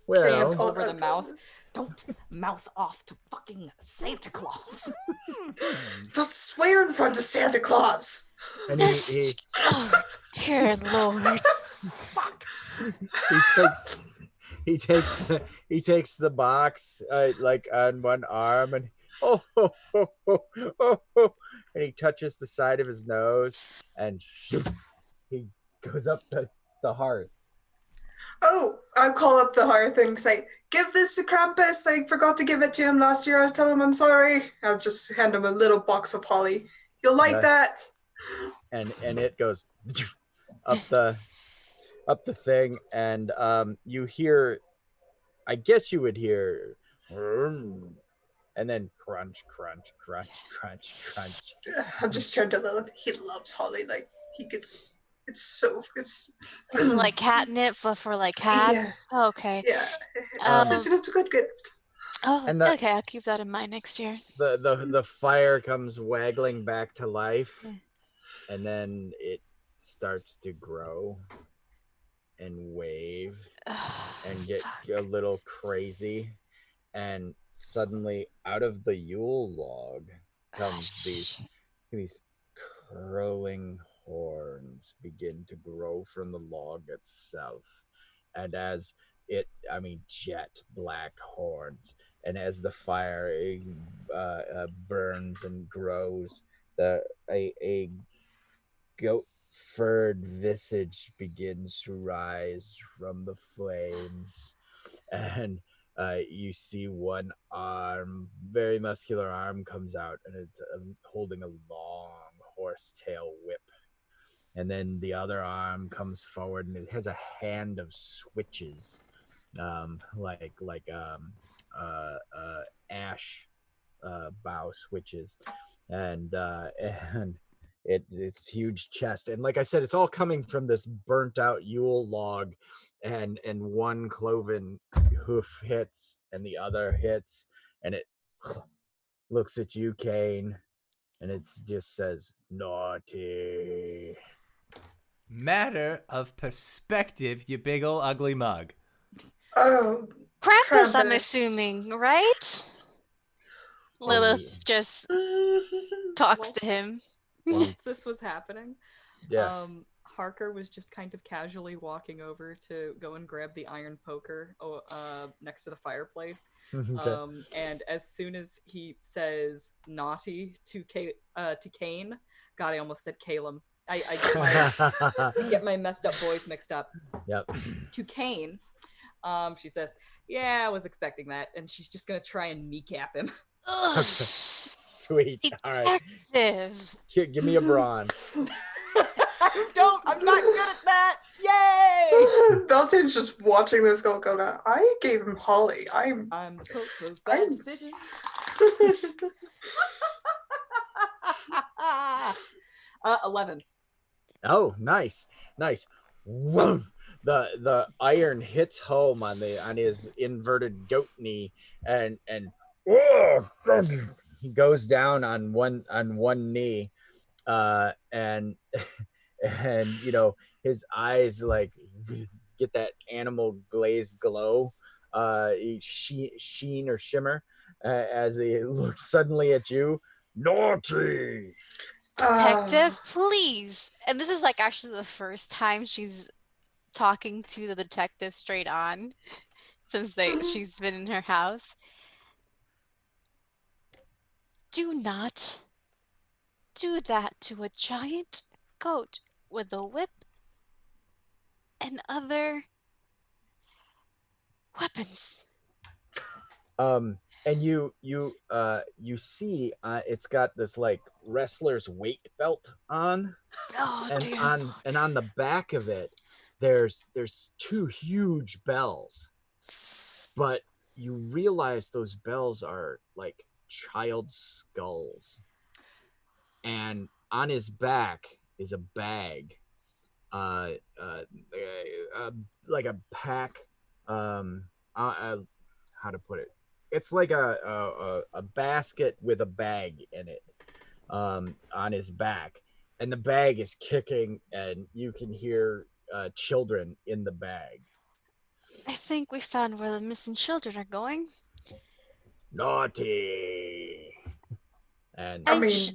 Well, Over the mouth. Don't mouth off to fucking Santa Claus. Don't swear in front of Santa Claus. And Oh, dear Lord. Fuck. he takes the box like on one arm and oh, and he touches the side of his nose and he goes up the hearth. Oh, I'll call up the hearth and say, give this to Krampus. I forgot to give it to him last year. I'll tell him I'm sorry. I'll just hand him a little box of holly. You'll like that. And it goes up the thing, and you hear, I guess you would hear, and then crunch, crunch, crunch, crunch, crunch. I'll just turn to Lilith. He loves holly. Like, he gets... It's Is it like catnip for like cats? Yeah. Okay. Yeah. It's a good gift. Oh, okay. I'll keep that in mind next year. The fire comes waggling back to life, and then it starts to grow and wave and get a little crazy, and suddenly out of the Yule log comes these curling horns begin to grow from the log itself, and as jet black horns, and as the fire burns and grows, a goat furred visage begins to rise from the flames, and you see one arm, very muscular arm, comes out, and it's holding a long horsetail whip. And then the other arm comes forward, and it has a hand of switches, like ash bough switches, and its huge chest. And like I said, it's all coming from this burnt out Yule log, and one cloven hoof hits, and the other hits, and it looks at you, Kane, and it just says, naughty. Matter of perspective, you big ol' ugly mug. Oh, Krampus, I'm assuming, right? Lilith just talks to him. Whilst this was happening, yeah. Harker was just kind of casually walking over to go and grab the iron poker next to the fireplace. Okay. And as soon as he says naughty to Kane, God, I almost said Calum. I get my messed up boys mixed up. Yep. To Kane, she says, yeah, I was expecting that. And she's just going to try and kneecap him. Okay. Sweet. All right. Here, give me a brawn. I'm not good at that. Yay! Belton's just watching this go down. I gave him holly. I'm the Pope's bad decision. 11. Oh, nice. Whoa. The iron hits home on his inverted goat knee, and he goes down on one knee, and his eyes like get that animal glazed glow, sheen or shimmer, as he looks suddenly at you. Naughty. Detective, please. And this is like actually the first time she's talking to the detective straight on since she's been in her house. Do not do that to a giant goat with a whip and other weapons. And you see it's got this like wrestler's weight belt on. Oh, and dear. on the back of it there's two huge bells, but you realize those bells are like child skulls, and on his back is a bag, like a pack, how to put it, it's like a basket with a bag in it, on his back, and the bag is kicking, and you can hear children in the bag. I think we found where the missing children are going. Naughty. And I I'm mean, sh-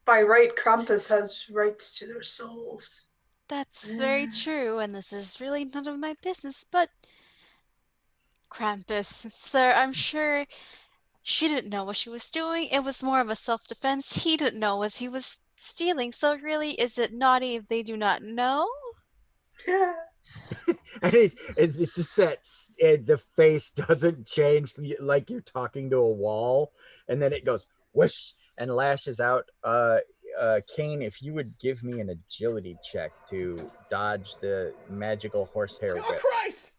by right, Krampus has rights to their souls. that's very true, and this is really none of my business, but Krampus, sir, I'm sure she didn't know what she was doing. It was more of a self-defense. He didn't know what he was stealing. So really, is it naughty if they do not know? Yeah. and it's just that the face doesn't change, like you're talking to a wall, and then it goes whoosh and lashes out. Kane, if you would give me an agility check to dodge the magical horsehair Oh whip. Christ!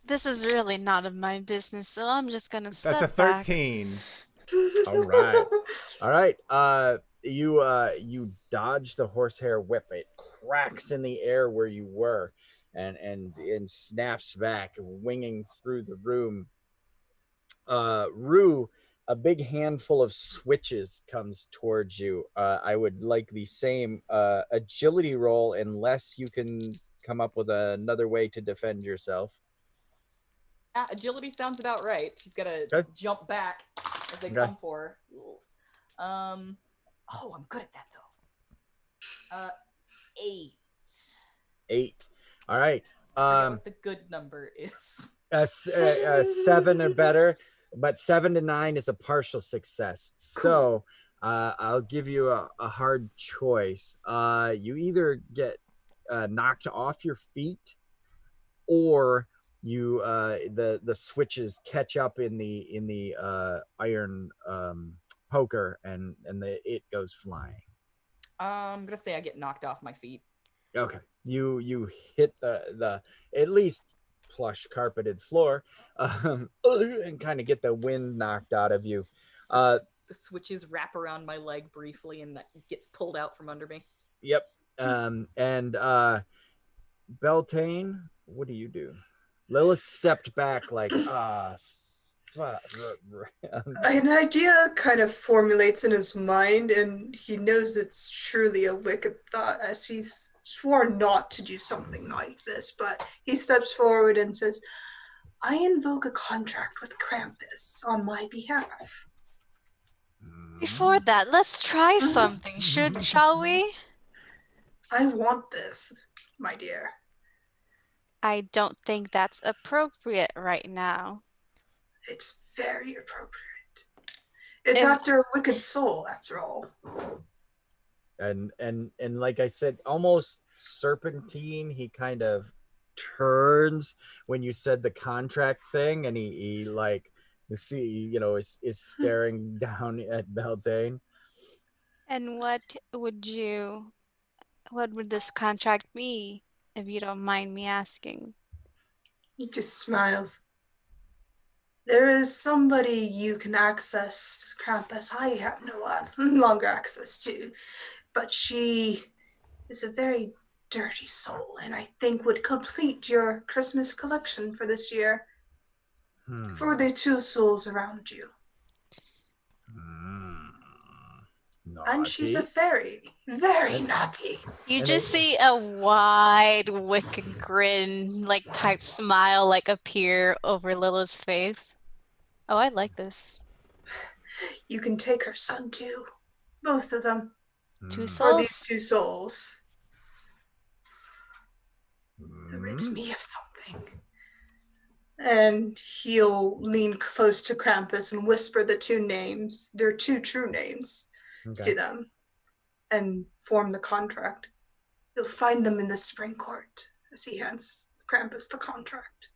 This is really none of my business, so I'm just gonna That's step a back. 13. All right. You dodge the horsehair whip. It cracks in the air where you were, and snaps back, winging through the room. Rue, a big handful of switches comes towards you. I would like the same agility roll, unless you can come up with another way to defend yourself. Agility sounds about right. She's gotta Okay. jump back as they Okay. come for her. I'm good at that though. 8. 8. All right. I forget what the good number is. 7 or better, but 7 to 9 is a partial success. So I'll give you a hard choice. You either get knocked off your feet, or you the switches catch up in the iron poker, and it goes flying. I'm gonna say I get knocked off my feet. Okay, you hit the at least plush carpeted floor, and kind of get the wind knocked out of you. The switches wrap around my leg briefly, and that gets pulled out from under me. Yep. And Beltane, what do you do? Lilith stepped back like, An idea kind of formulates in his mind, and he knows it's truly a wicked thought, as he's sworn not to do something like this. But he steps forward and says, I invoke a contract with Krampus on my behalf. Before that, let's try something, shall we? I want this, my dear. I don't think that's appropriate right now. It's very appropriate. It's after a wicked soul, after all. And like I said, almost serpentine, he kind of turns when you said the contract thing, and he like is staring down at Beltane. And what would this contract be, if you don't mind me asking? He just smiles. There is somebody you can access, Krampus. I have no longer access to, but she is a very dirty soul, and I think would complete your Christmas collection for this year. For the 2 souls around you. And she's a fairy. Very naughty. You just see a wide, wicked grin, like type smile, like appear over Lilith's face. Oh, I like this. You can take her son too. Both of them. 2 souls? For these 2 souls. Rid me of something. And he'll lean close to Krampus and whisper the 2 names, their 2 true names, to them, and form the contract. You'll find them in the spring court, as he hands Krampus the contract.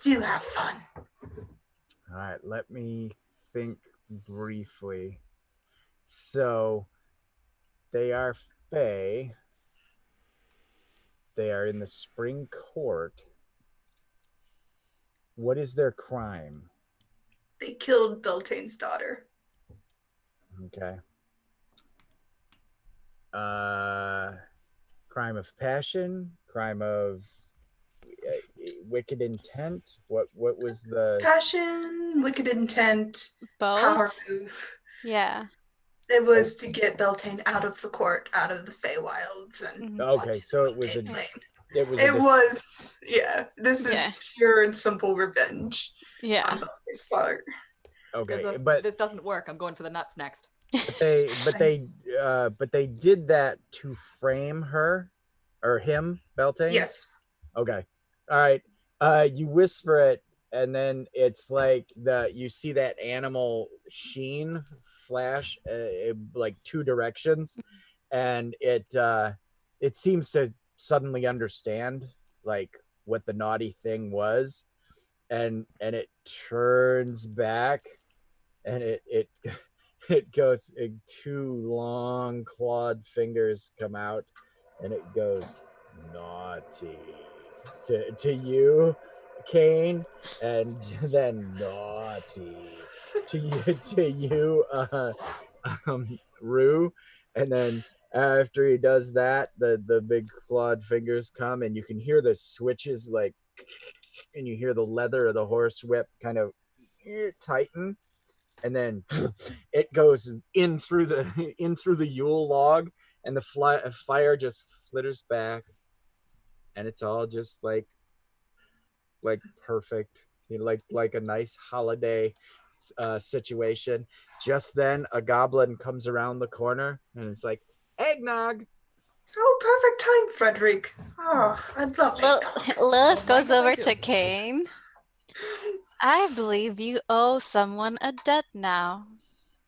Do have fun. All right, let me think briefly. So they are fae. They are in the spring court. What is their crime? They killed Beltane's daughter. Okay. Crime of passion, crime of wicked intent. What was the passion, wicked intent, both? Power move? Yeah. It was to get Beltane out of the court, out of the Feywilds, and okay. So it was It was. It was. Yeah. This Yeah. is pure and simple revenge Yeah. on the other part. Okay, If but this doesn't work, I'm going for the nuts next. but they did that to frame her or him, Beltane. Yes. Okay. All right. You whisper it, and then it's like you see that animal sheen flash like two directions, and it seems to suddenly understand like what the naughty thing was, and it turns back, and it it goes, two long clawed fingers come out, and it goes naughty to you, Kane, and then naughty to you, Rue, and then after he does that, the big clawed fingers come, and you can hear the switches like, and you hear the leather of the horse whip kind of tighten, and then it goes in through the Yule log, and the fire just flitters back, and it's all just like perfect, like a nice holiday situation. Just then a goblin comes around the corner, and it's like, eggnog. Oh, perfect time, Frederick. Oh, I love it. Lilith goes over to Kane. I believe you owe someone a debt now.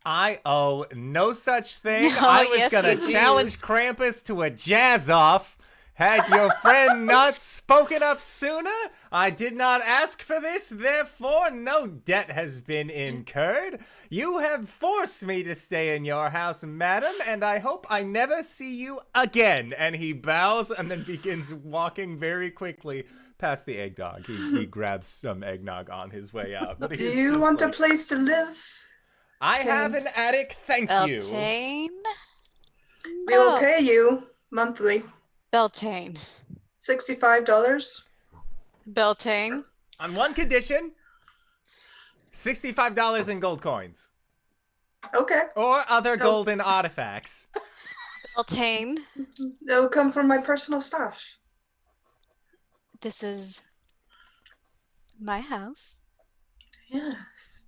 I owe no such thing. Oh, I was yes, gonna you do. challenge Krampus to a jazz off. Had your friend not spoken up sooner, I did not ask for this, therefore no debt has been incurred. You have forced me to stay in your house, madam, and I hope I never see you again. And he bows and then begins walking very quickly past the eggnog. He grabs some eggnog on his way out. But Do you want a place to live? I have an attic, thank you. Beltane? We'll pay you monthly. Beltane. $65. Beltane. On one condition, $65 in gold coins. Okay. Or other golden artifacts. Beltane. They'll come from my personal stash. This is my house. Yes.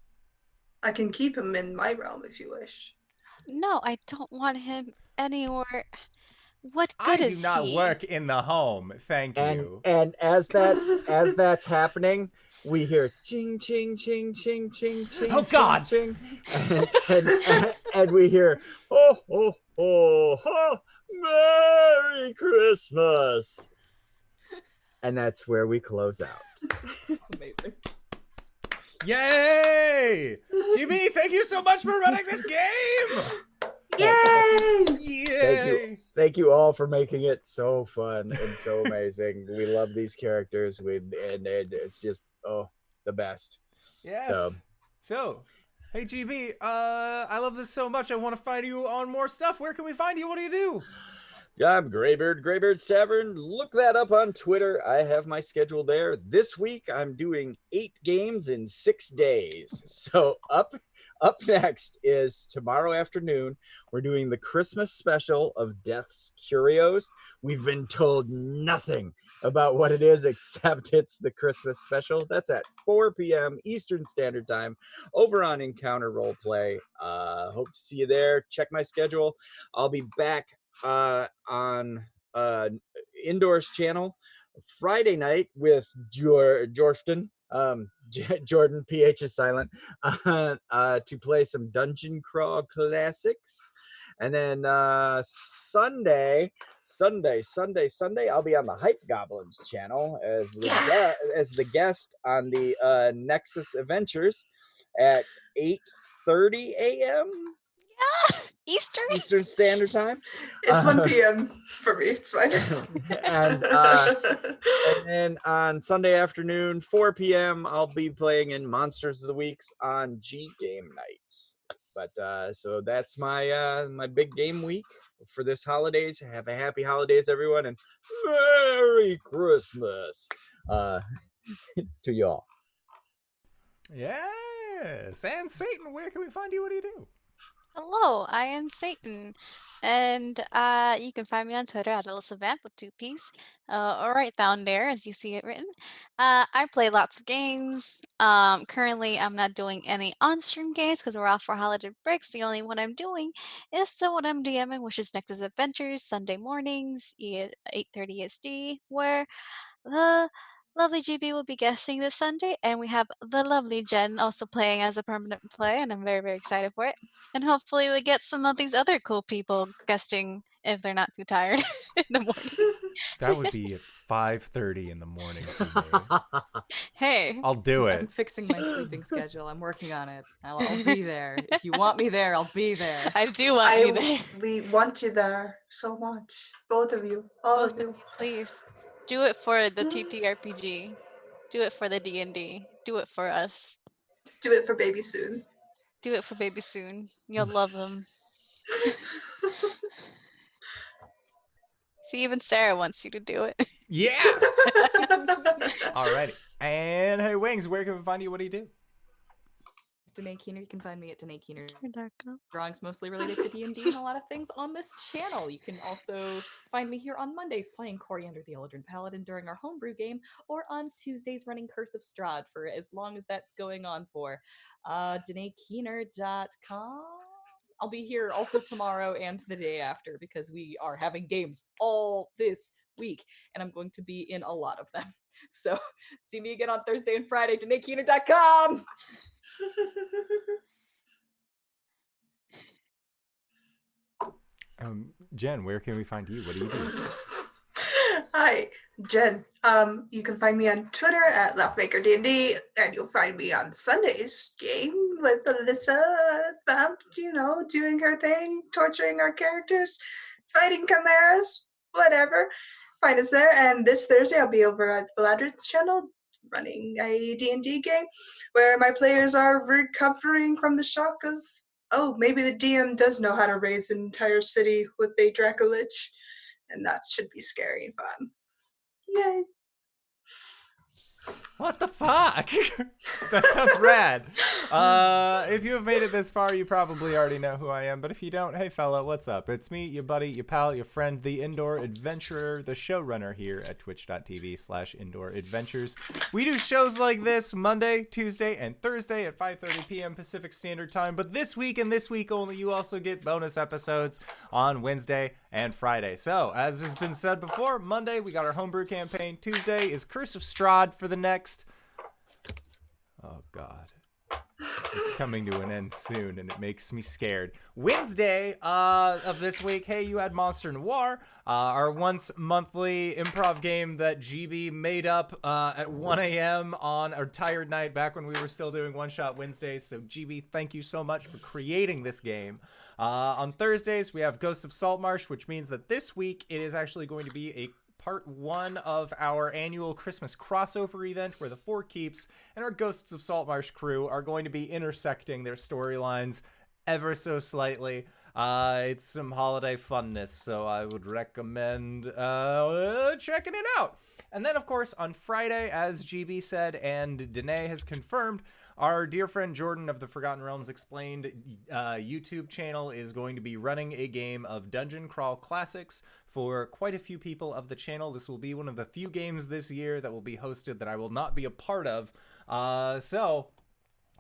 I can keep him in my realm if you wish. No, I don't want him anywhere. What good is he? I do not work in the home, thank you. And as that's happening, we hear ching ching ching ching ching ching. Oh God! Ching, and we hear ho ho ho ho, Merry Christmas, and that's where we close out. Amazing. Yay! GB, thank you so much for running this game! Yay! Yay! Thank you all for making it so fun and so amazing. We love these characters. And it's just the best. Yes. So, hey GB, I love this so much. I want to find you on more stuff. Where can we find you? What do you do? I'm Graybeard's Tavern. Look that up on Twitter. I have my schedule there. This week I'm doing 8 games in 6 days. So up next is tomorrow afternoon. We're doing the Christmas special of Death's Curios. We've been told nothing about what it is except it's the Christmas special. That's at 4 p.m. Eastern Standard Time over on Encounter Roleplay. Hope to see you there. Check my schedule. I'll be back on Indoors channel Friday night with Jordan Jordan, PH is silent, to play some Dungeon Crawl classics. And then Sunday, I'll be on the Hype Goblins channel as the guest on the Nexus Adventures at 8:30 a.m. Eastern Standard Time. It's 1 p.m. for me. It's fine. and then on Sunday afternoon, 4 p.m., I'll be playing in Monsters of the Weeks on G Game Nights. But so that's my my big game week for this holidays. Have a happy holidays, everyone, and Merry Christmas to y'all. Yes. And Satan, where can we find you? What do you do? Hello, I am Satan, and you can find me on Twitter at Elizabeth with 2 P's, or right down there as you see it written. I play lots of games. Currently, I'm not doing any on-stream games because we're off for holiday breaks. The only one I'm doing is the one I'm DMing, which is Nexus Adventures, Sunday mornings, 8:30 SD, where the lovely GB will be guesting this Sunday, and we have the lovely Jen also playing as a permanent play, and I'm very, very excited for it. And hopefully we get some of these other cool people guesting if they're not too tired in the morning. That would be at 5:30 in the morning for me. Hey, I'll do I'm it. fixing my sleeping schedule. I'm working on it. I'll be there. If you want me there, I'll be there. I do want you there. We want you there so much. Both of you. All Both of of you. you, please. Do it for the TTRPG. Do it for the D&D. Do it for us. Do it for baby soon. Do it for baby soon. You'll love them. See, even Sarah wants you to do it. Yes! Alrighty. And hey, Wings, where can we find you? What do you do? It's Danae Keener. You can find me at Danae Keener. Darko. Drawings mostly related to D&D and a lot of things on this channel. You can also find me here on Mondays playing Coriander the Eldrin Paladin during our homebrew game, or on Tuesdays running Curse of Strahd for as long as that's going on for. DanaeKeener.com. I'll be here also tomorrow and the day after because we are having games all this week, and I'm going to be in a lot of them. So see me again on Thursday and Friday, DanaeKeener.com. Jen, where can we find you? What do you do? Hi, Jen. You can find me on Twitter at LaughmakerDND, and you'll find me on Sunday's game with Alyssa, doing her thing, torturing our characters, fighting chimeras, whatever. Find us there. And this Thursday, I'll be over at Beladrit's channel running a D&D game where my players are recovering from the shock of, maybe the DM does know how to raise an entire city with a Dracolich. And that should be scary and fun. Yay. What the fuck? That sounds rad. If you have made it this far, you probably already know who I am. But if you don't, hey fella, what's up? It's me, your buddy, your pal, your friend, the Indoor Adventurer, the showrunner here at twitch.tv/Indoor Adventures. We do shows like this Monday, Tuesday, and Thursday at 5:30 p.m. Pacific Standard Time. But this week and this week only, you also get bonus episodes on Wednesday and Friday. So, as has been said before, Monday we got our homebrew campaign. Tuesday is Curse of Strahd for the next. Oh God, it's coming to an end soon, and it makes me scared. Wednesday of this week, hey, you had Monster Noire, our once monthly improv game that GB made up at 1 a.m. on a tired night back when we were still doing one-shot Wednesdays. So GB, thank you so much for creating this game. On Thursdays, we have Ghosts of Saltmarsh, which means that this week it is actually going to be a part 1 of our annual Christmas crossover event where the Four Keeps and our Ghosts of Saltmarsh crew are going to be intersecting their storylines ever so slightly. It's some holiday funness, so I would recommend checking it out. And then, of course, on Friday, as GB said and Danae has confirmed, our dear friend Jordan of the Forgotten Realms Explained YouTube channel is going to be running a game of Dungeon Crawl Classics for quite a few people of the channel. This will be one of the few games this year that will be hosted that I will not be a part of. So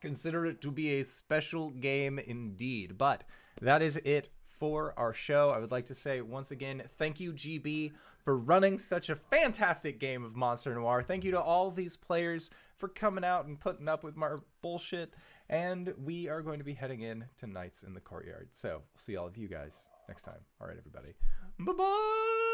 consider it to be a special game indeed. But that is it for our show. I would like to say once again, thank you, GB, for running such a fantastic game of Monster Noire. Thank you to all these players for coming out and putting up with my bullshit. And we are going to be heading in to Nights in the Courtyard. So we'll see all of you guys next time. All right, everybody. Bye-bye.